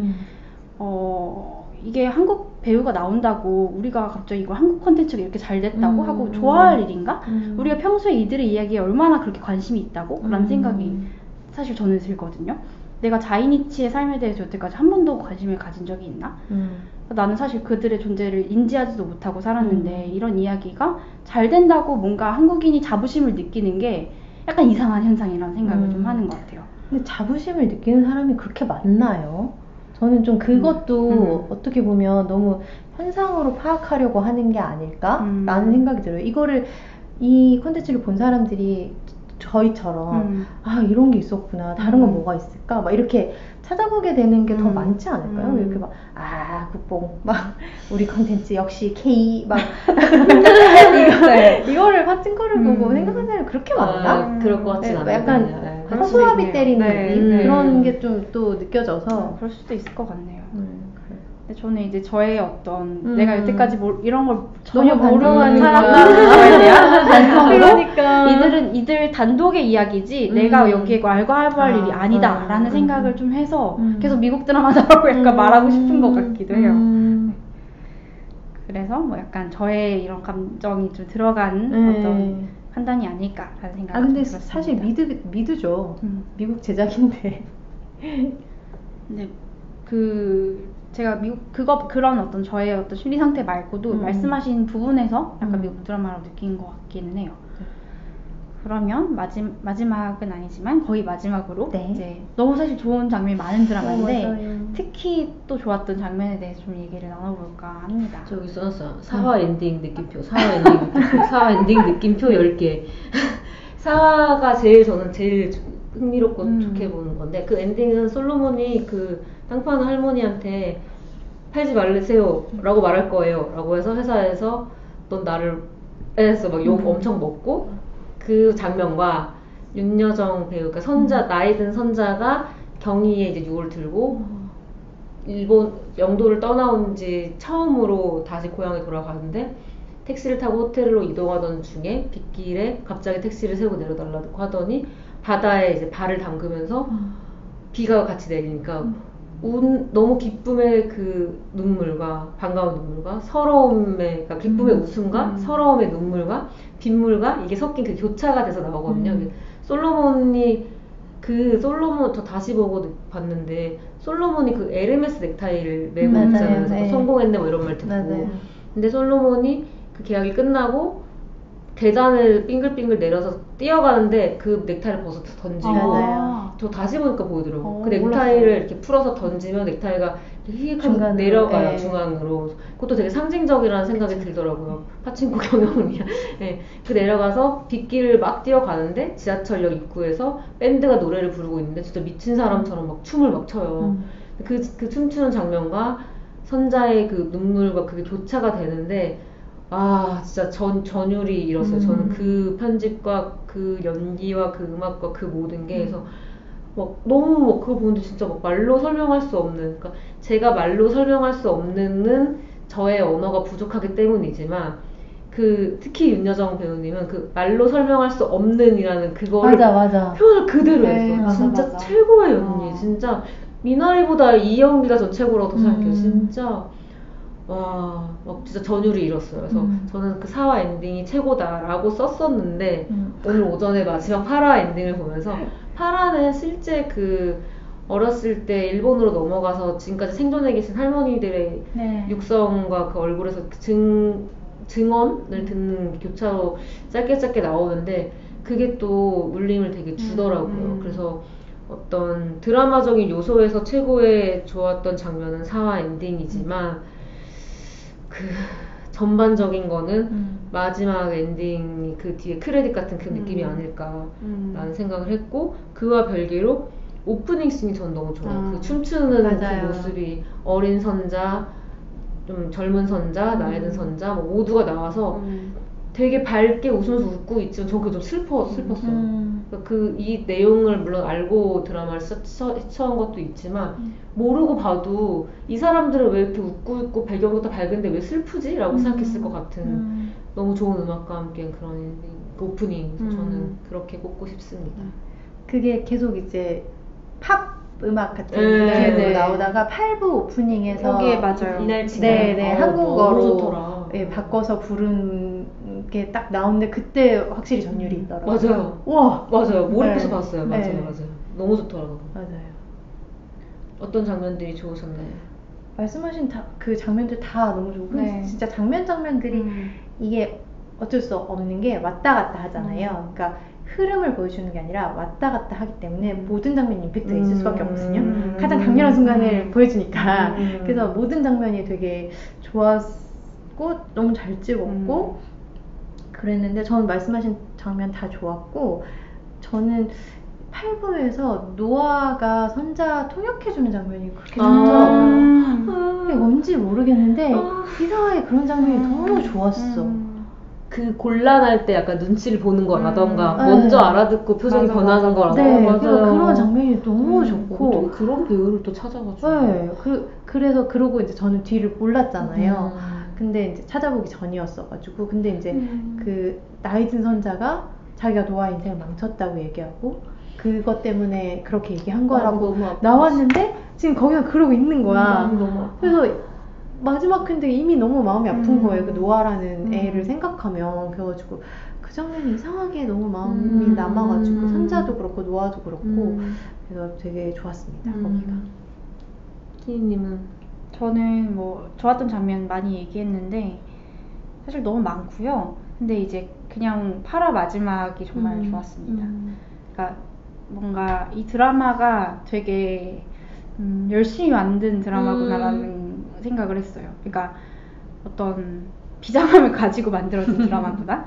이게 한국 배우가 나온다고 우리가 갑자기 이거 한국 컨텐츠가 이렇게 잘 됐다고 하고 좋아할 일인가? 우리가 평소에 이들의 이야기에 얼마나 그렇게 관심이 있다고? 라는 생각이 사실 저는 들거든요. 내가 자이니치의 삶에 대해서 여태까지 한 번도 관심을 가진 적이 있나? 나는 사실 그들의 존재를 인지하지도 못하고 살았는데 이런 이야기가 잘 된다고 뭔가 한국인이 자부심을 느끼는 게 약간 이상한 현상이라는 생각을 좀 하는 것 같아요. 근데 자부심을 느끼는 사람이 그렇게 많나요? 저는 좀 그것도 어떻게 보면 너무 현상으로 파악하려고 하는 게 아닐까라는 생각이 들어요. 이 콘텐츠를 본 사람들이 저희처럼 이런 게 있었구나, 다른 건 뭐가 있을까 막 이렇게 찾아보게 되는 게 더 많지 않을까요? 이렇게 막 국뽕 막 우리 콘텐츠 역시 K 막 이거를 파친코를 보고 생각하는 사람이 그렇게 많나? 그럴 것 같진 않아요. 약간 허수아비 때리는 느낌? 그런 게 좀 또 느껴져서 그럴 수도 있을 것 같네요. 근데 저는 이제 저의 어떤 내가 여태까지 이런 걸 전혀 모르는 사람들에 대한 반성으로 이들 단독의 이야기지 내가 여기에 왈가왈부할 일이 아니다라는 생각을 좀 해서 계속 미국 드라마다라고 약간 말하고 싶은 것 같기도 해요. 그래서 뭐 약간 저의 이런 감정이 좀 들어간 어떤 판단이 아닐까라는 생각이 근데 들었습니다. 사실 미드죠. 미국 제작인데. 근데 제가 그런 어떤 저의 어떤 심리 상태 말고도 말씀하신 부분에서 약간 미국 드라마로 느낀 것 같기는 해요. 그러면 마지막은 아니지만 거의 마지막으로 네. 이제 너무 사실 좋은 장면이 많은 드라마인데 맞아요. 특히 또 좋았던 장면에 대해서 좀 얘기를 나눠볼까 합니다. 저기 써놨어요. 사화 엔딩 느낌표, 사화 엔딩 느낌표, 사화 엔딩 느낌표 10개. 사화가 저는 제일 흥미롭고 좋게 보는 건데, 그 엔딩은 솔로몬이 그 땅 파는 할머니한테 팔지 말으세요 라고 말할 거예요 라고 해서 회사에서 넌 나를 해서 막 욕 엄청 먹고, 그 장면과 윤여정 배우, 그러니까 나이 든 선자가 경희에 이제 유골 들고 일본 영도를 떠나온 지 처음으로 다시 고향에 돌아가는데, 택시를 타고 호텔로 이동하던 중에 빗길에 갑자기 택시를 세우고 내려달라고 하더니 바다에 이제 발을 담그면서 비가 같이 내리니까 너무 기쁨의 그 눈물과 반가운 눈물과 서러움의, 그러니까 기쁨의 웃음과 서러움의 눈물과 빗물과 이게 섞인 그 교차가 돼서 나오거든요. 솔로몬 저 다시 보고 봤는데, 솔로몬이 그 에르메스 넥타이를 메고 있잖아요. 네. 성공했네 뭐 이런 말 듣고. 맞아요. 근데 솔로몬이 그 계약이 끝나고 계단을 빙글빙글 내려서 뛰어가는데 그 넥타이를 벗어 던지고, 맞아요. 저 다시 보니까 보이더라고요. 그 몰랐어요. 넥타이를 이렇게 풀어서 던지면 넥타이가 휙하고 중간으로, 내려가요. 네. 중앙으로. 그것도 되게 상징적이라는 생각이 들더라고요. 파친코 경영을 위한. 네. 그 내려가서 빗길을 막 뛰어가는데 지하철역 입구에서 밴드가 노래를 부르고 있는데 진짜 미친 사람처럼 막 춤을 막 춰요. 그 춤추는 장면과 선자의 그 눈물과 그게 교차가 되는데, 진짜 전율이 일었어요. 저는 그 편집과 그 연기와 그 음악과 그 모든 게 해서 너무 그거 보는데 진짜 말로 설명할 수 없는, 그러니까 제가 말로 설명할 수 없는 저의 언어가 부족하기 때문이지만, 특히 윤여정 배우님은 그 말로 설명할 수 없는이라는 그거를 맞아. 표현을 그대로 네, 했어요. 맞아, 진짜 맞아. 최고의 연기. 진짜 미나리보다 이 연기가 전 최고라고 생각해요. 진짜 진짜 전율이 일었어요. 그래서 저는 그 4화 엔딩이 최고다라고 썼었는데, 오늘 오전에 마지막 8화 엔딩을 보면서 8화는 실제 어렸을 때 일본으로 넘어가서 지금까지 생존해 계신 할머니들의 네. 육성과 그 얼굴에서 증언을 듣는 교차로 짧게 나오는데, 그게 또 울림을 되게 주더라고요. 그래서 어떤 드라마적인 요소에서 최고의 좋았던 장면은 4화 엔딩이지만, 전반적인 거는 마지막 엔딩이 그 뒤에 크레딧 같은 그 느낌이 아닐까라는 생각을 했고, 그와 별개로 오프닝 씬이 전 너무 좋아요. 그 춤추는 맞아요. 그 모습이 어린 선자, 좀 젊은 선자, 나이 든 선자 모두가 나와서 되게 밝게 웃으면서 웃고 있지만 전 그게 좀 슬펐어요. 이 내용을 물론 알고 드라마를 시청한 것도 있지만, 모르고 봐도 이 사람들은 왜 이렇게 웃고 있고 배경도 다 밝은데 왜 슬프지? 라고 생각했을 것 같은 너무 좋은 음악과 함께 그런 그 오프닝. 저는 그렇게 꼽고 싶습니다. 그게 계속 이제 팝 음악 같은 네. 느낌으로 나오다가 8부 오프닝에서 거기에 맞아요. 이날치가 네, 너무 한국어로 좋더라. 바꿔서 부른 게 딱 나오는데, 그때 확실히 전율이 있더라고요. 맞아요. 와, 맞아요. 몰입해서 네. 봤어요. 네. 맞아요. 너무 좋더라고요. 맞아요. 어떤 장면들이 좋으셨나요? 말씀하신 그 장면들 다 너무 좋고, 네. 진짜 장면들이 이게 어쩔 수 없는 게 왔다 갔다 하잖아요. 그러니까 흐름을 보여주는 게 아니라 왔다 갔다 하기 때문에 모든 장면이 임팩트가 있을 수밖에 없거든요. 가장 강렬한 순간을 보여주니까. 그래서 모든 장면이 되게 좋았고 너무 잘 찍었고 그랬는데, 저는 말씀하신 장면 다 좋았고, 저는 8부에서 노아가 선자 통역해주는 장면이 그렇게 좋더라고요. 그게 뭔지 모르겠는데 이상하게 그런 장면이 너무 좋았어. 그 곤란할 때 약간 눈치를 보는 거라던가 네. 먼저 알아듣고 표정이 맞아, 변하는 맞아. 거라던가. 네, 맞아요. 그런 장면이 너무 좋고. 어떻게 그런 배우를 또 찾아가지고. 네, 그래서 그러고 이제 저는 뒤를 몰랐잖아요. 근데 이제 찾아보기 전이었어가지고, 근데 이제 그 나이 든 선자가 자기가 노아 인생을 망쳤다고 얘기하고, 그것 때문에 그렇게 얘기한 거라고 너무 아팠어. 나왔는데 지금 거기가 그러고 있는 거야. 너무 아파. 그래서 마지막 근데 이미 너무 마음이 아픈 거예요. 그 노아라는 애를 생각하면. 그래가지고 그 장면이 이상하게 너무 마음이 남아가지고, 선자도 그렇고 노아도 그렇고, 그래서 되게 좋았습니다. 거기가. 키니님은? 저는 좋았던 장면 많이 얘기했는데 사실 너무 많고요. 근데 이제 그냥 파라 마지막이 정말 좋았습니다. 그러니까 뭔가 이 드라마가 되게 열심히 만든 드라마구나라는 생각을 했어요. 그러니까 어떤 비장함을 가지고 만들어진 드라마구나.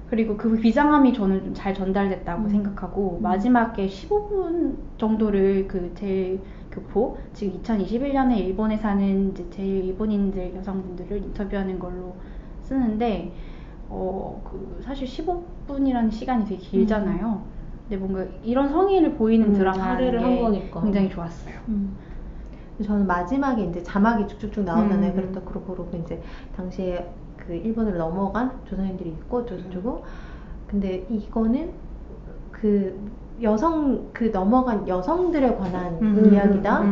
그리고 그 비장함이 저는 좀 잘 전달됐다고 생각하고 마지막에 15분 정도를 그 제일 교포, 지금 2021년에 일본에 사는 이제 제일 일본인들 여성분들을 인터뷰하는 걸로 쓰는데 그 사실 15분이라는 시간이 되게 길잖아요. 근데 뭔가 이런 성의를 보이는 드라마를 한 거니까 굉장히 좋았어요. 저는 마지막에 이제 자막이 쭉쭉쭉 나오잖아요. 그러고 이제 당시에 그 일본으로 넘어간 조선인들이 있고 어쩌고저쩌고. 근데 이거는 그 넘어간 여성들에 관한 이야기다.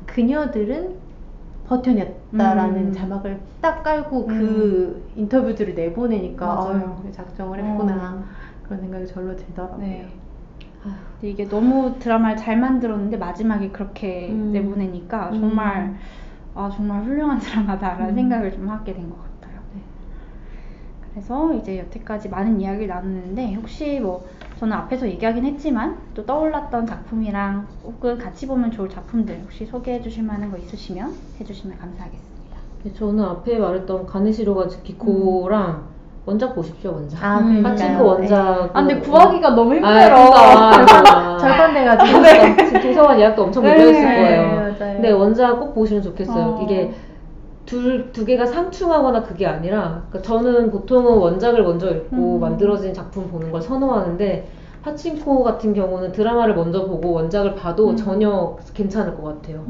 그녀들은 버텨냈다라는 자막을 딱 깔고 그 인터뷰들을 내보내니까 작정을 했구나 그런 생각이 절로 들더라고요. 네. 근데 이게 너무 드라마를 잘 만들었는데 마지막에 그렇게 내보내니까 정말 정말 훌륭한 드라마다라는 생각을 좀 하게 된 것 같아요. 네. 그래서 이제 여태까지 많은 이야기를 나누는데 혹시 뭐 저는 앞에서 얘기하긴 했지만 또 떠올랐던 작품이랑 혹은 같이 보면 좋을 작품들 혹시 소개해 주실 만한 거 있으시면 해주시면 감사하겠습니다. 저는 앞에 말했던 가네시로가 즈키코랑 원작 보십시오. 원작. 파친코 네. 원작. 근데 구하기가 너무 힘들어. 그러니까. 절판돼가지고. 지금 도서관 예약도 엄청 몰려있을 거예요. 맞아요. 근데 원작 꼭 보시면 좋겠어요. 이게 두 개가 상충하거나 그게 아니라, 그러니까 저는 보통은 원작을 먼저 읽고 만들어진 작품 보는 걸 선호하는데, 파친코 같은 경우는 드라마를 먼저 보고 원작을 봐도 전혀 괜찮을 것 같아요.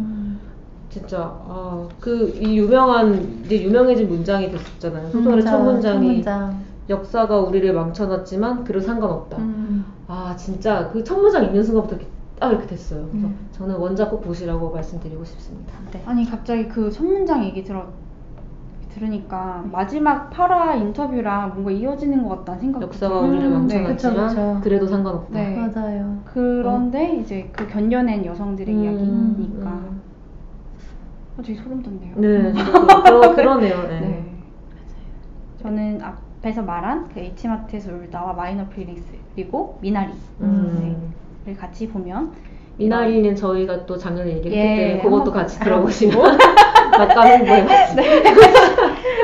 진짜 이 유명해진 문장이 됐었잖아요. 소설의 첫 문장이 역사가 우리를 망쳐놨지만 그래도 상관없다. 진짜 그 첫 문장 읽는 순간부터 이렇게 됐어요. 그래서 저는 원작 꼭 보시라고 말씀드리고 싶습니다. 네. 아니 갑자기 그 첫 문장 얘기 들으니까 마지막 파라 인터뷰랑 뭔가 이어지는 것 같다는 생각이 역사가 우리를 망쳐놨지만 그쵸. 그래도 상관없다. 네. 맞아요. 그런데 이제 그 견뎌낸 여성들의 이야기니까 되게 소름 돋네요. 네, 그러네요. 네. 네. 저는 앞에서 말한 그 H마트에서 울다와 마이너 필링스 그리고 미나리를 같이 보면 미나리는 저희가 또 작년에 얘기를 했기 때문에 그것도 같이 한번 들어보시면 약간 홍보해봤습니다.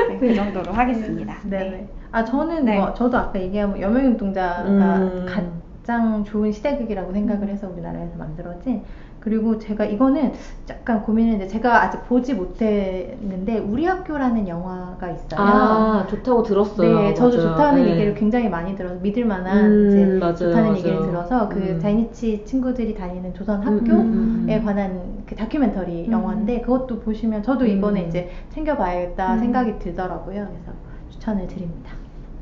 네, 그 정도로 하겠습니다. 네. 저는 저도 아까 얘기한 여명운동자가 가장 좋은 시대극이라고 생각을 해서 우리나라에서 만들어진. 그리고 제가 이거는 약간 고민했는데 제가 아직 보지 못했는데 우리 학교라는 영화가 있어요. 좋다고 들었어요. 네, 저도 맞아요. 좋다는 얘기를 굉장히 많이 들어서 믿을 만한 이제 맞아요, 좋다는 얘기를 들어서 그 자이니치 친구들이 다니는 조선 학교에 관한 그 다큐멘터리 영화인데 그것도 보시면 저도 이번에 이제 챙겨봐야겠다 생각이 들더라고요. 그래서 추천을 드립니다.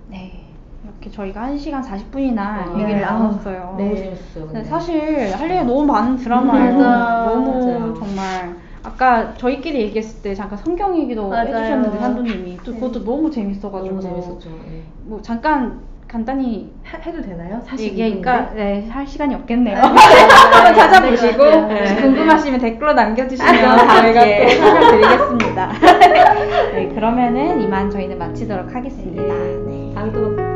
네. 이렇게 저희가 1시간 40분이나 얘기를 나눴어요. 너무 재밌었어요. 근데 사실 할 얘기가 너무 많은 드라마예요. 너무 맞아요. 정말 아까 저희끼리 얘기했을 때 잠깐 성경 얘기도 해주셨는데 산도님이 또 그것도 너무 재밌어가지고 너무 재밌었죠. 네. 뭐 잠깐 간단히 해도 되나요? 얘기하니까 할 시간이 없겠네요. 한번 찾아보시고 궁금하시면 댓글로 남겨주시면 저희가 또 설명드리겠습니다. 네, 그러면은 이만 저희는 마치도록 하겠습니다. 네. 다음에 또